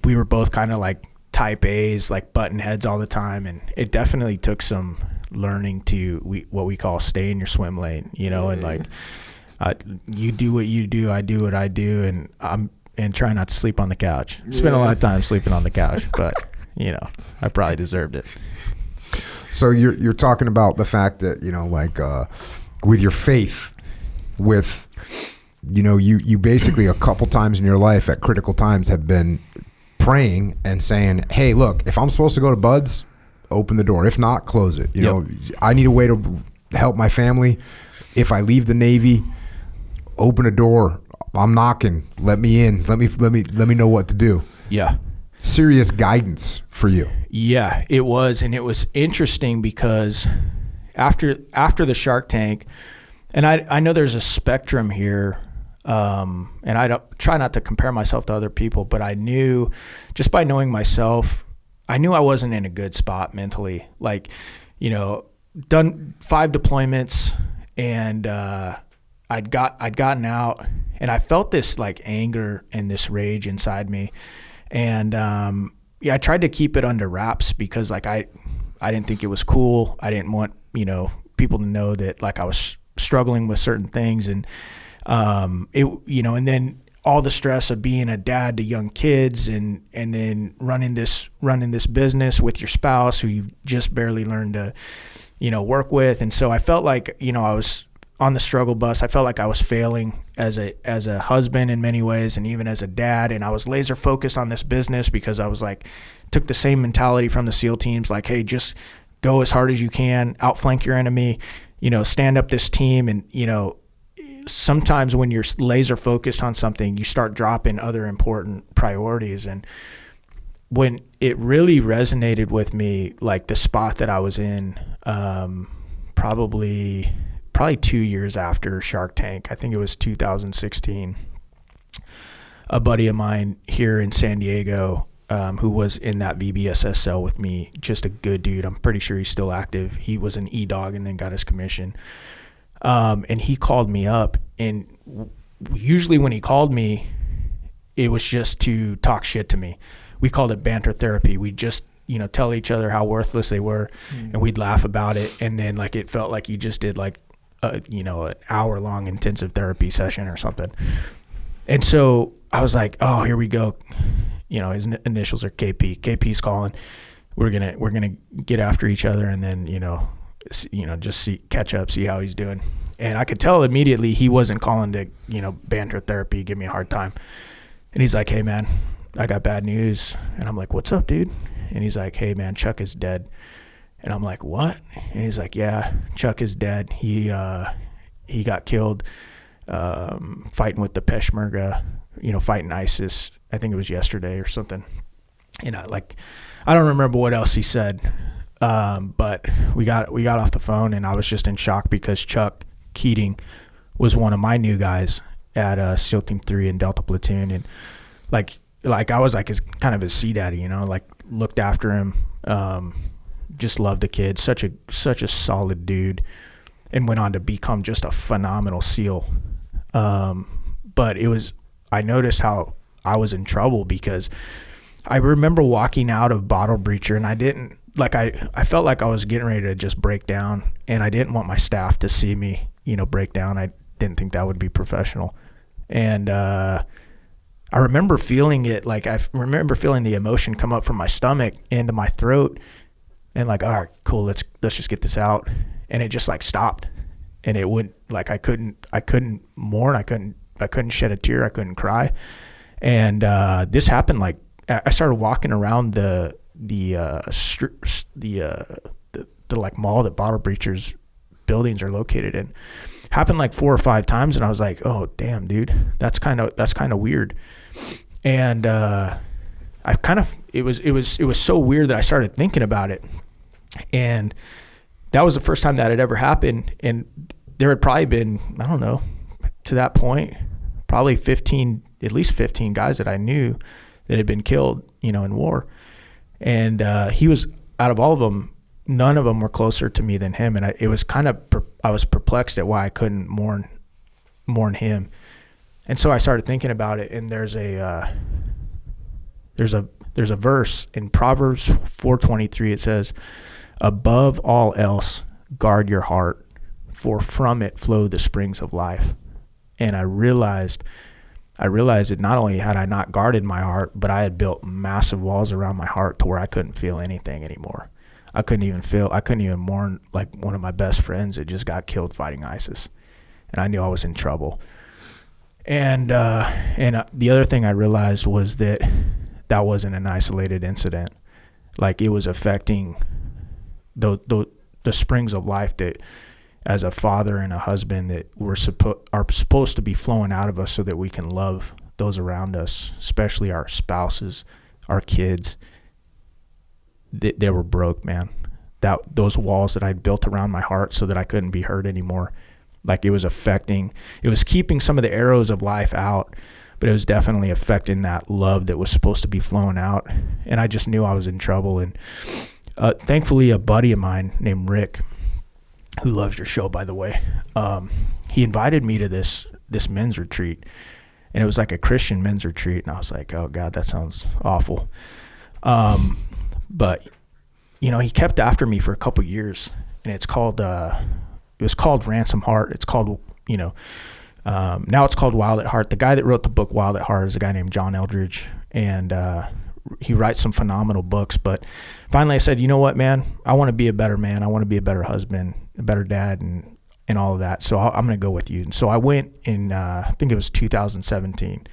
we were both kind of like type A's, like button heads all the time. And it definitely took some learning to what we call stay in your swim lane, and like, you do what you do, I do what I do. And try not to sleep on the couch. Spent a lot of time sleeping on the couch, but I probably deserved it. So you're talking about the fact that with your faith, with you basically a couple times in your life at critical times have been praying and saying, hey, look, if I'm supposed to go to Bud's, open the door. If not, close it. I need a way to help my family. If I leave the Navy, open a door. I'm knocking. Let me in. Let me know what to do. Yeah. Serious guidance for you. Yeah, it was, and it was interesting because after the Shark Tank, and I know there's a spectrum here, and I don't try not to compare myself to other people, but I knew just by knowing myself, I knew I wasn't in a good spot mentally. Like, done 5 deployments, and I'd gotten out. And I felt this like anger and this rage inside me. And I tried to keep it under wraps because like I didn't think it was cool. I didn't want, people to know that like I was struggling with certain things. And and then all the stress of being a dad to young kids and then running this business with your spouse who you've just barely learned to, work with. And so I felt like, I was on the struggle bus. I felt like I was failing as a husband in many ways and even as a dad. And I was laser focused on this business because I was like, took the same mentality from the SEAL teams, like, hey, just go as hard as you can, outflank your enemy, stand up this team. And, sometimes when you're laser focused on something, you start dropping other important priorities. And when it really resonated with me, like the spot that I was in, probably 2 years after Shark Tank, I think it was 2016, a buddy of mine here in San Diego, who was in that VBSS cell with me, just a good dude. I'm pretty sure he's still active. He was an E-Dog and then got his commission. And he called me up, and usually when he called me, it was just to talk shit to me. We called it banter therapy. We just tell each other how worthless they were, and we'd laugh about it. And then like it felt like you just did like an hour-long intensive therapy session or something. And so I was like, oh, here we go. His initials are KP. KP's calling. We're gonna get after each other, and then just catch up, see how he's doing. And I could tell immediately he wasn't calling to banter therapy, give me a hard time. And he's like, hey man, I got bad news. And I'm like, what's up, dude? And he's like, hey man, Chuck is dead. And I'm like, what? And he's like, yeah, Chuck is dead. He got killed fighting with the Peshmerga, fighting ISIS. I think it was yesterday or something. I don't remember what else he said. But we got off the phone, and I was just in shock because Chuck Keating was one of my new guys at SEAL Team 3 in Delta Platoon, and like I was like his kind of his sea daddy, like looked after him, just loved the kid, such a solid dude, and went on to become just a phenomenal SEAL. But I noticed how I was in trouble because I remember walking out of Bottle Breacher, and I didn't I felt like I was getting ready to just break down, and I didn't want my staff to see me, break down. I didn't think that would be professional. And I remember feeling it, I remember feeling the emotion come up from my stomach into my throat, and all right, cool, let's just get this out. And it just stopped, and it wouldn't, I couldn't mourn, I couldn't shed a tear, I couldn't cry. And this happened I started walking around the mall that Bottle Breacher's buildings are located in. Happened 4 or 5 times, and I was like, oh damn, dude, that's kind of weird. And it was so weird that I started thinking about it, and that was the first time that had ever happened. And there had probably been, I don't know, to that point, probably at least 15 guys that I knew that had been killed, in war. And he was, out of all of them, none of them were closer to me than him. And I was perplexed at why I couldn't mourn him. And so I started thinking about it. And there's a verse in Proverbs 4:23. It says, above all else, guard your heart, for from it flow the springs of life. And I realized that not only had I not guarded my heart, but I had built massive walls around my heart to where I couldn't feel anything anymore. I couldn't even mourn one of my best friends that just got killed fighting ISIS. And I knew I was in trouble. And the other thing I realized was that wasn't an isolated incident. It was affecting the springs of life that, as a father and a husband, that are supposed to be flowing out of us so that we can love those around us, especially our spouses, our kids. They were broke, man. Those walls that I built around my heart so that I couldn't be hurt anymore, it was keeping some of the arrows of life out, but it was definitely affecting that love that was supposed to be flowing out. And I just knew I was in trouble. And thankfully, a buddy of mine named Rick, who loves your show, by the way, he invited me to this men's retreat, and it was a Christian men's retreat. And I was like, oh God, that sounds awful. But he kept after me for a couple years, and it was called Ransom Heart. It's called, now it's called Wild at Heart. The guy that wrote the book Wild at Heart is a guy named John Eldridge, and he writes some phenomenal books. But finally I said, you know what, man, I want to be a better man. I want to be a better husband, a better dad, and all of that. So I'm going to go with you. And so I went in, I think it was 2017,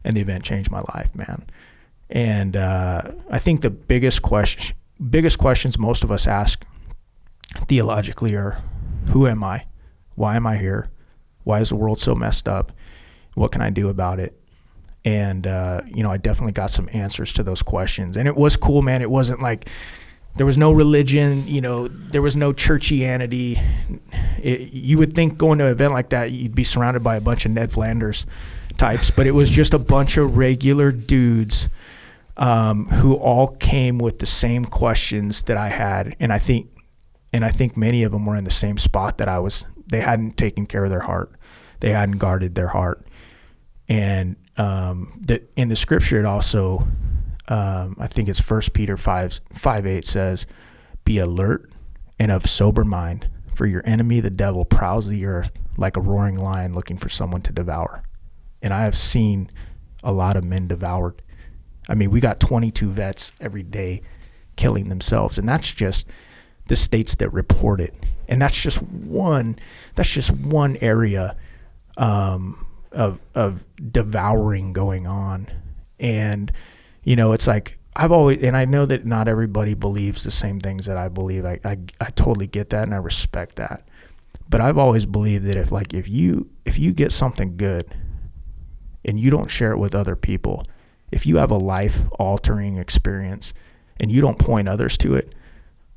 and the event changed my life, man. And I think the biggest questions most of us ask theologically are, who am I? Why am I here? Why is the world so messed up? What can I do about it? And, I definitely got some answers to those questions. And it was cool, man. It wasn't there was no religion, there was no churchianity. You would think going to an event like that, you'd be surrounded by a bunch of Ned Flanders types, but it was just a bunch of regular dudes who all came with the same questions that I had. And I think many of them were in the same spot that I was. They hadn't taken care of their heart. They hadn't guarded their heart. And in the scripture, it also I think it's 1 Peter 5:8 says, "Be alert and of sober mind, for your enemy, the devil, prowls the earth like a roaring lion looking for someone to devour." And I have seen a lot of men devoured. I mean, we got 22 vets every day killing themselves, and that's just the states that report it. And that's just one area of devouring going on. And, you know, it's like, and I know that not everybody believes the same things that I believe. I totally get that, and I respect that. But I've always believed that if you get something good and you don't share it with other people, if you have a life-altering experience and you don't point others to it,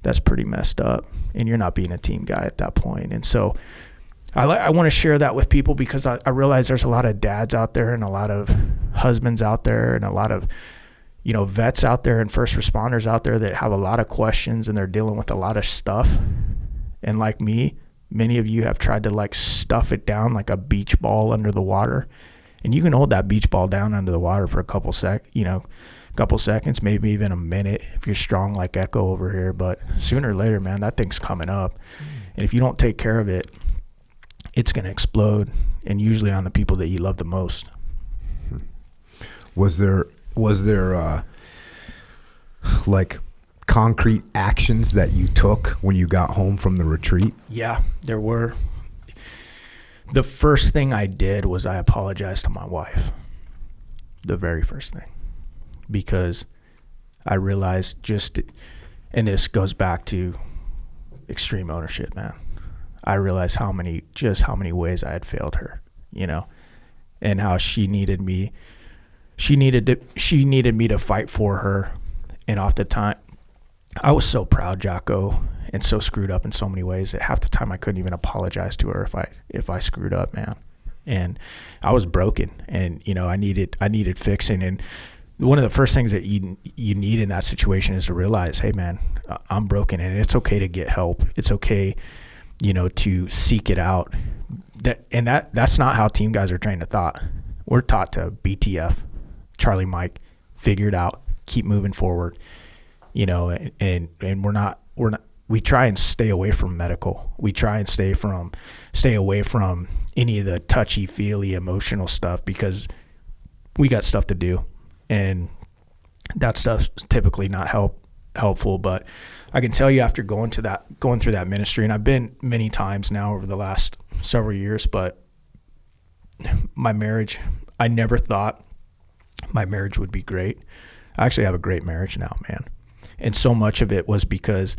that's pretty messed up, and you're not being a team guy at that point. And so I want to share that with people, because I realize there's a lot of dads out there and a lot of husbands out there and a lot of, you know, vets out there and first responders out there that have a lot of questions, and they're dealing with a lot of stuff. And like me, many of you have tried to like stuff it down like a beach ball under the water. And you can hold that beach ball down under the water for a couple seconds, maybe even a minute if you're strong like Echo over here. But sooner or later, man, that thing's coming up. And if you don't take care of it, it's going to explode, and usually on the people that you love the most. Was there like concrete actions that you took when you got home from the retreat? Yeah, there were. The first thing I did was I apologized to my wife. The very first thing. Because I realized and this goes back to extreme ownership, man. I realized how many ways I had failed her, you know, and how she needed me to fight for her. And off the time, I was so proud, Jocko, and so screwed up in so many ways that half the time I couldn't even apologize to her if I screwed up, man. And I was broken, and, you know, I needed fixing. And one of the first things that you need in that situation is to realize, hey, man, I'm broken, and it's okay to get help. It's okay, you know, to seek it out. That's not how team guys are trained to thought. We're taught to BTF, Charlie Mike, figure it out, keep moving forward, you know, and we're not, we try and stay away from medical. We try and stay away from any of the touchy-feely emotional stuff, because we got stuff to do, and that stuff's typically not helpful. But I can tell you, after going through that ministry, and I've been many times now over the last several years, but my marriage, I never thought my marriage would be great. I actually have a great marriage now, man. And so much of it was because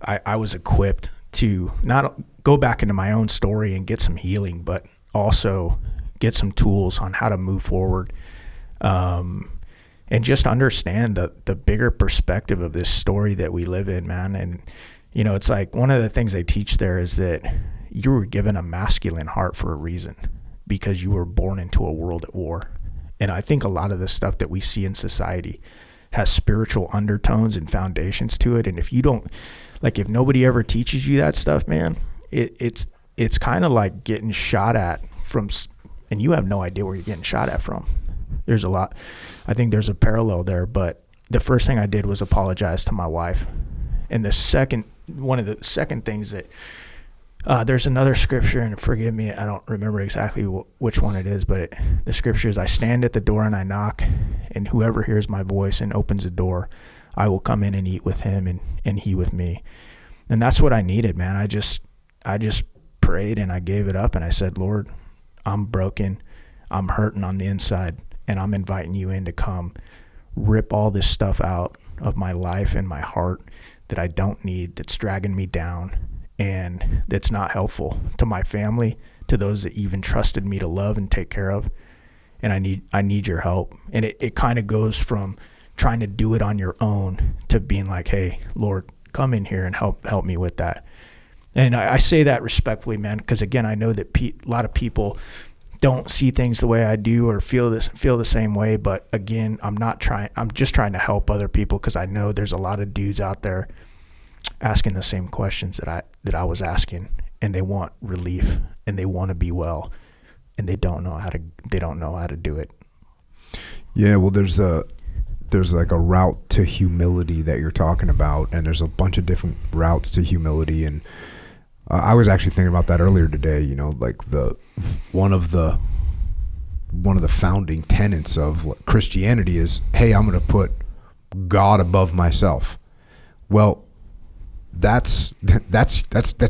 I was equipped to not go back into my own story and get some healing, but also get some tools on how to move forward, and just understand the bigger perspective of this story that we live in, man. And, you know, it's like one of the things they teach there is that you were given a masculine heart for a reason, because you were born into a world at war. And I think a lot of the stuff that we see in society has spiritual undertones and foundations to it. And if you don't, like, if nobody ever teaches you that stuff, man, it's kind of like getting shot at from, and you have no idea where you're getting shot at from. There's a lot. I think there's a parallel there. But the first thing I did was apologize to my wife. And one of the second things that, there's another scripture, and forgive me, I don't remember exactly which one it is, but the scripture is, I stand at the door and I knock, and whoever hears my voice and opens the door, I will come in and eat with him and he with me. And that's what I needed, man. I just prayed and I gave it up, and I said, Lord, I'm broken. I'm hurting on the inside, and I'm inviting you in to come rip all this stuff out of my life and my heart that I don't need, that's dragging me down, and that's not helpful to my family, to those that even trusted me to love and take care of. And I need your help. And it kind of goes from trying to do it on your own to being like, hey, Lord, come in here and help me with that. And I say that respectfully, man, because again, I know that a lot of people don't see things the way I do or feel the same way. But again, I'm just trying to help other people, because I know there's a lot of dudes out there asking the same questions that I was asking, and they want relief and they want to be well, and they don't know how to do it. Yeah, well, there's there's like a route to humility that you're talking about, and there's a bunch of different routes to humility. And I was actually thinking about that earlier today. You know, like one of the founding tenets of Christianity is, hey, I'm going to put God above myself. Well, that's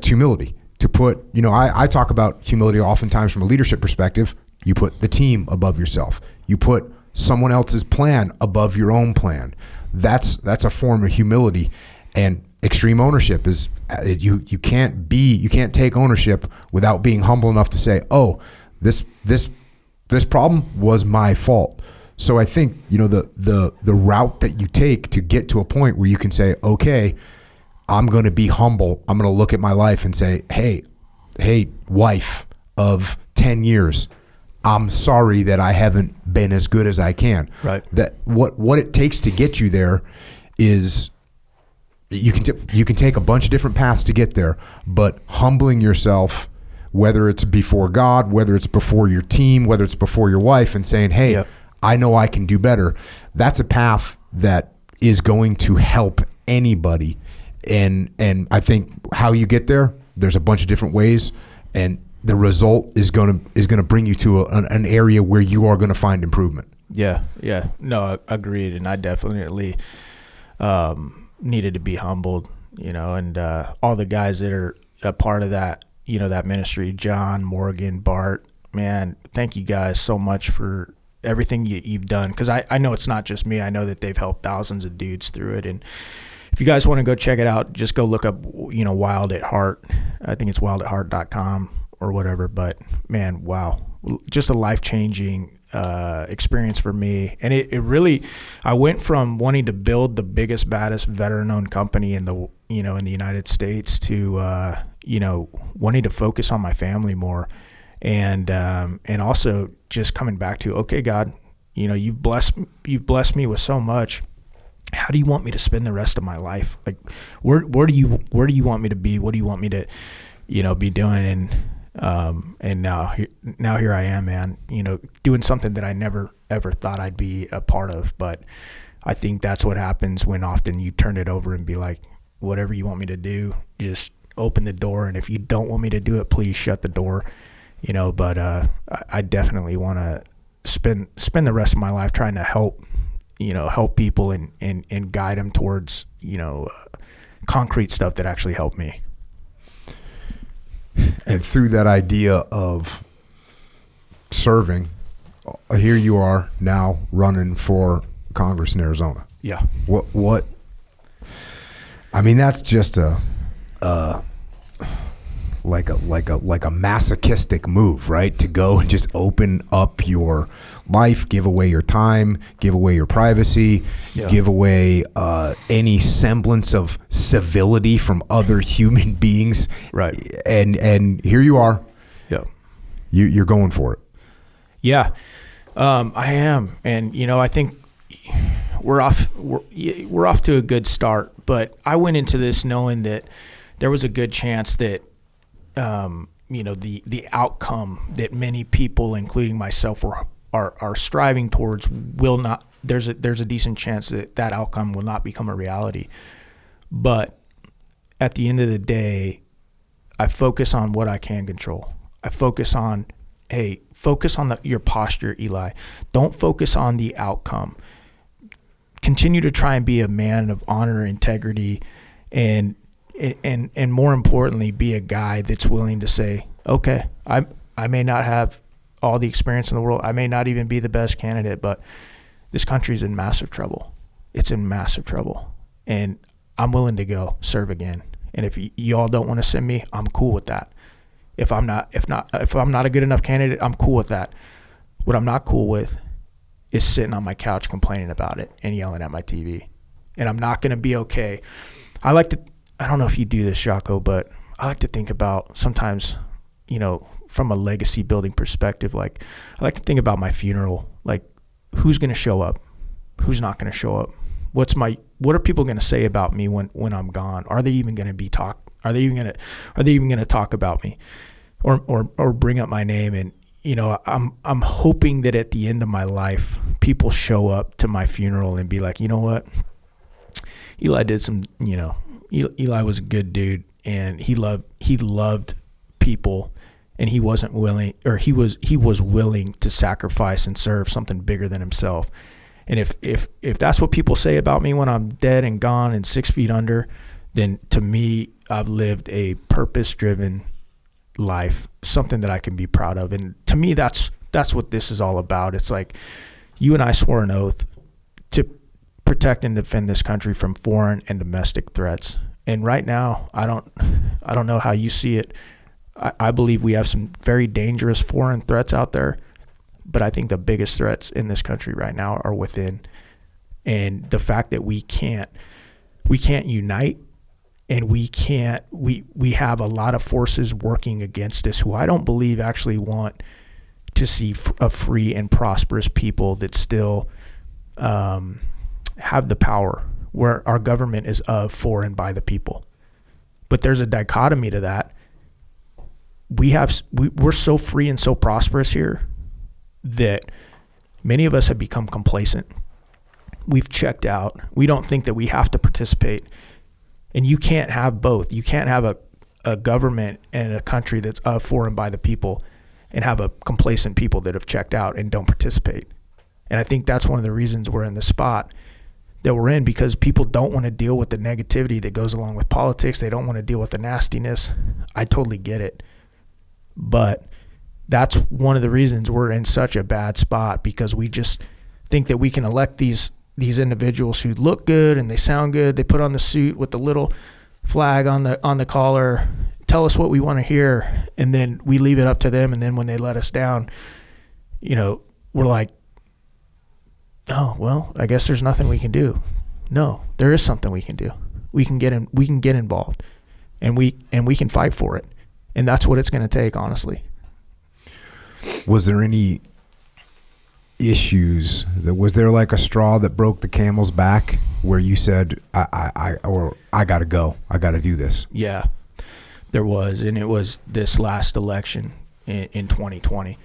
humility. To put, you know, I talk about humility oftentimes from a leadership perspective. You put the team above yourself. You put someone else's plan above your own plan. That's a form of humility. And extreme ownership is you can't take ownership without being humble enough to say, oh, this problem was my fault. So I think, you know, the route that you take to get to a point where you can say, okay, I'm going to be humble. I'm going to look at my life and say, hey, wife of 10 years, I'm sorry that I haven't been as good as I can. Right. That what it takes to get you there is you can take a bunch of different paths to get there, but humbling yourself, whether it's before God, whether it's before your team, whether it's before your wife, and saying, hey, yep. I know I can do better. That's a path that is going to help anybody. And I think how you get there, there's a bunch of different ways, and the result is gonna bring you to an area where you are gonna find improvement. Yeah. No, agreed. And I definitely needed to be humbled, you know, and all the guys that are a part of that, you know, that ministry, John, Morgan, Bart, man, thank you guys so much for everything you've done. Because I know it's not just me. I know that they've helped thousands of dudes through it. And if you guys want to go check it out, just go look up, you know, Wild at Heart. I think it's wildatheart.com or whatever. But, man, wow. Just a life-changing experience for me. And it really, I went from wanting to build the biggest, baddest veteran-owned company in the United States to, you know, wanting to focus on my family more. And also just coming back to, okay, God, you know, you've blessed me with so much. How do you want me to spend the rest of my life? Like, where do you want me to be? What do you want me to, you know, be doing? And now here I am, man, you know, doing something that I never ever thought I'd be a part of. But I think that's what happens when often you turn it over and be like, whatever you want me to do, just open the door. And if you don't want me to do it, please shut the door, you know. But I definitely want to spend the rest of my life trying to help people and guide them towards, you know, concrete stuff that actually help me. And through that idea of serving, here you are now running for Congress in Arizona. Yeah. What? I mean, that's just a masochistic move, right? To go and just open up your life, give away your time, give away your privacy, give away any semblance of civility from other human beings. Right. And here you are. Yeah. You're going for it. Yeah. I am. And, you know, I think we're off to a good start, but I went into this knowing that there was a good chance that, you know, the outcome that many people, including myself, are striving towards will not. There's a decent chance that outcome will not become a reality. But at the end of the day, I focus on what I can control. I focus on, your posture, Eli. Don't focus on the outcome. Continue to try and be a man of honor, integrity, and more importantly, be a guy that's willing to say, okay, I may not have all the experience in the world. I may not even be the best candidate, but this country's in massive trouble. It's in massive trouble. And I'm willing to go serve again. And if y'all don't want to send me, I'm cool with that. If I'm not a good enough candidate, I'm cool with that. What I'm not cool with is sitting on my couch complaining about it and yelling at my TV. And I'm not going to be okay. I don't know if you do this, Jocko, but I like to think about sometimes, you know, from a legacy building perspective, like I like to think about my funeral, like who's going to show up, who's not going to show up, what are people going to say about me when I'm gone? Are they even going to talk about me or bring up my name? And, I'm hoping that at the end of my life, people show up to my funeral and be like, you know what? Eli did some, Eli was a good dude, and he loved people, and he wasn't willing, or he was willing to sacrifice and serve something bigger than himself. And if that's what people say about me when I'm dead and gone and 6 feet under, then to me, I've lived a purpose-driven life, something that I can be proud of. And to me, that's what this is all about. It's like you and I swore an oath to protect and defend this country from foreign and domestic threats. And right now, I don't know how you see it. I believe we have some very dangerous foreign threats out there, but I think the biggest threats in this country right now are within. And the fact that we can't unite, and we have a lot of forces working against us who I don't believe actually want to see a free and prosperous people that still have the power, where our government is of, for, and by the people. But there's a dichotomy to that. We're so free and so prosperous here that many of us have become complacent. We've checked out. We don't think that we have to participate. And you can't have both. You can't have a government and a country that's of, for, and by the people, and have a complacent people that have checked out and don't participate. And I think that's one of the reasons we're in the spot that we're in, because people don't want to deal with the negativity that goes along with politics. They don't want to deal with the nastiness. I totally get it. But that's one of the reasons we're in such a bad spot, because we just think that we can elect these individuals who look good and they sound good. They put on the suit with the little flag on the collar, tell us what we want to hear, and then we leave it up to them. And then when they let us down, we're like, oh, well, I guess there's nothing we can do. No, there is something we can do. We can get involved, and we can fight for it. And that's what it's going to take, honestly. Was there any issues? Was there like a straw that broke the camel's back where you said, I got to go. I got to do this? Yeah, there was. And it was this last election in 2020.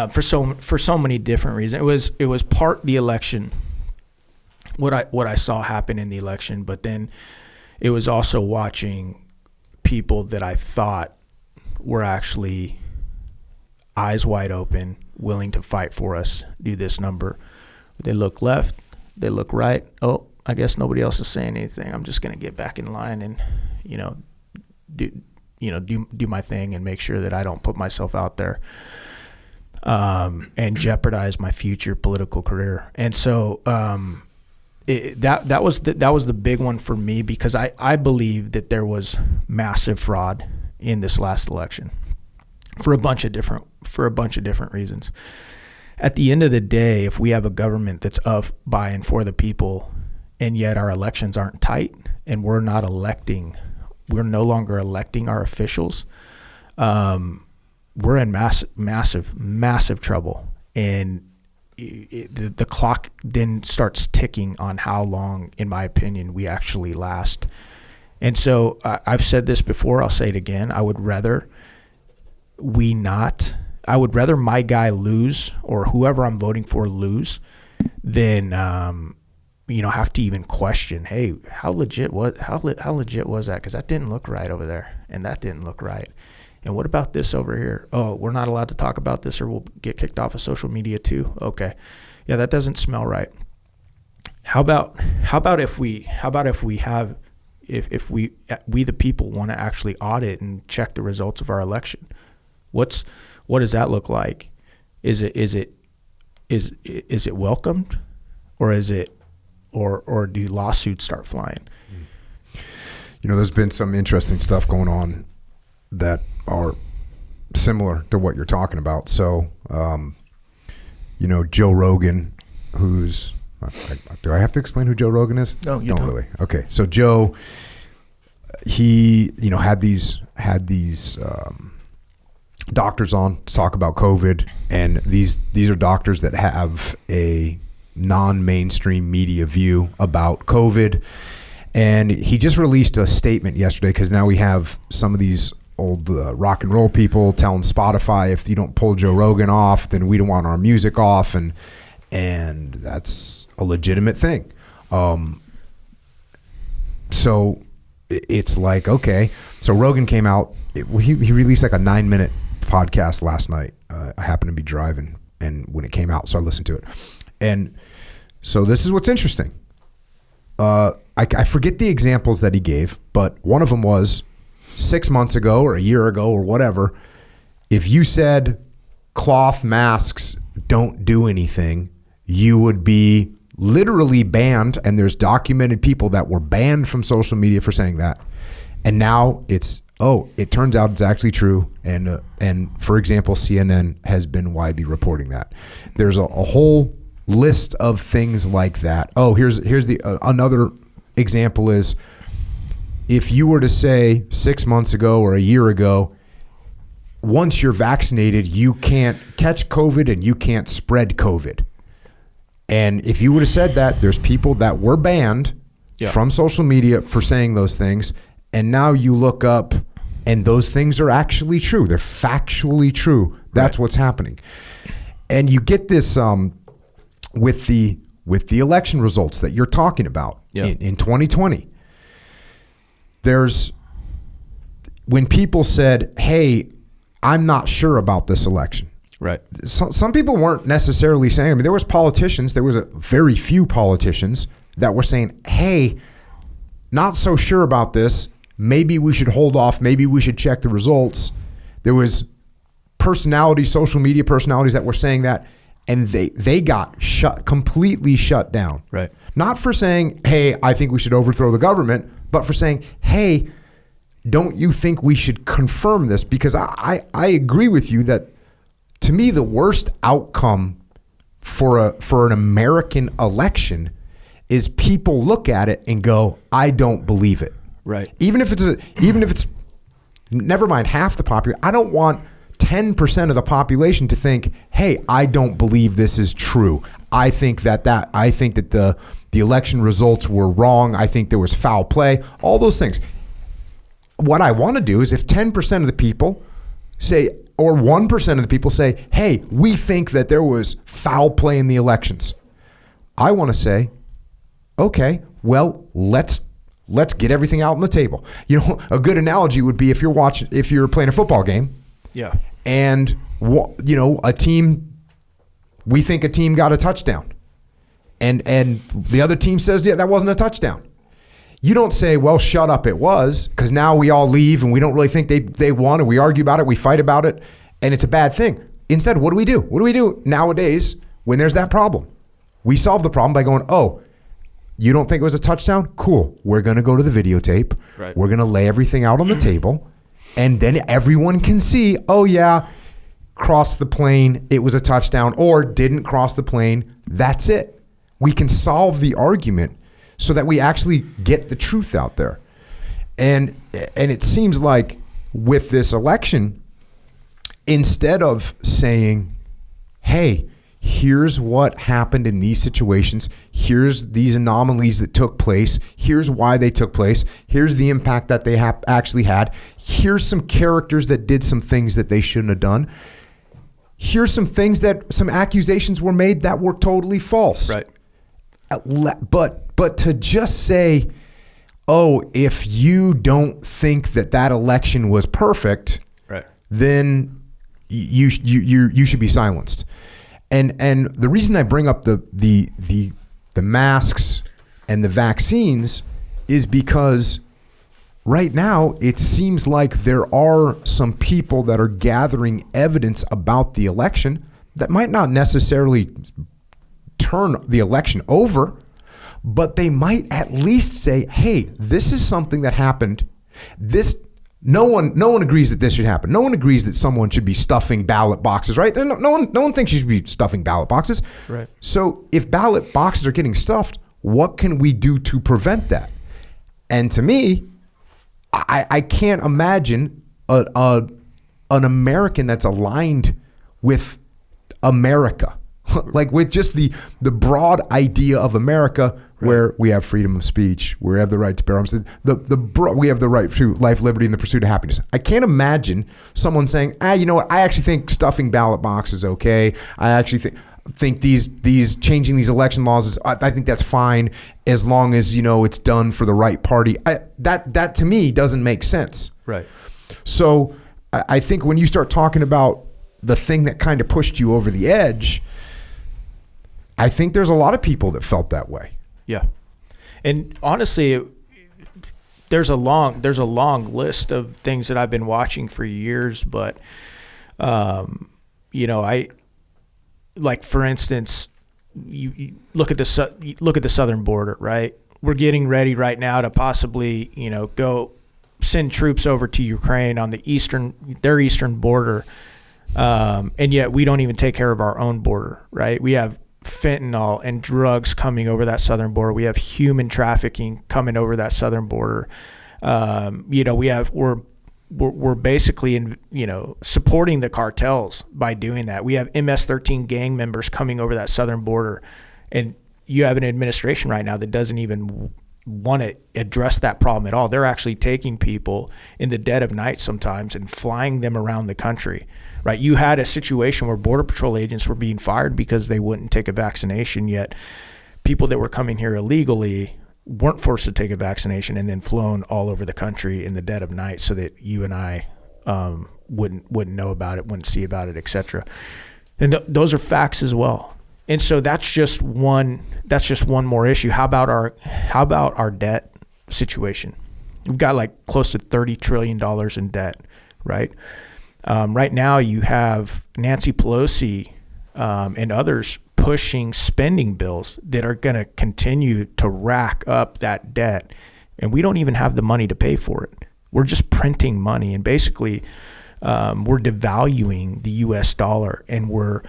For so many different reasons. It was part the election, what I saw happen in the election, but then it was also watching people that I thought were actually eyes wide open, willing to fight for us, do this number. They look left, they look right. Oh, I guess nobody else is saying anything. I'm just going to get back in line and, do my thing and make sure that I don't put myself out there and jeopardize my future political career. And so that was the big one for me, because I believe that there was massive fraud in this last election for a bunch of different reasons. At the end of the day, if we have a government that's of, by, and for the people, and yet our elections aren't tight, and we're no longer electing our officials, we're in massive trouble. And the clock then starts ticking on how long, in my opinion, we actually last. And so I've said this before, I'll say it again. I would rather my guy lose, or whoever I'm voting for lose, than have to even question, hey, how legit was that? Because that didn't look right over there, and that didn't look right. And what about this over here? Oh, we're not allowed to talk about this, or we'll get kicked off of social media too. Okay, yeah, that doesn't smell right. How about if we the people want to actually audit and check the results of our election? What does that look like? Is it welcomed, or do lawsuits start flying? There's been some interesting stuff going on that are similar to what you're talking about. So, Joe Rogan, who's do I have to explain who Joe Rogan is? No, you don't really. Okay, so Joe, he had these doctors on to talk about COVID, and these are doctors that have a non-mainstream media view about COVID. And he just released a statement yesterday, because now we have some of these old rock and roll people telling Spotify, if you don't pull Joe Rogan off, then we don't want our music off, and that's a legitimate thing. So it's like, okay, so Rogan came out, he released like a 9-minute podcast last night. I happened to be driving, and when it came out, so I listened to it. And so this is what's interesting. I forget the examples that he gave, but one of them was 6 months ago or a year ago or whatever, if you said cloth masks don't do anything, you would be literally banned, and there's documented people that were banned from social media for saying that. And now it turns out it's actually true. And for example, CNN has been widely reporting that. There's a whole list of things like that. Oh, here's the another example is, if you were to say 6 months ago or a year ago, once you're vaccinated, you can't catch COVID and you can't spread COVID. And if you would have said that, there's people that were banned from social media for saying those things. And now you look up and those things are actually true. They're factually true. That's what's happening. And you get this with the election results that you're talking about in 2020. When people said, hey, I'm not sure about this election. Right. Some people weren't necessarily saying, I mean, there was a very few politicians that were saying, hey, not so sure about this. Maybe we should hold off. Maybe we should check the results. There was social media personalities that were saying that, and they got completely shut down. Right. Not for saying, hey, I think we should overthrow the government, but for saying, hey, don't you think we should confirm this? Because I agree with you that, to me, the worst outcome for an American election is people look at it and go, I don't believe it. Right. Even if it's never mind half the population, I don't want 10% of the population to think, hey, I don't believe this is true. I think that the election results were wrong. I think there was foul play, all those things. What I want to do is, if 10% of the people say, or 1% of the people say, hey, we think that there was foul play in the elections, I want to say, okay, well, let's get everything out on the table. You know, a good analogy would be if you're playing a football game. Yeah. And we think a team got a touchdown, and the other team says, yeah, that wasn't a touchdown. You don't say, well, shut up, it was, because now we all leave and we don't really think they won, and we argue about it, we fight about it, and it's a bad thing. Instead, what do we do? What do we do nowadays when there's that problem? We solve the problem by going, oh, you don't think it was a touchdown? Cool. We're going to go to the videotape. Right. We're going to lay everything out on the table, and then everyone can see, oh, yeah, crossed the plane, it was a touchdown, or didn't cross the plane, that's it. We can solve the argument so that we actually get the truth out there. And it seems like with this election, instead of saying, hey, here's what happened in these situations, here's these anomalies that took place, here's why they took place, here's the impact that they actually had, here's some characters that did some things that they shouldn't have done, here's some accusations were made that were totally false. Right. But to just say, oh, if you don't think that election was perfect, right, then you should be silenced. And the reason I bring up the masks and the vaccines is because right now it seems like there are some people that are gathering evidence about the election that might not necessarily turn the election over, but they might at least say, hey, this is something that happened. No one agrees that this should happen. No one agrees that someone should be stuffing ballot boxes, right? No one thinks you should be stuffing ballot boxes. Right. So if ballot boxes are getting stuffed, what can we do to prevent that? And to me, I can't imagine an American that's aligned with America. Like with just the broad idea of America, where we have freedom of speech, we have the right to bear arms, we have the right to life, liberty, and the pursuit of happiness. I can't imagine someone saying, you know what? I actually think stuffing ballot boxes is okay. I actually think these changing these election laws is, I think that's fine as long as it's done for the right party. That to me doesn't make sense. Right. So I think when you start talking about the thing that kind of pushed you over the edge, I think there's a lot of people that felt that way. Yeah. And honestly, there's a long list of things that I've been watching for years, but I like, for instance, you look at the southern border, right? We're getting ready right now to possibly, go send troops over to Ukraine on their eastern border. And yet we don't even take care of our own border, right? We have fentanyl and drugs coming over that southern border. We have human trafficking coming over that southern border. We're basically supporting the cartels by doing that. We have MS-13 gang members coming over that southern border, and you have an administration right now that doesn't even want to address that problem at all. They're actually taking people in the dead of night sometimes and flying them around the country, right? You had a situation where Border Patrol agents were being fired because they wouldn't take a vaccination, yet people that were coming here illegally weren't forced to take a vaccination and then flown all over the country in the dead of night so that you and I wouldn't know about it, wouldn't see about it, etc. And those are facts as well. And so that's just one more issue. How about our debt situation? We've got like close to $30 trillion in debt, right? Right now you have Nancy Pelosi and others pushing spending bills that are going to continue to rack up that debt. And we don't even have the money to pay for it. We're just printing money, and basically we're devaluing the US dollar, and we're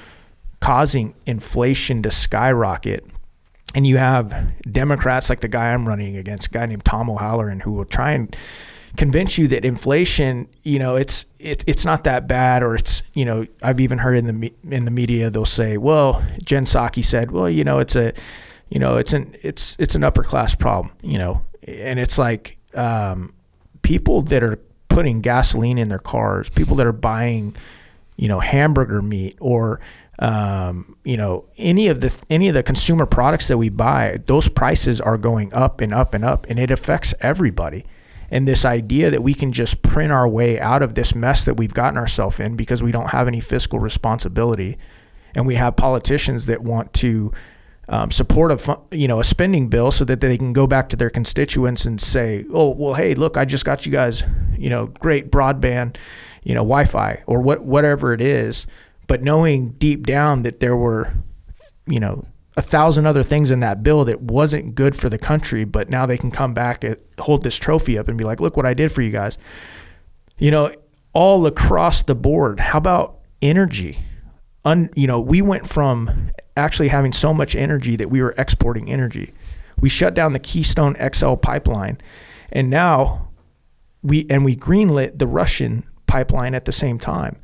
causing inflation to skyrocket. And you have Democrats like the guy I'm running against, a guy named Tom O'Halloran, who will try and convince you that inflation, it's not that bad, or it's, I've even heard in the media they'll say, well, Jen Psaki said, well, it's an upper class problem, and it's like people that are putting gasoline in their cars, people that are buying, hamburger meat, or any of the consumer products that we buy, those prices are going up and up and up, and it affects everybody. And this idea that we can just print our way out of this mess that we've gotten ourselves in because we don't have any fiscal responsibility, and we have politicians that want to support a spending bill so that they can go back to their constituents and say, oh, well, hey, look, I just got you guys, great broadband, Wi-Fi, or whatever it is. But knowing deep down that there were, 1,000 other things in that bill that wasn't good for the country, but now they can come back and hold this trophy up and be like, look what I did for you guys. All across the board. How about energy? We went from actually having so much energy that we were exporting energy. We shut down the Keystone XL pipeline, and now we greenlit the Russian pipeline at the same time,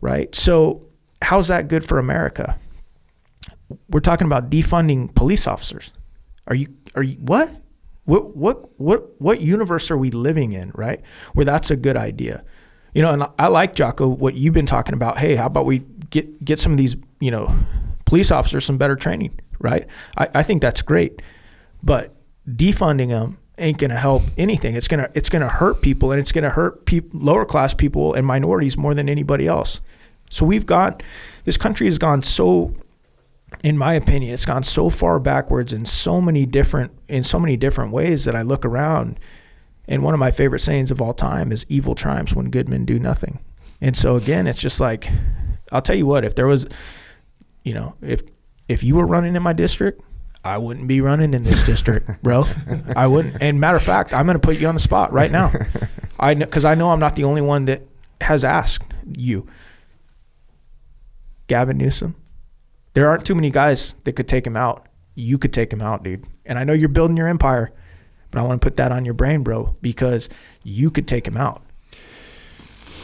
right? So how's that good for America? We're talking about defunding police officers. Are you what? What universe are we living in, right? Where that's a good idea. And I like, Jocko, what you've been talking about. Hey, how about we get some of these, police officers some better training, right? I think that's great. But defunding them ain't going to help anything. It's going to hurt people, and it's going to hurt lower class people and minorities more than anybody else. So this country has gone so, in my opinion, it's gone so far backwards in so many different ways that I look around, and one of my favorite sayings of all time is evil triumphs when good men do nothing. And so again, it's just like, I'll tell you what, if there was, if you were running in my district, I wouldn't be running in this district, bro. I wouldn't. And matter of fact, I'm going to put you on the spot right now. Because I know I'm not the only one that has asked you. Gavin Newsom, there aren't too many guys that could take him out. You could take him out, dude. And I know you're building your empire, but I want to put that on your brain, bro, because you could take him out.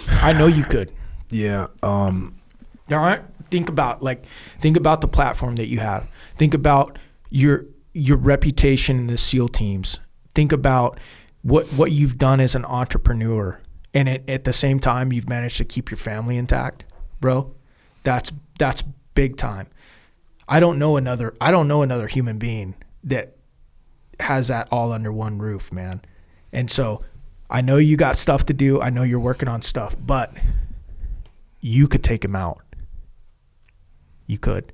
I know you could. Yeah. There aren't think about the platform that you have. Think about your reputation in the SEAL teams. Think about what you've done as an entrepreneur, and at the same time you've managed to keep your family intact, bro. That's big time. I don't know another human being that has that all under one roof, man. And so I know you got stuff to do. I know you're working on stuff, but you could take him out. You could.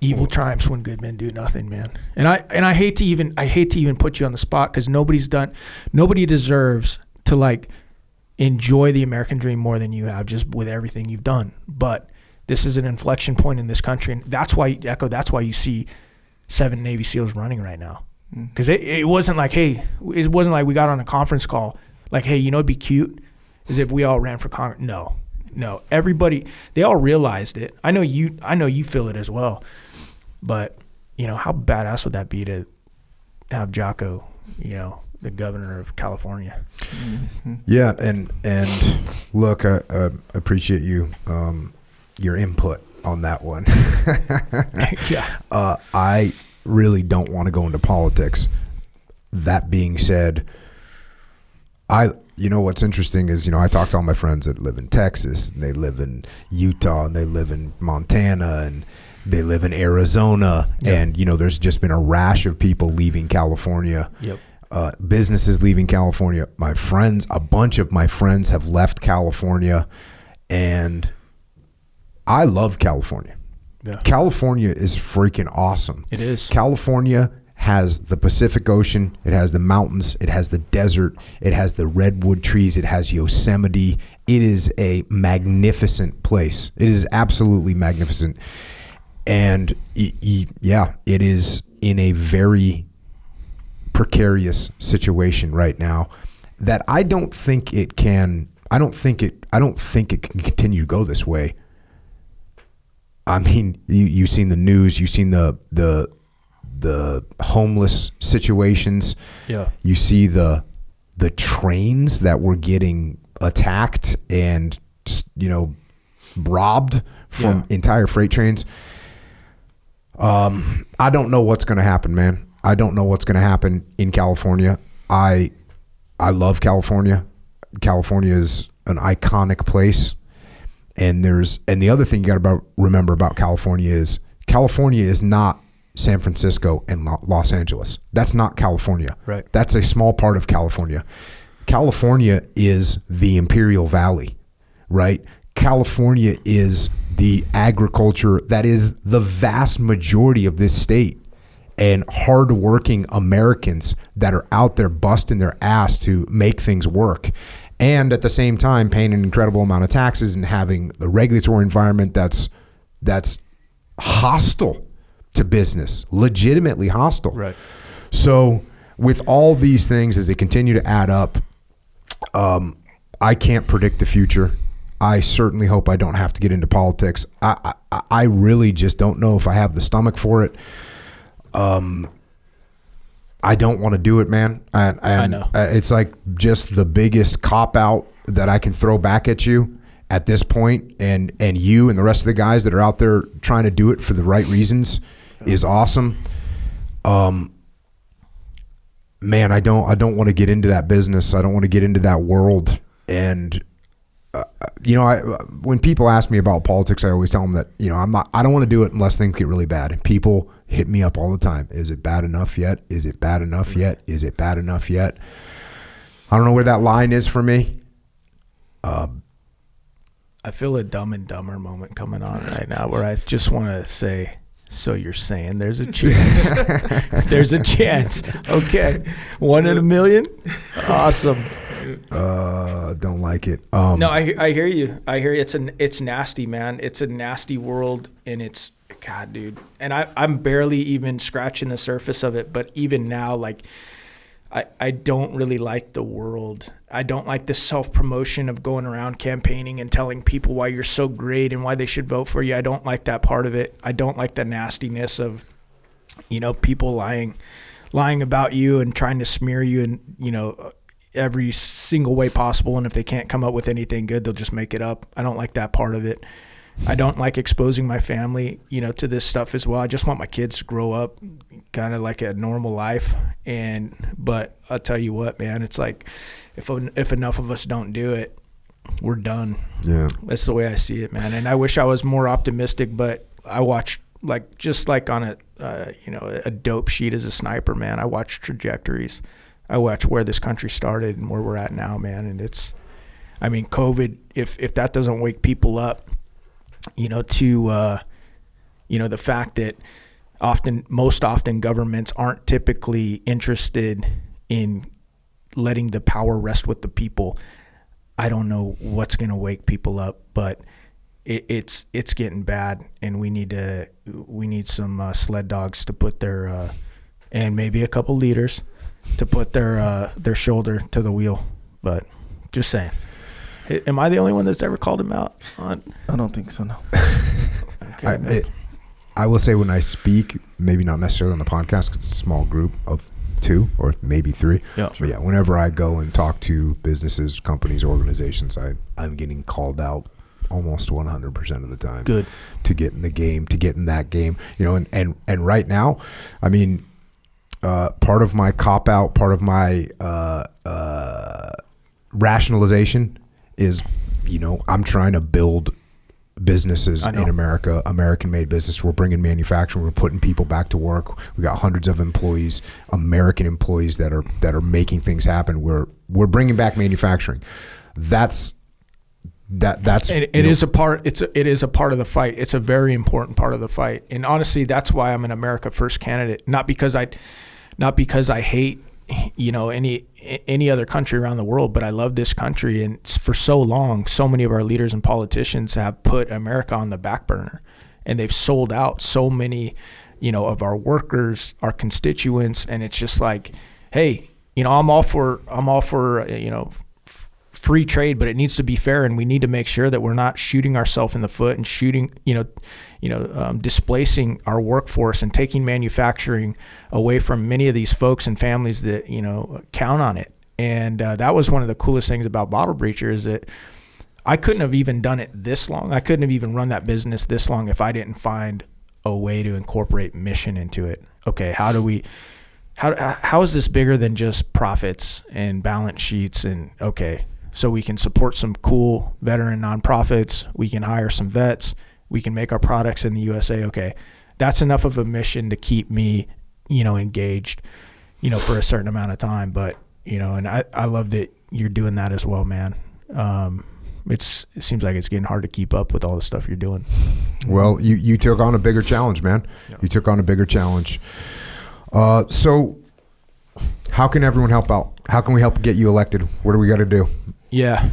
Evil triumphs when good men do nothing, man. And I hate to even put you on the spot, because nobody deserves to like enjoy the American dream more than you have, just with everything you've done. But this is an inflection point in this country, and that's why, Echo, that's why you see 7 Navy SEALs running right now. Because it wasn't like, hey, it wasn't like we got on a conference call like, hey, it'd be cute is if we all ran for Congress. No, everybody, they all realized it. I know you feel it as well. But, how badass would that be to have Jocko, the governor of California? Mm-hmm. Yeah, and look, I appreciate you, your input on that one. Yeah. I really don't want to go into politics. That being said, what's interesting is, I talk to all my friends that live in Texas, and they live in Utah, and they live in Montana, and they live in Arizona. Yep. And, there's just been a rash of people leaving California. Yep. Businesses leaving California. A bunch of my friends have left California, and I love California. Yeah. California is freaking awesome. It is. California has the Pacific Ocean, it has the mountains, it has the desert, it has the redwood trees, it has Yosemite. It is a magnificent place. It is absolutely magnificent. And yeah, it is in a very precarious situation right now that I don't think it can continue to go this way. I mean, you've seen the news, you've seen the homeless situations. Yeah. You see the trains that were getting attacked and robbed from entire freight trains. I don't know what's going to happen, man. I don't know what's going to happen in California. I love California. California is an iconic place. And the other thing you got to remember about California is not San Francisco and Los Angeles. That's not California. Right. That's a small part of California. California is the Imperial Valley, right? California is the agriculture that is the vast majority of this state, and hardworking Americans that are out there busting their ass to make things work. And at the same time, paying an incredible amount of taxes and having the regulatory environment that's hostile to business, legitimately hostile. Right. So with all these things, as they continue to add up, I can't predict the future. I certainly hope I don't have to get into politics. I really just don't know if I have the stomach for it. I don't want to do it, man. And I know. It's like just the biggest cop-out that I can throw back at you at this point, and you and the rest of the guys that are out there trying to do it for the right reasons is awesome. Man, I don't want to get into that business. I don't want to get into that world. And when people ask me about politics, I always tell them that I don't want to do it unless things get really bad. And people hit me up all the time. Is it bad enough yet? Is it bad enough yet? Is it bad enough yet? I don't know where that line is for me. I feel a Dumb and Dumber moment coming on right now, where I just want to say, so you're saying there's a chance? There's a chance. Okay. 1 in a million? Awesome. Don't like it. No, I hear you. It's nasty, man. It's a nasty world, and it's, God, dude. And I'm barely even scratching the surface of it. But even now, like, I don't really like the world. I don't like the self-promotion of going around campaigning and telling people why you're so great and why they should vote for you. I don't like that part of it. I don't like the nastiness of, people lying about you and trying to smear you. And, every single way possible. And if they can't come up with anything good, they'll just make it up. I don't like that part of it. I don't like exposing my family, to this stuff as well. I just want my kids to grow up kind of like a normal life. But I'll tell you what, man, it's like if enough of us don't do it, we're done. Yeah. That's the way I see it, man. And I wish I was more optimistic, but I watch just like on a dope sheet as a sniper, man. I watch trajectories. I watch where this country started and where we're at now, man. And COVID, if that doesn't wake people up, to the fact that most often governments aren't typically interested in letting the power rest with the people. I don't know what's going to wake people up, but it's getting bad, and we need some sled dogs to put their and maybe a couple leaders to put their shoulder to the wheel. But just saying. Am I the only one that's ever called him out on? I don't think so, no. Okay, I will say when I speak, maybe not necessarily on the podcast because it's a small group of 2 or maybe 3. Yeah. But yeah, whenever I go and talk to businesses, companies, organizations, I'm getting called out almost 100% of the time. Good. To get in the game, to get in that game. And right now, I mean, part of my cop out, part of my rationalization is, I'm trying to build businesses in America, American-made business. We're bringing manufacturing. We're putting people back to work. We got hundreds of employees, American employees that are making things happen. We're bringing back manufacturing. That's. It is a part of the fight. It's a very important part of the fight. And honestly, that's why I'm an America First candidate. Not because I hate any other country around the world, but I love this country. And for so long, so many of our leaders and politicians have put America on the back burner, and they've sold out so many, of our workers, our constituents. And it's just like, hey, I'm all for free trade, but it needs to be fair, and we need to make sure that we're not shooting ourselves in the foot and displacing our workforce and taking manufacturing away from many of these folks and families that count on it. And that was one of the coolest things about Bottle Breacher is that I couldn't have even done it this long. I couldn't have even run that business this long if I didn't find a way to incorporate mission into it. Okay, how is this bigger than just profits and balance sheets? And okay, so we can support some cool veteran nonprofits. We can hire some vets. We can make our products in the USA. Okay, that's enough of a mission to keep me, engaged, for a certain amount of time. But, and I love that you're doing that as well, man. It seems like it's getting hard to keep up with all the stuff you're doing. Well, you took on a bigger challenge, man. Yeah. You took on a bigger challenge. So how can everyone help out? How can we help get you elected? What do we got to do? Yeah.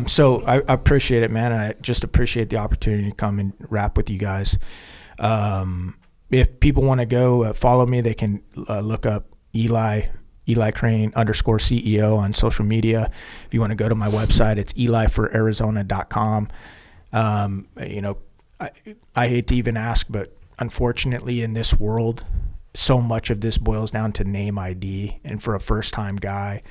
So I appreciate it, man. And I just appreciate the opportunity to come and rap with you guys. If people want to go follow me, they can look up Eli Crane _CEO on social media. If you want to go to my website, it's elifораrizona.com. I hate to even ask, but unfortunately in this world, so much of this boils down to name ID. And for a first-time guy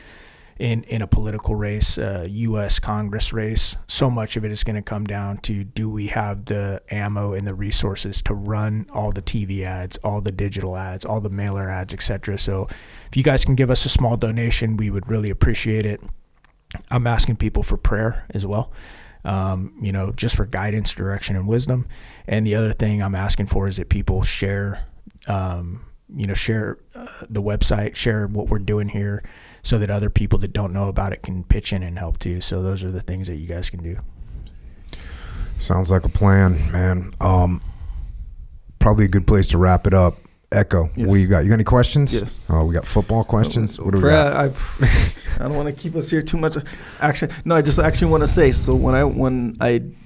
in a political race, U.S. Congress race, so much of it is going to come down to, do we have the ammo and the resources to run all the TV ads, all the digital ads, all the mailer ads, etc. So if you guys can give us a small donation, we would really appreciate it. I'm asking people for prayer as well, just for guidance, direction, and wisdom. And the other thing I'm asking for is that people share the website, share what we're doing here, so that other people that don't know about it can pitch in and help too. So those are the things that you guys can do. Sounds like a plan, man. Probably a good place to wrap it up. Echo, Yes. What you got? You got any questions? Yes. Oh, we got football questions. What do we got? I don't want to keep us here too much. Actually, no. I just actually want to say. So when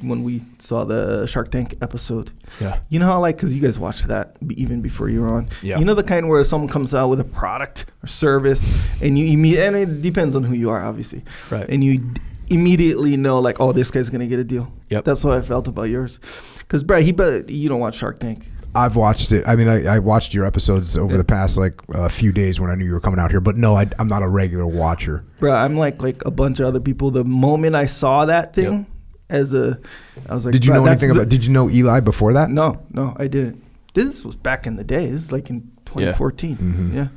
we saw the Shark Tank episode, Yeah. you know how because you guys watched that even before you were on. Yeah. You know the kind where someone comes out with a product or service, and and it depends on who you are, obviously. Right. And you immediately know this guy's gonna get a deal. Yep. That's what I felt about yours. Because Brad, you don't watch Shark Tank. I've watched it. I mean, I watched your episodes over the past like a few days when I knew you were coming out here. But no, I'm not a regular watcher. Bro, I'm like a bunch of other people. The moment I saw that thing, I was like, Did you know anything about? Did you know Eli before that? No, I didn't. This was back in the day. This is like in 2014. Mm-hmm. Yeah.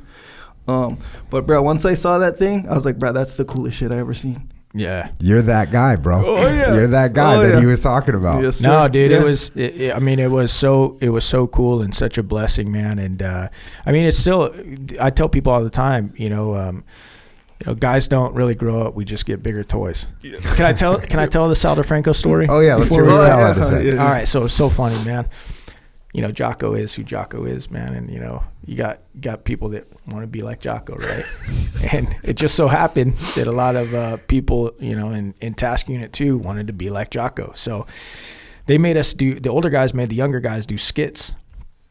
But bro, once I saw that thing, I was like, bro, that's the coolest shit I ever seen. Yeah. You're that guy, bro. Oh, yeah. You're that guy that he was talking about. Yes, sir. No, dude, Yeah. it was so cool and such a blessing, man. And I mean, it's still, I tell people all the time, guys don't really grow up. We just get bigger toys. Yeah. Can I tell the Sal DeFranco story? Oh yeah, let's hear Before what we- Sal had to say. Yeah. All right, so it's so funny, man. Jocko is who Jocko is, man, and you got people that want to be like Jocko, right? And it just so happened that a lot of people, in Task Unit 2 wanted to be like Jocko. So they made us the older guys made the younger guys do skits.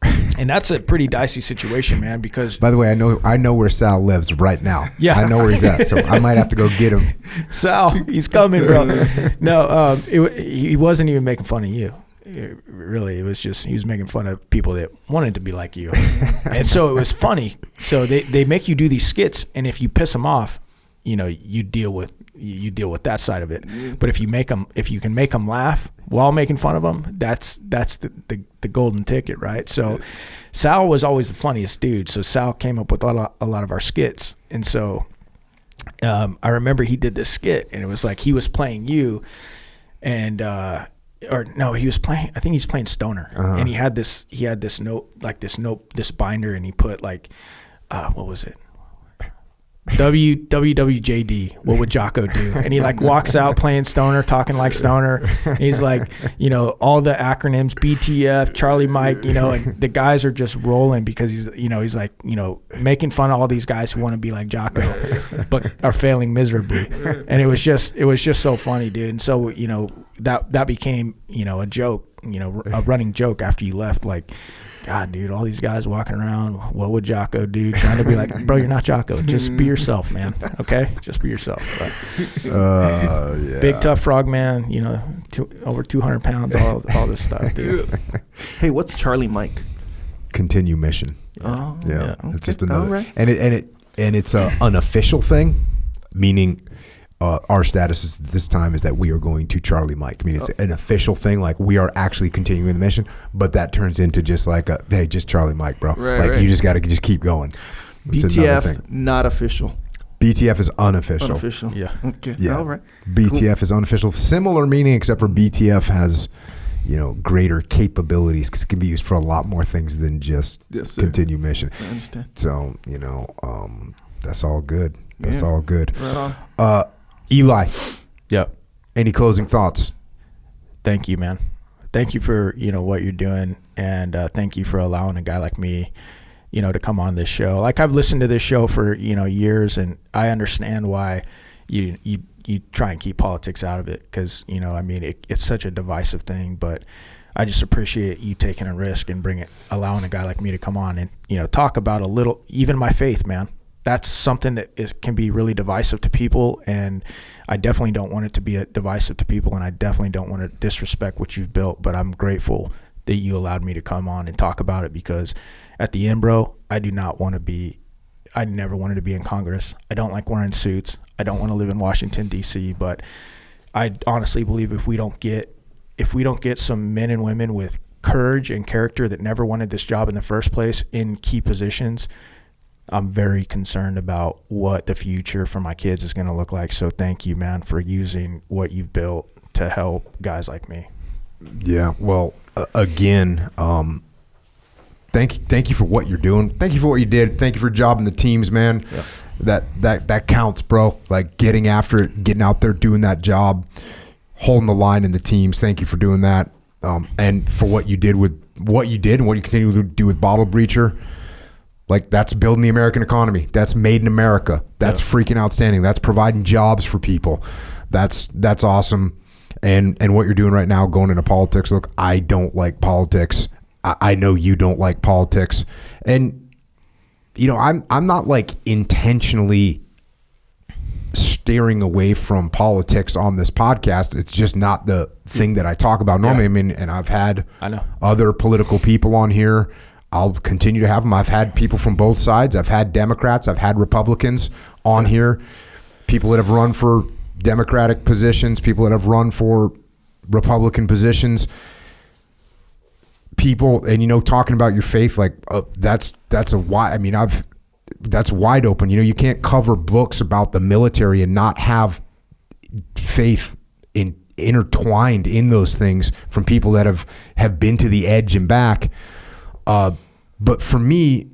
And that's a pretty dicey situation, man, because By the way, I know where Sal lives right now. Yeah. I know where he's at, so I might have to go get him. Sal, he's coming, bro. No, he wasn't even making fun of you. It was just he was making fun of people that wanted to be like you, and so it was funny. So they make you do these skits, and if you piss them off, you deal with that side of it. But if you can make them laugh while making fun of them, that's the golden ticket, right? So Sal was always the funniest dude. So Sal came up with a lot of our skits, and so I remember he did this skit, and it was like he was playing you, and. Or no, he was playing. I think he's playing Stoner, and he had this binder, and he put like, what was it? WWJD. What would Jocko do? And he like walks out playing Stoner, talking like Stoner. And he's like, all the acronyms, BTF, Charlie Mike, and the guys are just rolling because he's like, making fun of all these guys who want to be like Jocko, but are failing miserably. And it was just so funny, dude. And so, that became, a joke, a running joke after you left, like, God, dude, all these guys walking around, what would Jocko do? Trying to be like, bro, you're not Jocko. Just be yourself, man. Okay? Just be yourself. Yeah. Big, tough frog man, over 200 pounds, all this stuff, dude. Hey, what's Charlie Mike? Continue mission. Oh, Yeah. Okay. It's just another. All right. And it's an unofficial thing, meaning our status this time is that we are going to Charlie Mike. I mean, it's an official thing. Like, we are actually continuing the mission, but that turns into just like hey, just Charlie Mike, bro. Right. You just got to just keep going. It's another thing. BTF, not official. BTF is unofficial. Unofficial. Yeah. Okay. Yeah. All right. BTF is unofficial. Similar meaning, except for BTF has, greater capabilities because it can be used for a lot more things than just Yes, sir. continue mission. I understand. So, that's all good. That's all good. Right on. Eli, Yep. any closing thoughts? Thank you, man. Thank you for, what you're doing. And thank you for allowing a guy like me, to come on this show. Like, I've listened to this show for, years, and I understand why you try and keep politics out of it because, it's such a divisive thing. But I just appreciate you taking a risk and allowing a guy like me to come on and, talk about a little, even my faith, man. That's something that can be really divisive to people, and I definitely don't want it to be divisive to people, and I definitely don't want to disrespect what you've built, but I'm grateful that you allowed me to come on and talk about it because at the end, bro, I never wanted to be in Congress. I don't like wearing suits. I don't want to live in Washington, D.C., but I honestly believe if we don't get some men and women with courage and character that never wanted this job in the first place in key positions, I'm very concerned about what the future for my kids is going to look like. So thank you, man, for using what you've built to help guys like me. Yeah. Well, again, thank you for what you're doing. Thank you for what you did. Thank you for jobbing the teams, man. Yeah. That counts, bro. Like, getting after it, getting out there, doing that job, holding the line in the teams. Thank you for doing that. And for what you did and what you continue to do with Bottle Breacher. Like, that's building the American economy. That's made in America. That's freaking outstanding. That's providing jobs for people. That's awesome. And what you're doing right now, going into politics. Look, I don't like politics. I know you don't like politics. And I'm not like intentionally steering away from politics on this podcast. It's just not the thing that I talk about normally. Yeah. I mean, and I've had I know other political people on here. I'll continue to have them. I've had people from both sides. I've had Democrats. I've had Republicans on here. People that have run for Democratic positions. People that have run for Republican positions. People, and talking about your faith, like that's a wide. I mean, that's wide open. You can't cover books about the military and not have faith intertwined in those things from people that have been to the edge and back. But for me,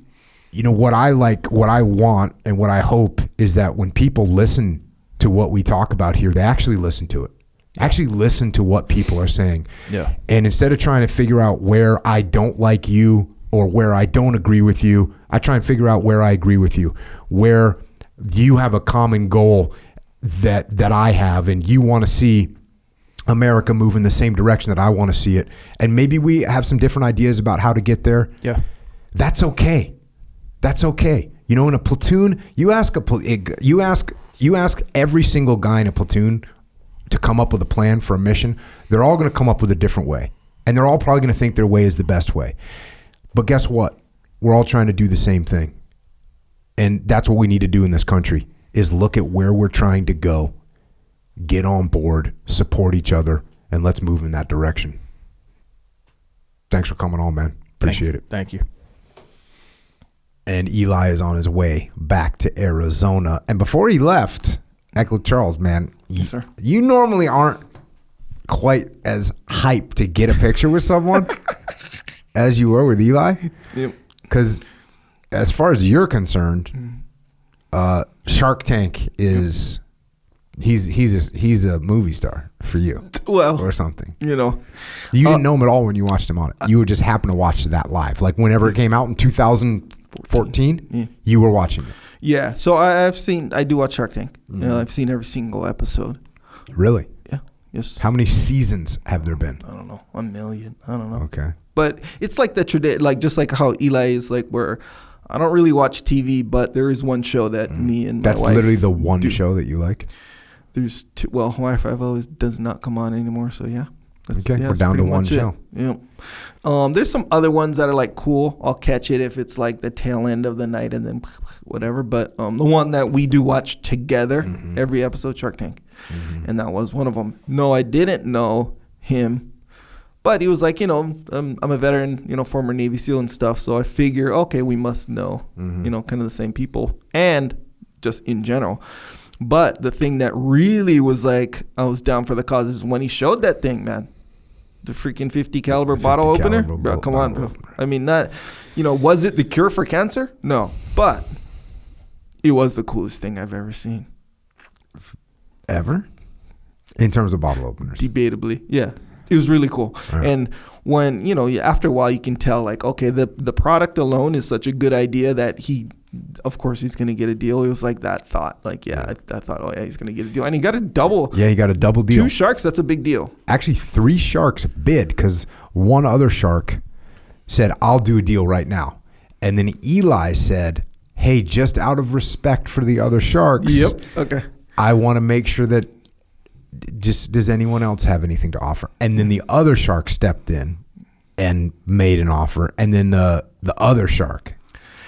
what I like, what I want, and what I hope is that when people listen to what we talk about here, they actually listen to it. Actually listen to what people are saying. Yeah. And instead of trying to figure out where I don't like you or where I don't agree with you, I try and figure out where I agree with you, where you have a common goal that I have, and you want to see America move in the same direction that I want to see it. And maybe we have some different ideas about how to get there. Yeah. That's okay. That's okay. In a platoon, you ask every single guy in a platoon to come up with a plan for a mission. They're all going to come up with a different way. And they're all probably going to think their way is the best way. But guess what? We're all trying to do the same thing. And that's what we need to do in this country, is look at where we're trying to go, get on board, support each other, and let's move in that direction. Thanks for coming on, man. Appreciate it. Thank you. And Eli is on his way back to Arizona. And before he left, Eckler Charles, man, Yes, sir. you normally aren't quite as hyped to get a picture with someone as you were with Eli. Yep. Because as far as you're concerned, Shark Tank is he's a movie star for you. Well, or something. you know, You didn't know him at all when you watched him on it. You would just happen to watch that live. Like whenever it came out in 2014, you were watching it. yeah. So I do watch Shark Tank. You know, I've seen every single episode. Really? Yeah. Yes. How many seasons have there been? I don't know. 1 million. I don't know. Okay. But it's like the tradition, like just like how Eli is, like where I don't really watch TV, but there is one show that me and That's my wife literally the one do. show that you like? There's two. Well, Hawaii 5 does not come on anymore, so yeah. Okay, we're that's down to pretty one much it. show. Yeah. There's some other ones that are like cool. I'll catch it if it's like the tail end of the night and then whatever. But the one that we do watch together every episode, Shark Tank, and that was one of them. No, I didn't know him. But he was like, I'm a veteran, former Navy SEAL and stuff. So I figure, okay, we must know, kind of the same people and just in general. But the thing that really was like, I was down for the cause is when he showed that thing, man. The freaking 50 caliber bottle opener. Bro, come on, bro. I mean, that, was it the cure for cancer? No. But it was the coolest thing I've ever seen. Ever? In terms of bottle openers? Debatably, yeah. It was really cool. Right. And when, after a while you can tell like, okay, the product alone is such a good idea that of course he's going to get a deal. It was like that thought. Like, I thought, oh yeah, he's going to get a deal. And he got a double. Yeah, he got a double deal. 2 sharks, that's a big deal. Actually, 3 sharks bid because one other shark said, I'll do a deal right now. And then Eli said, hey, just out of respect for the other sharks. Yep. Okay. I want to make sure that does anyone else have anything to offer? And then the other shark stepped in and made an offer. And then the other shark,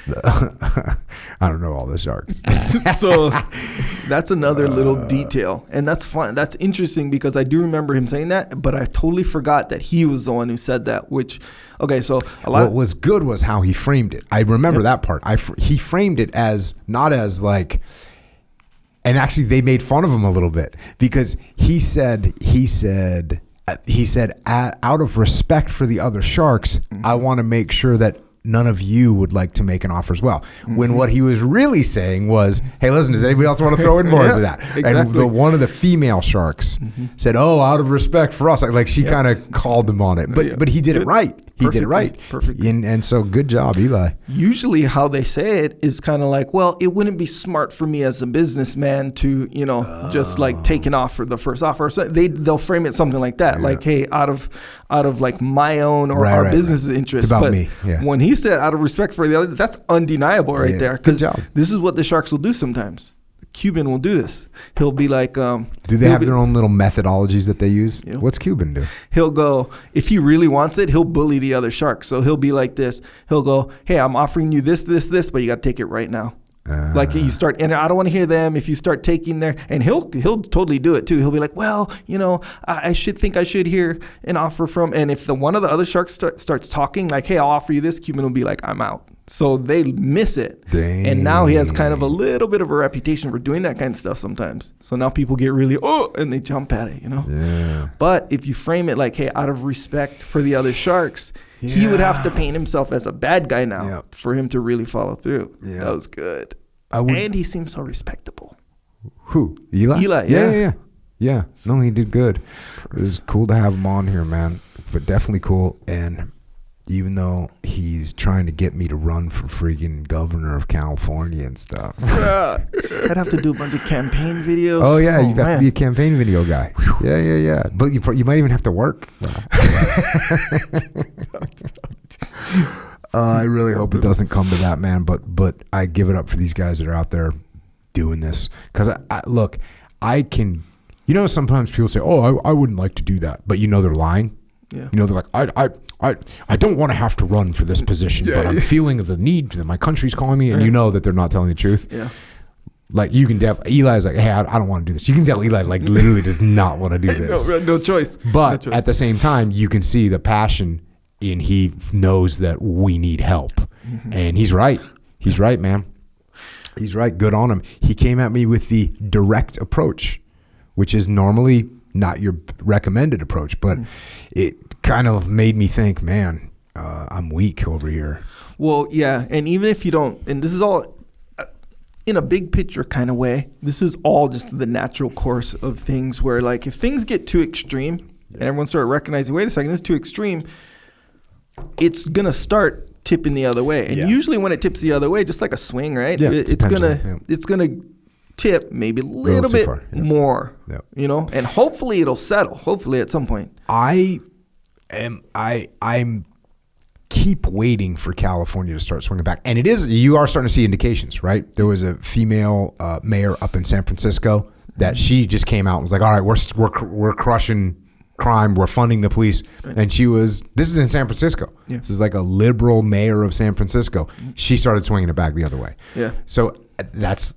I don't know all the sharks. So that's another little detail. And that's fun. That's interesting because I do remember him saying that, but I totally forgot that he was the one who said that, which, okay, so what was good was how he framed it. I remember that part. He framed it as not as like, and actually they made fun of him a little bit because he said out of respect for the other sharks, I want to make sure that none of you would like to make an offer as well. When what he was really saying was, hey, listen, does anybody else want to throw in more to that? Exactly. And one of the female sharks said, oh, out of respect for us. Like she kind of called him on it. But he did it right. He did it right. Perfectly. And so good job, Eli. Usually how they say it is kind of like, well, it wouldn't be smart for me as a businessman to, just like take an offer, the first offer. So they'll frame it something like that. Yeah. Like, hey, out of like my own or our business's interest. It's about but me. Yeah. When he said out of respect for the other, that's undeniable right there. Because this is what the sharks will do sometimes. Cuban will do this. He'll be like, do they have their own little methodologies that they use? Yeah. What's Cuban do? He'll go, if he really wants it, he'll bully the other shark. So he'll be like this. He'll go, hey, I'm offering you this, but you got to take it right now. Like you start, and I don't want to hear them. If you start taking their, and he'll totally do it too. He'll be like, well, I should hear an offer from, and if one of the other sharks starts talking like, hey, I'll offer you this, Cuban will be like, I'm out. So they miss it. Dang. And now he has kind of a little bit of a reputation for doing that kind of stuff sometimes. So now people get really, and they jump at it, Yeah. But if you frame it like, hey, out of respect for the other sharks, he would have to paint himself as a bad guy now for him to really follow through. Yeah. That was good. And he seems so respectable. Who? Eli? Eli, yeah. Yeah. No, he did good. It was cool to have him on here, man. But definitely cool. And even though he's trying to get me to run for freaking governor of California and stuff. I'd have to do a bunch of campaign videos. Oh, yeah. You got to be a campaign video guy. Whew. Yeah. But you might even have to work. I really hope it doesn't come to that, man. But I give it up for these guys that are out there doing this. Because, look, I can... sometimes people say, oh, I wouldn't like to do that. But they're lying. Yeah. They're like, I don't want to have to run for this position, but I'm feeling the need that my country's calling me, and that they're not telling the truth. Yeah. Like you can tell Eli's like, hey, I don't want to do this. You can tell Eli like literally does not want to do this. No choice. But at the same time, you can see the passion in he knows that we need help, and he's right. He's right, man. He's right. Good on him. He came at me with the direct approach, which is normally not your recommended approach, but it kind of made me think, man, I'm weak over here. Well, yeah, and even if you don't, and this is all in a big picture kind of way, this is all just the natural course of things where, like, if things get too extreme and everyone started recognizing, wait a second, this is too extreme, it's going to start tipping the other way. And usually when it tips the other way, just like a swing, right? Yeah, it's going to tip maybe a little bit more, and hopefully it'll settle. Hopefully at some point. I'm keep waiting for California to start swinging back, and you are starting to see indications, right? There was a female mayor up in San Francisco that she just came out and was like, all right, we're crushing crime, we're funding the police, and this is in San Francisco. Yeah. This is like a liberal mayor of San Francisco. She started swinging it back the other way. Yeah. So that's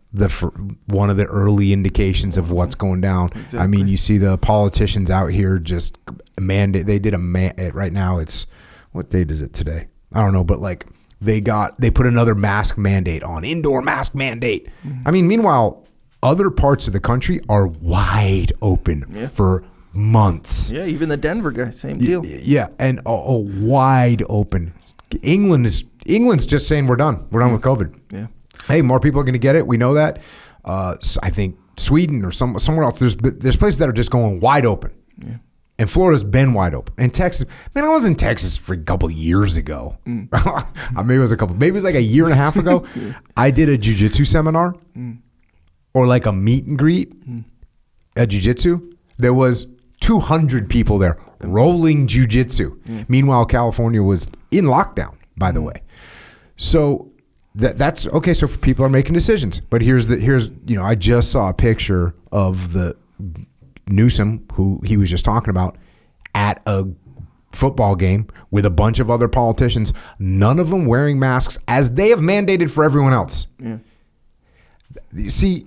one of the early indications of what's going down. Exactly. I mean, you see the politicians out here just mandate. They did right now. It's what date is it today? I don't know, but like they put another mask mandate on, indoor mask mandate. I mean, meanwhile, other parts of the country are wide open for months. Yeah, even the Denver guy, same deal. Yeah, and a wide open. England's just saying we're done. We're done with COVID. Yeah. Hey, more people are going to get it. We know that. I think Sweden or somewhere else. There's places that are just going wide open. Yeah. And Florida's been wide open. And Texas, man, I was in Texas for a couple of years ago. Maybe it was like a year and a half ago. I did a jiu-jitsu seminar or like a meet and greet at jiu-jitsu. There was 200 people there rolling jiu-jitsu. Meanwhile, California was in lockdown, by the way. So that's okay. So people are making decisions, but I just saw a picture of the Newsom, who he was just talking about, at a football game with a bunch of other politicians, none of them wearing masks as they have mandated for everyone else. Yeah. You see,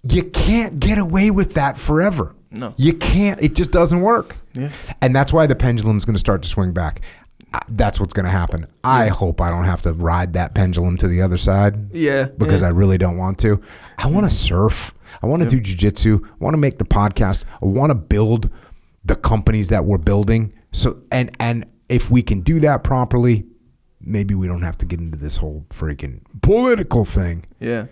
you can't get away with that forever. No. You can't. It just doesn't work. Yeah. And that's why the pendulum's going to start to swing back. That's what's going to happen. Yeah. I hope I don't have to ride that pendulum to the other side. Yeah. Because I really don't want to. I want to surf. I want to do jiu-jitsu. I want to make the podcast. I want to build the companies that we're building. So and if we can do that properly, maybe we don't have to get into this whole freaking political thing. Yeah.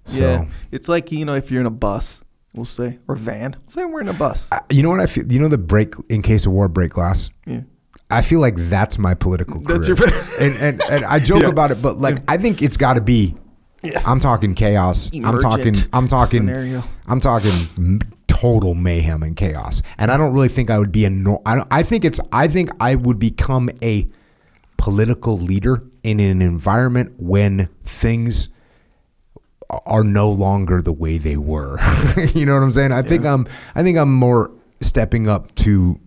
So, yeah. It's like, if you're in a bus, we'll say, or van. We'll say we're in a bus. You know what I feel? The break, in case of war, break glass? Yeah. I feel like that's my political career. That's your and I joke about it, but like I think it's got to be. Yeah. I'm talking chaos. Emergent I'm talking scenario. I'm talking total mayhem and chaos. And I don't really think I would be I think I would become a political leader in an environment when things are no longer the way they were. You know what I'm saying? I think I'm more stepping up to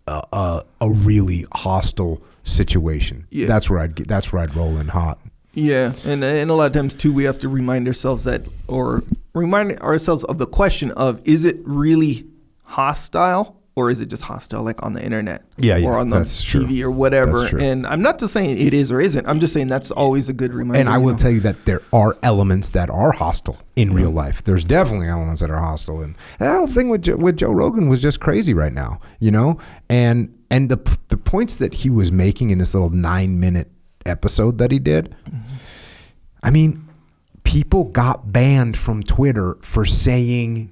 a really hostile situation. Yeah. That's where I'd roll in hot. Yeah, and a lot of times too, we have to remind ourselves of the question of, is it really hostile, or is it just hostile like on the internet, or on the TV or whatever? And I'm not just saying it is or isn't. I'm just saying that's always a good reminder. And I will tell you that there are elements that are hostile in real life. There's definitely elements that are hostile, and that whole thing with Joe Rogan was just crazy right now, you know. And the points that he was making in this little 9-minute episode that he did, I mean, people got banned from Twitter for saying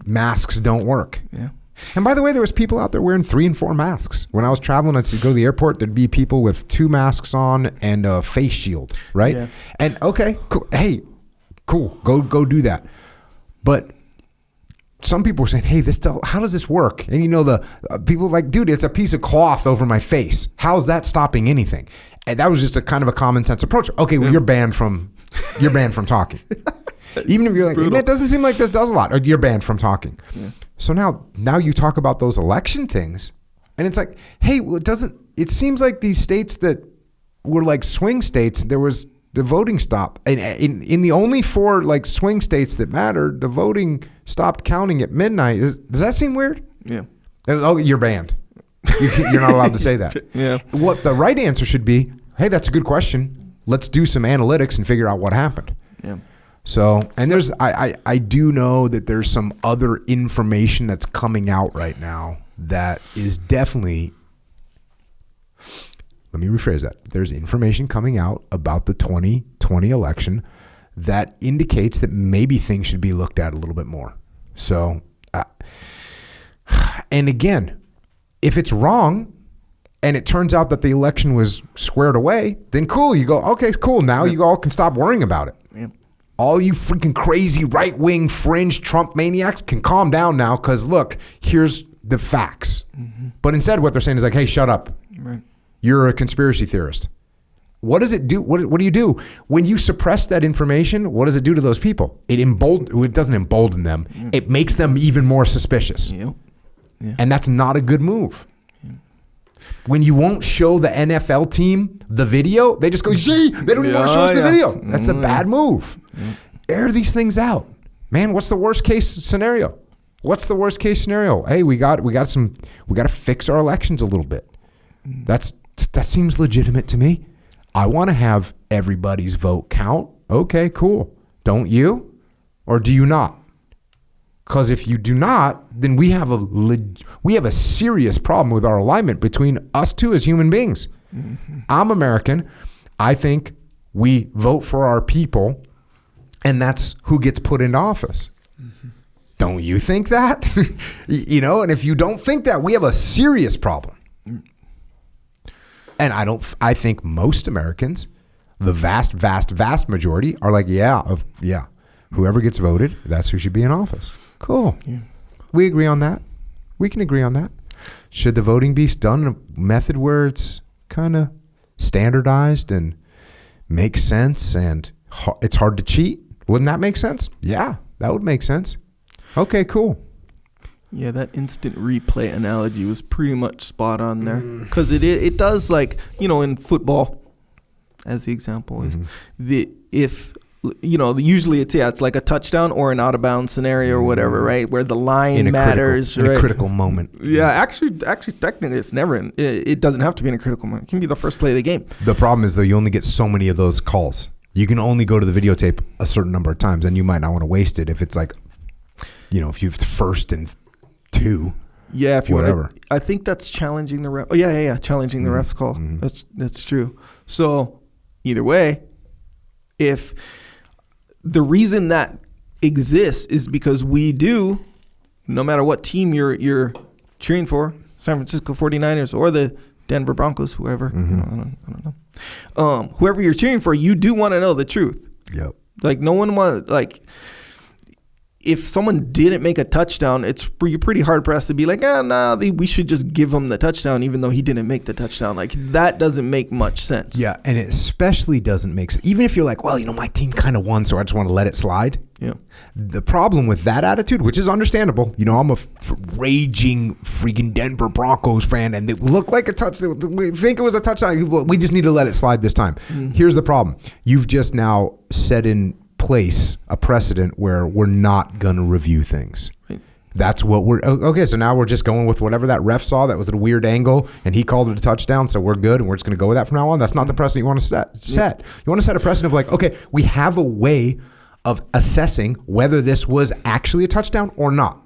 masks don't work. Yeah. And by the way, there was people out there wearing 3 and 4 masks. When I was traveling, I'd go to the airport, there'd be people with 2 masks on and a face shield, right? Yeah. And okay, cool. Hey, cool. Go do that. But some people were saying, hey, how does this work? And you know, the people were like, dude, it's a piece of cloth over my face. How's that stopping anything? And that was just a kind of a common sense approach. Okay, well, you're banned from talking. Even if you're like, it doesn't seem like this does a lot, or you're banned from talking. Yeah. So now you talk about those election things, and it's like, hey, well, it seems like these states that were like swing states, there was the voting stop. And in the only 4 like swing states that mattered, the voting stopped counting at midnight. Does that seem weird? Yeah. Oh, you're banned. You're not allowed to say that. Yeah. What the right answer should be, hey, that's a good question. Let's do some analytics and figure out what happened. Yeah. So, and I do know that there's some other information that's coming out right now that is definitely, let me rephrase that. There's information coming out about the 2020 election that indicates that maybe things should be looked at a little bit more. So, and again, if it's wrong and it turns out that the election was squared away, then cool. You go, okay, cool. Now you all can stop worrying about it. Yeah. All you freaking crazy right-wing fringe Trump maniacs can calm down now because, look, here's the facts. Mm-hmm. But instead what they're saying is like, hey, shut up. Right. You're a conspiracy theorist. What does it do? What do you do? When you suppress that information, what does it do to those people? It doesn't embolden them. Yeah. It makes them even more suspicious. Yep. Yeah. And that's not a good move. When you won't show the NFL team the video, they just go, gee, they don't even want to show us the video. That's a bad move. Air these things out. Man, what's the worst case scenario? What's the worst case scenario? Hey, we got to fix our elections a little bit. That seems legitimate to me. I want to have everybody's vote count. Okay, cool. Don't you? Or do you not? Because if you do not, then we have a serious problem with our alignment between us two as human beings. Mm-hmm. I'm American. I think we vote for our people, and that's who gets put into office. Mm-hmm. Don't you think that? You know, and if you don't think that, we have a serious problem. And I think most Americans, the vast, vast, vast majority, are like, yeah, whoever gets voted, that's who should be in office. Cool. Yeah. We agree on that. We can agree on that. Should the voting be done in a method where it's kind of standardized and makes sense and it's hard to cheat? Wouldn't that make sense? Yeah, that would make sense. Okay, cool. Yeah, that instant replay analogy was pretty much spot on there. Because it does, like, you know, in football, as the example is, usually it's like a touchdown or an out of bounds scenario or whatever, right? Where the line matters, in a critical moment. Yeah, actually, technically, it's never. It doesn't have to be in a critical moment. It can be the first play of the game. The problem is though, you only get so many of those calls. You can only go to the videotape a certain number of times, and you might not want to waste it if it's like, you know, if you've first and 2. Yeah, if you whatever. I think that's challenging the ref. Oh yeah, challenging the ref's call. Mm-hmm. That's true. So either way, if the reason that exists is because we do, no matter what team you're cheering for, San Francisco 49ers or the Denver Broncos, whoever, mm-hmm. I don't know. Whoever you're cheering for, you do want to know the truth. Yep. Like no one if someone didn't make a touchdown, you're pretty hard pressed to be like, we should just give him the touchdown, even though he didn't make the touchdown. Like, that doesn't make much sense. Yeah, and it especially doesn't make sense. Even if you're like, well, my team kind of won, so I just want to let it slide. Yeah. The problem with that attitude, which is understandable, I'm a raging freaking Denver Broncos fan, and it looked like a touchdown. We think it was a touchdown. We just need to let it slide this time. Mm-hmm. Here's the problem. You've just now set in place a precedent where we're not going to review things. Right. That's what okay. So now we're just going with whatever that ref saw that was at a weird angle and he called it a touchdown. So we're good. And we're just going to go with that from now on. That's not the precedent you want to set. You want to set a precedent of like, okay, we have a way of assessing whether this was actually a touchdown or not.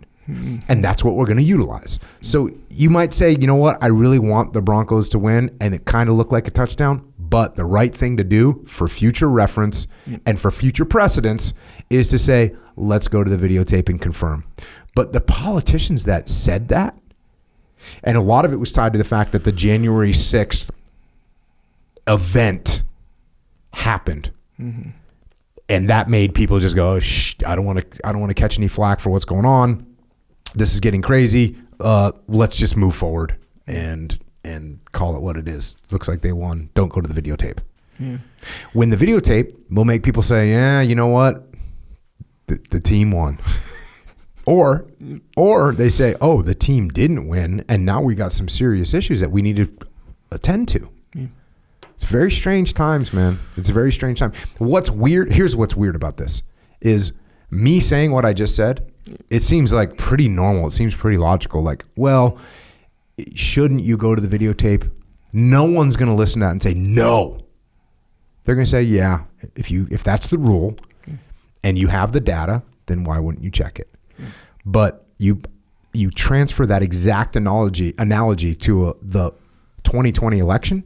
And that's what we're going to utilize. So you might say, you know what? I really want the Broncos to win. And it kind of looked like a touchdown. But the right thing to do for future reference and for future precedents is to say, let's go to the videotape and confirm. But the politicians that said that, and a lot of it was tied to the fact that the January 6th event happened. Mm-hmm. And that made people just go, I don't want to catch any flack for what's going on. This is getting crazy. Let's just move forward and call it what it is. Looks like they won. Don't go to the videotape. Yeah. When the videotape will make people say, yeah, you know what? The team won. or they say, oh, the team didn't win, and now we got some serious issues that we need to attend to. Yeah. It's very strange times, man. It's a very strange time. What's weird, here's what's weird about this, is me saying what I just said, it seems like pretty normal. It seems pretty logical. Like, well, shouldn't you go to the videotape? No one's going to listen to that and say no. They're going to say, yeah, if that's the rule and you have the data, then why wouldn't you check it? But you transfer that exact analogy to the 2020 election,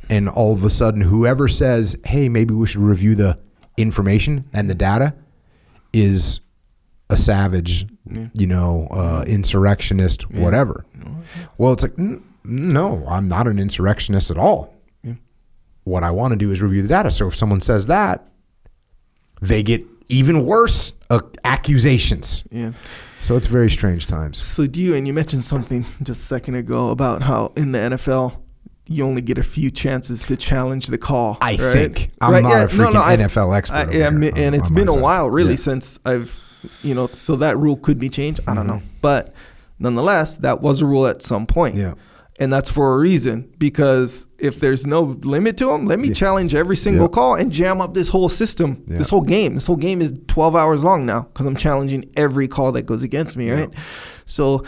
and all of a sudden whoever says, hey, maybe we should review the information and the data is a savage, insurrectionist, whatever. Well, it's like, no, I'm not an insurrectionist at all. Yeah. What I want to do is review the data. So if someone says that, they get even worse accusations. Yeah. So it's very strange times. So and you mentioned something just a second ago about how in the NFL, you only get a few chances to challenge the call. I think. I'm not a freaking NFL expert. And it's been a while, really, since I've, so that rule could be changed. I don't know. But nonetheless, that was a rule at some point. Yeah. And that's for a reason, because if there's no limit to them, let me challenge every single call and jam up this whole system, this whole game. This whole game is 12 hours long now because I'm challenging every call that goes against me, right? So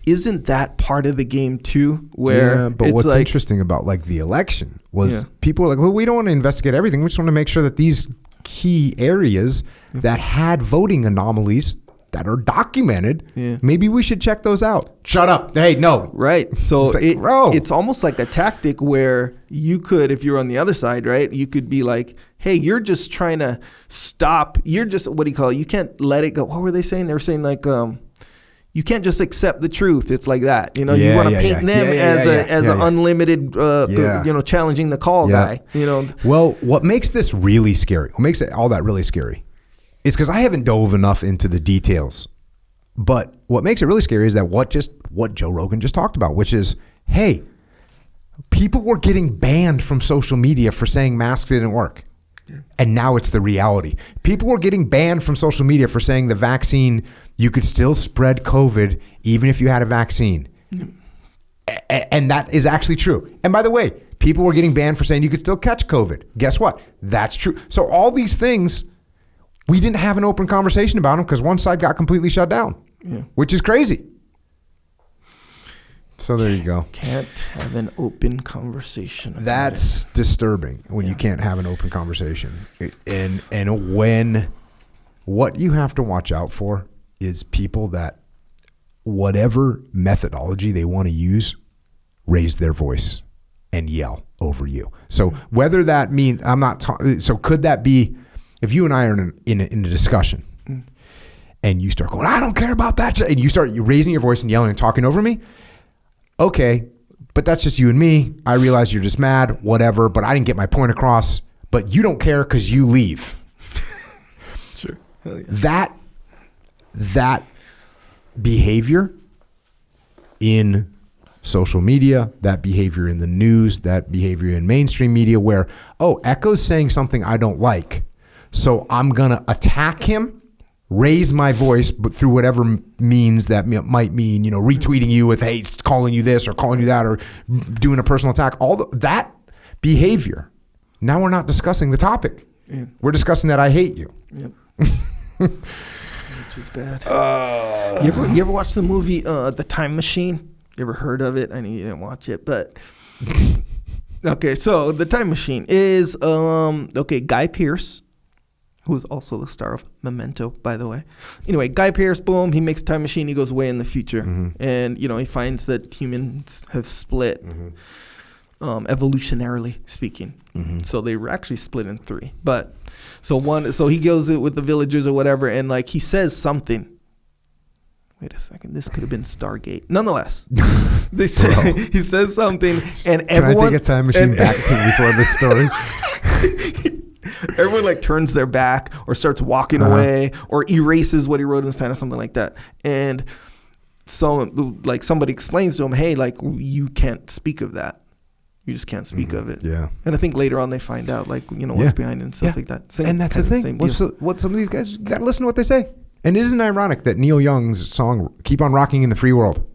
isn't that part of the game too? Where but what's interesting about like the election was people were like, well, we don't want to investigate everything. We just want to make sure that these key areas that had voting anomalies that are documented, maybe we should check those out. Shut up. Hey, no. Right. So it's almost like a tactic where you could, if you're on the other side, right, you could be like, hey, you're just trying to stop. You're just, what do you call it? You can't let it go. What were they saying? They were saying like, you can't just accept the truth. It's like that. You want to paint them as an unlimited, challenging the call guy. Well, what makes this really scary, what makes it all that really scary, is because I haven't dove enough into the details. But what makes it really scary is that what Joe Rogan just talked about, which is, hey, people were getting banned from social media for saying masks didn't work. And now it's the reality. People were getting banned from social media for saying the vaccine, you could still spread COVID even if you had a vaccine. And that is actually true. And by the way, people were getting banned for saying you could still catch COVID. Guess what? That's true. So all these things, we didn't have an open conversation about them because one side got completely shut down, which is crazy. So there you go. Can't have an open conversation. That's disturbing when you can't have an open conversation. And when what you have to watch out for is people that whatever methodology they want to use, raise their voice and yell over you. So whether that means so could that be if you and I are in a discussion and you start going, I don't care about that, and you start raising your voice and yelling and talking over me, okay, but that's just you and me. I realize you're just mad, whatever, but I didn't get my point across, but you don't care because you leave. Sure. Hell yeah. That that behavior in social media, that behavior in the news, that behavior in mainstream media where, oh, Echo's saying something I don't like, so I'm going to attack him, raise my voice, but through whatever means that might mean, retweeting you with, hey, calling you this or calling you that or doing a personal attack. That behavior. Now we're not discussing the topic. Yeah. We're discussing that I hate you. Yep. Which is bad. You ever watch the movie The Time Machine? You ever heard of it? I know you didn't watch it, but okay. So The Time Machine is Guy Pearce, who is also the star of Memento, by the way. Anyway, Guy Pearce, boom, he makes a time machine. He goes away in the future, and he finds that humans have split, evolutionarily speaking. So they were actually split in three. But so he goes with the villagers or whatever, and like he says something. Wait a second, this could have been Stargate. Nonetheless, he says something, and everyone. Can I take a time machine back to before this story? Everyone like turns their back or starts walking away or erases what he wrote in the stand or something like that. And so like somebody explains to him, hey, like you can't speak of that. You just can't speak of it. Yeah. And I think later on they find out like, what's behind it and stuff like that. And that's the thing. What some of these guys, you got to listen to what they say. And it isn't ironic that Neil Young's song, Keep On Rocking in the Free World.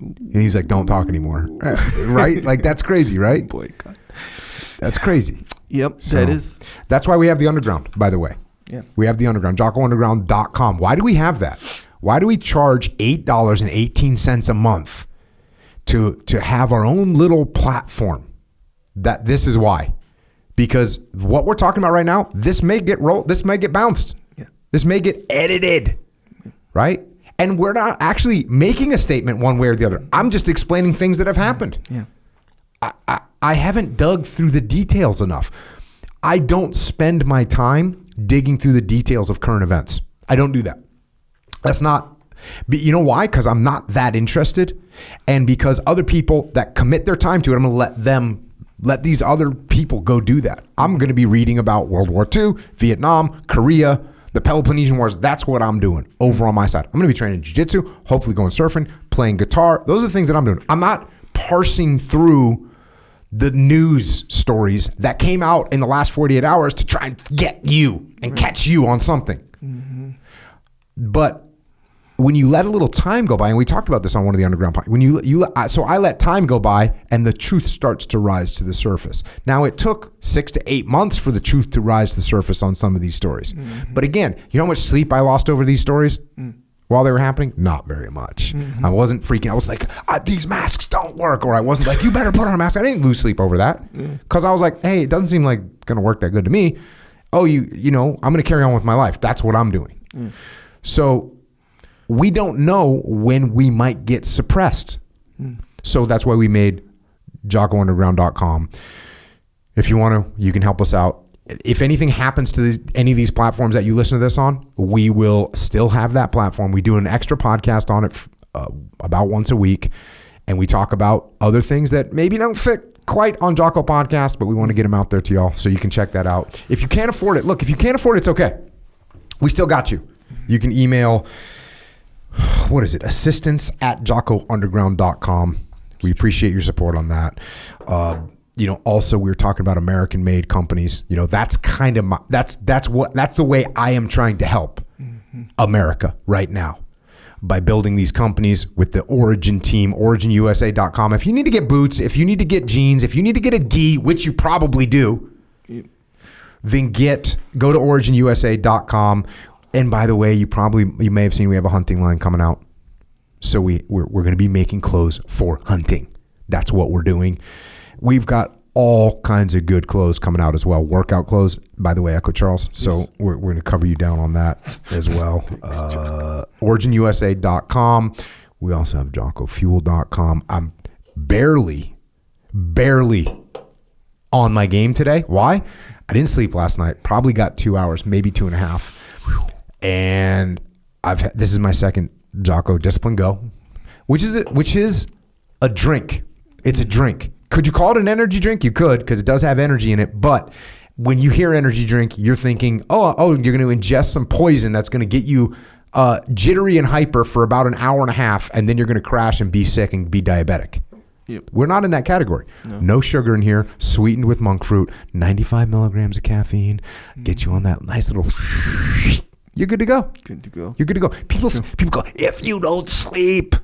And he's like, don't talk anymore. Right? Like that's crazy, right? Boycott. That's crazy. Yep, so, that is. That's why we have the underground, by the way. Yeah. We have the underground, JockoUnderground.com. Why do we have that? Why do we charge $8.18 a month to have our own little platform? This is why. Because what we're talking about right now, this may get bounced. Yeah. This may get edited. Right? And we're not actually making a statement one way or the other. I'm just explaining things that have happened. Yeah. I haven't dug through the details enough. I don't spend my time digging through the details of current events. I don't do that. That's not, but you know why? Because I'm not that interested. And because other people that commit their time to it, I'm going to let these other people go do that. I'm going to be reading about World War II, Vietnam, Korea, the Peloponnesian Wars. That's what I'm doing over on my side. I'm going to be training jiu-jitsu, hopefully going surfing, playing guitar. Those are the things that I'm doing. I'm not parsing through the news stories that came out in the last 48 hours to try and get you and catch you on something. But when you let a little time go by, and we talked about this on one of the underground podcasts, so I let time go by and the truth starts to rise to the surface. Now it took 6 to 8 months for the truth to rise to the surface on some of these stories. But again, you know how much sleep I lost over these stories? While they were happening? Not very much. I wasn't freaking. I was like, these masks don't work. Or I wasn't like, you better put on a mask. I didn't lose sleep over that. Because I was like, hey, it doesn't seem like going to work that good to me. Oh, I'm going to carry on with my life. That's what I'm doing. So we don't know when we might get suppressed. So that's why we made JockoUnderground.com. If you want to, you can help us out. If anything happens to any of these platforms that you listen to this on, we will still have that platform. We do an extra podcast on it about once a week, and we talk about other things that maybe don't fit quite on Jocko Podcast, but we want to get them out there to y'all, so you can check that out. If you can't afford it, look, if you can't afford it, it's okay. We still got you. You can email, assistance@JockoUnderground.com. We appreciate your support on that. Also we were talking about American-made companies. That's kind of that's the way I am trying to help America right now by building these companies with the Origin team, OriginUSA.com. If you need to get boots, if you need to get jeans, if you need to get a gi, which you probably do, then go to OriginUSA.com. And by the way, you may have seen we have a hunting line coming out. So we're going to be making clothes for hunting. That's what we're doing. We've got all kinds of good clothes coming out as well. Workout clothes, by the way, Echo Charles. So we're going to cover you down on that as well. OriginUSA.com. We also have JockoFuel.com. I'm barely on my game today. Why? I didn't sleep last night. Probably got 2 hours, maybe 2.5. And this is my second Jocko Discipline Go, which is a drink. It's a drink. Could you call it an energy drink? You could, because it does have energy in it. But when you hear energy drink, you're thinking, oh, you're going to ingest some poison that's going to get you jittery and hyper for about an hour and a half, and then you're going to crash and be sick and be diabetic. Yep. We're not in that category. No sugar in here, sweetened with monk fruit, 95 milligrams of caffeine, get you on that nice little... You're good to go. Good to go. You're good to go. People go, if you don't sleep,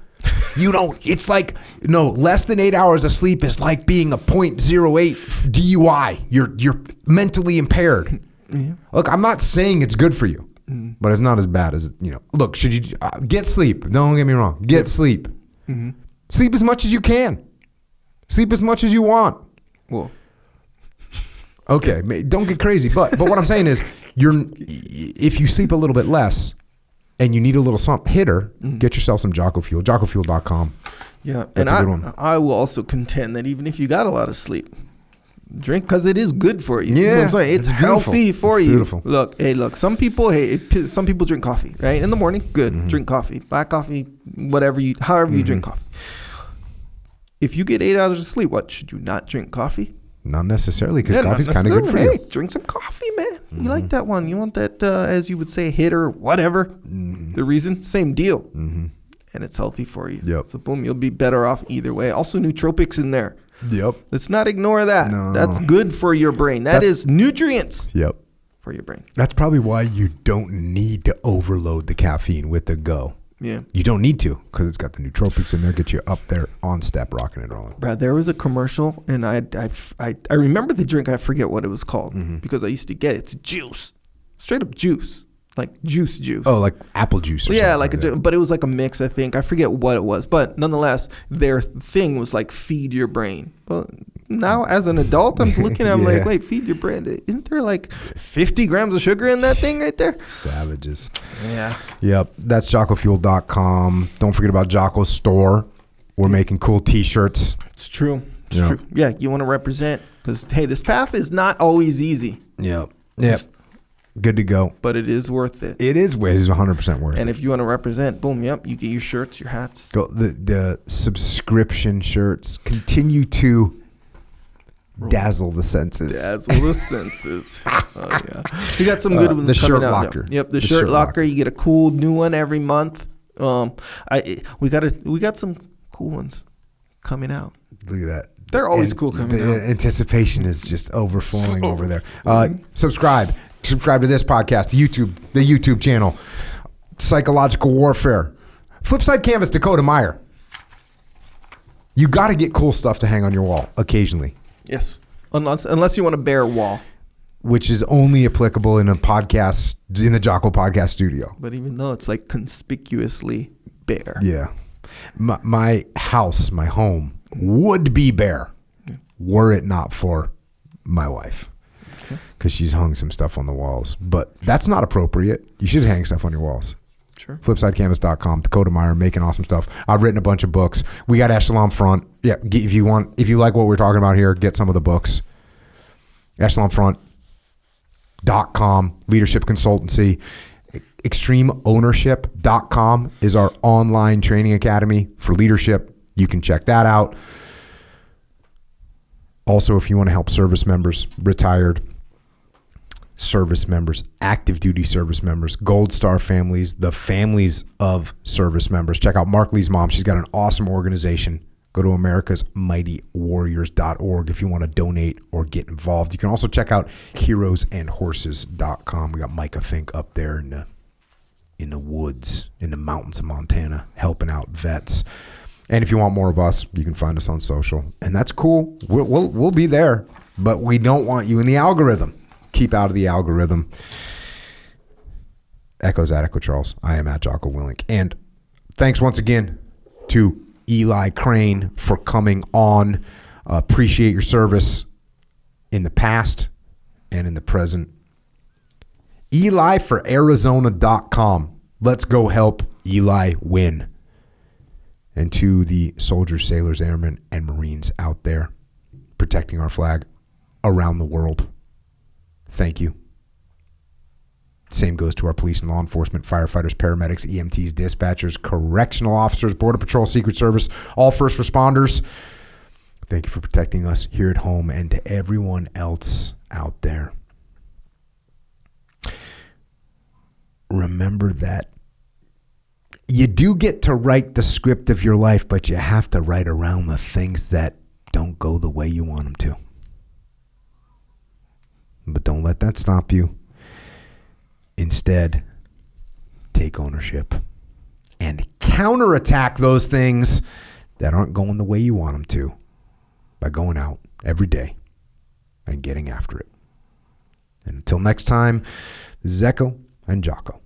you don't... It's like, no, less than 8 hours of sleep is like being a 0.08 DUI. You're mentally impaired. Yeah. Look, I'm not saying it's good for you, but it's not as bad as, look, should you... get sleep. Don't get me wrong. Get sleep. Mm-hmm. Sleep as much as you can. Sleep as much as you want. Well, okay, don't get crazy. But what I'm saying is, if you sleep a little bit less and you need a little hitter, get yourself some Jocko Fuel. JockoFuel.com. Yeah, that's a good one. I will also contend that even if you got a lot of sleep, drink because it is good for you. Yeah, you know what I'm saying? It's healthy for you. Beautiful. Look. Some people drink coffee right in the morning. Good, drink coffee, black coffee, however you drink coffee. If you get 8 hours of sleep, what, should you not drink coffee? Not necessarily, because coffee's kind of good for you. Hey, drink some coffee, man. You like that one. You want that, as you would say, hitter, whatever. The reason, same deal. And it's healthy for you. Yep. So boom, you'll be better off either way. Also nootropics in there. Yep. Let's not ignore that. No. That's good for your brain. That is nutrients. Yep. For your brain. That's probably why you don't need to overload the caffeine with the Go. Yeah. You don't need to, because it's got the nootropics in there, get you up there on step, rocking and rolling. Brad, there was a commercial, and I remember the drink. I forget what it was called because I used to get it. It's juice, straight up juice, like juice. Oh, like apple juice. Or yeah, something but it was like a mix. I think I forget what it was, but nonetheless, their thing was like feed your brain. Well, now as an adult, I'm looking at, I'm like, wait, feed your brain. Isn't there like 50 grams of sugar in that thing right there? Savages. Yeah. Yep. That's JockoFuel.com. Don't forget about Jocko's store. We're making cool T-shirts. It's true. It's true. Yeah, you want to represent because, hey, this path is not always easy. Yep. Good to go. But it is worth it. It is 100% worth it. And if you want to represent, boom, you get your shirts, your hats. Go, the subscription shirts continue to dazzle the senses. Oh, yeah. We got some good ones the coming shirt out. locker. Yep, the shirt locker. You get a cool new one every month. We got some cool ones coming out. Look at that. They're always cool coming out. The anticipation is just overflowing over there. Subscribe to this podcast, the YouTube channel, Psychological Warfare, Flipside Canvas, Dakota Meyer. You got to get cool stuff to hang on your wall occasionally. Yes, unless you want a bare wall, which is only applicable in a podcast, in the Jocko podcast studio. But even though it's like conspicuously bare. Yeah, my house, my home would be bare were it not for my wife. Because she's hung some stuff on the walls. But that's not appropriate. You should hang stuff on your walls. Sure. FlipsideCanvas.com. Dakota Meyer making awesome stuff. I've written a bunch of books. We got Echelon Front. Yeah, if you like what we're talking about here, get some of the books. EchelonFront.com. Leadership Consultancy. ExtremeOwnership.com is our online training academy for leadership. You can check that out. Also, if you want to help service members, retired service members, active duty service members, Gold Star families, the families of service members, check out Mark Lee's mom. She's got an awesome organization. Go to americasmightywarriors.org if you want to donate or get involved. You can also check out heroesandhorses.com. We got Micah Fink up there in the woods, in the mountains of Montana, helping out vets. And if you want more of us, you can find us on social. And that's cool. We'll be there. But we don't want you in the algorithm. Keep out of the algorithm. Echoes at Echo Charles. I am at Jocko Willink. And thanks once again to Eli Crane for coming on. Appreciate your service in the past and in the present. Eli for Arizona.com. Let's go help Eli win. And to the soldiers, sailors, airmen, and Marines out there protecting our flag around the world, thank you. Same goes to our police and law enforcement, firefighters, paramedics, EMTs, dispatchers, correctional officers, Border Patrol, Secret Service, all first responders. Thank you for protecting us here at home and to everyone else out there. Remember that you do get to write the script of your life, but you have to write around the things that don't go the way you want them to. But don't let that stop you. Instead, take ownership and counterattack those things that aren't going the way you want them to by going out every day and getting after it. And until next time, this is Echo and Jocko.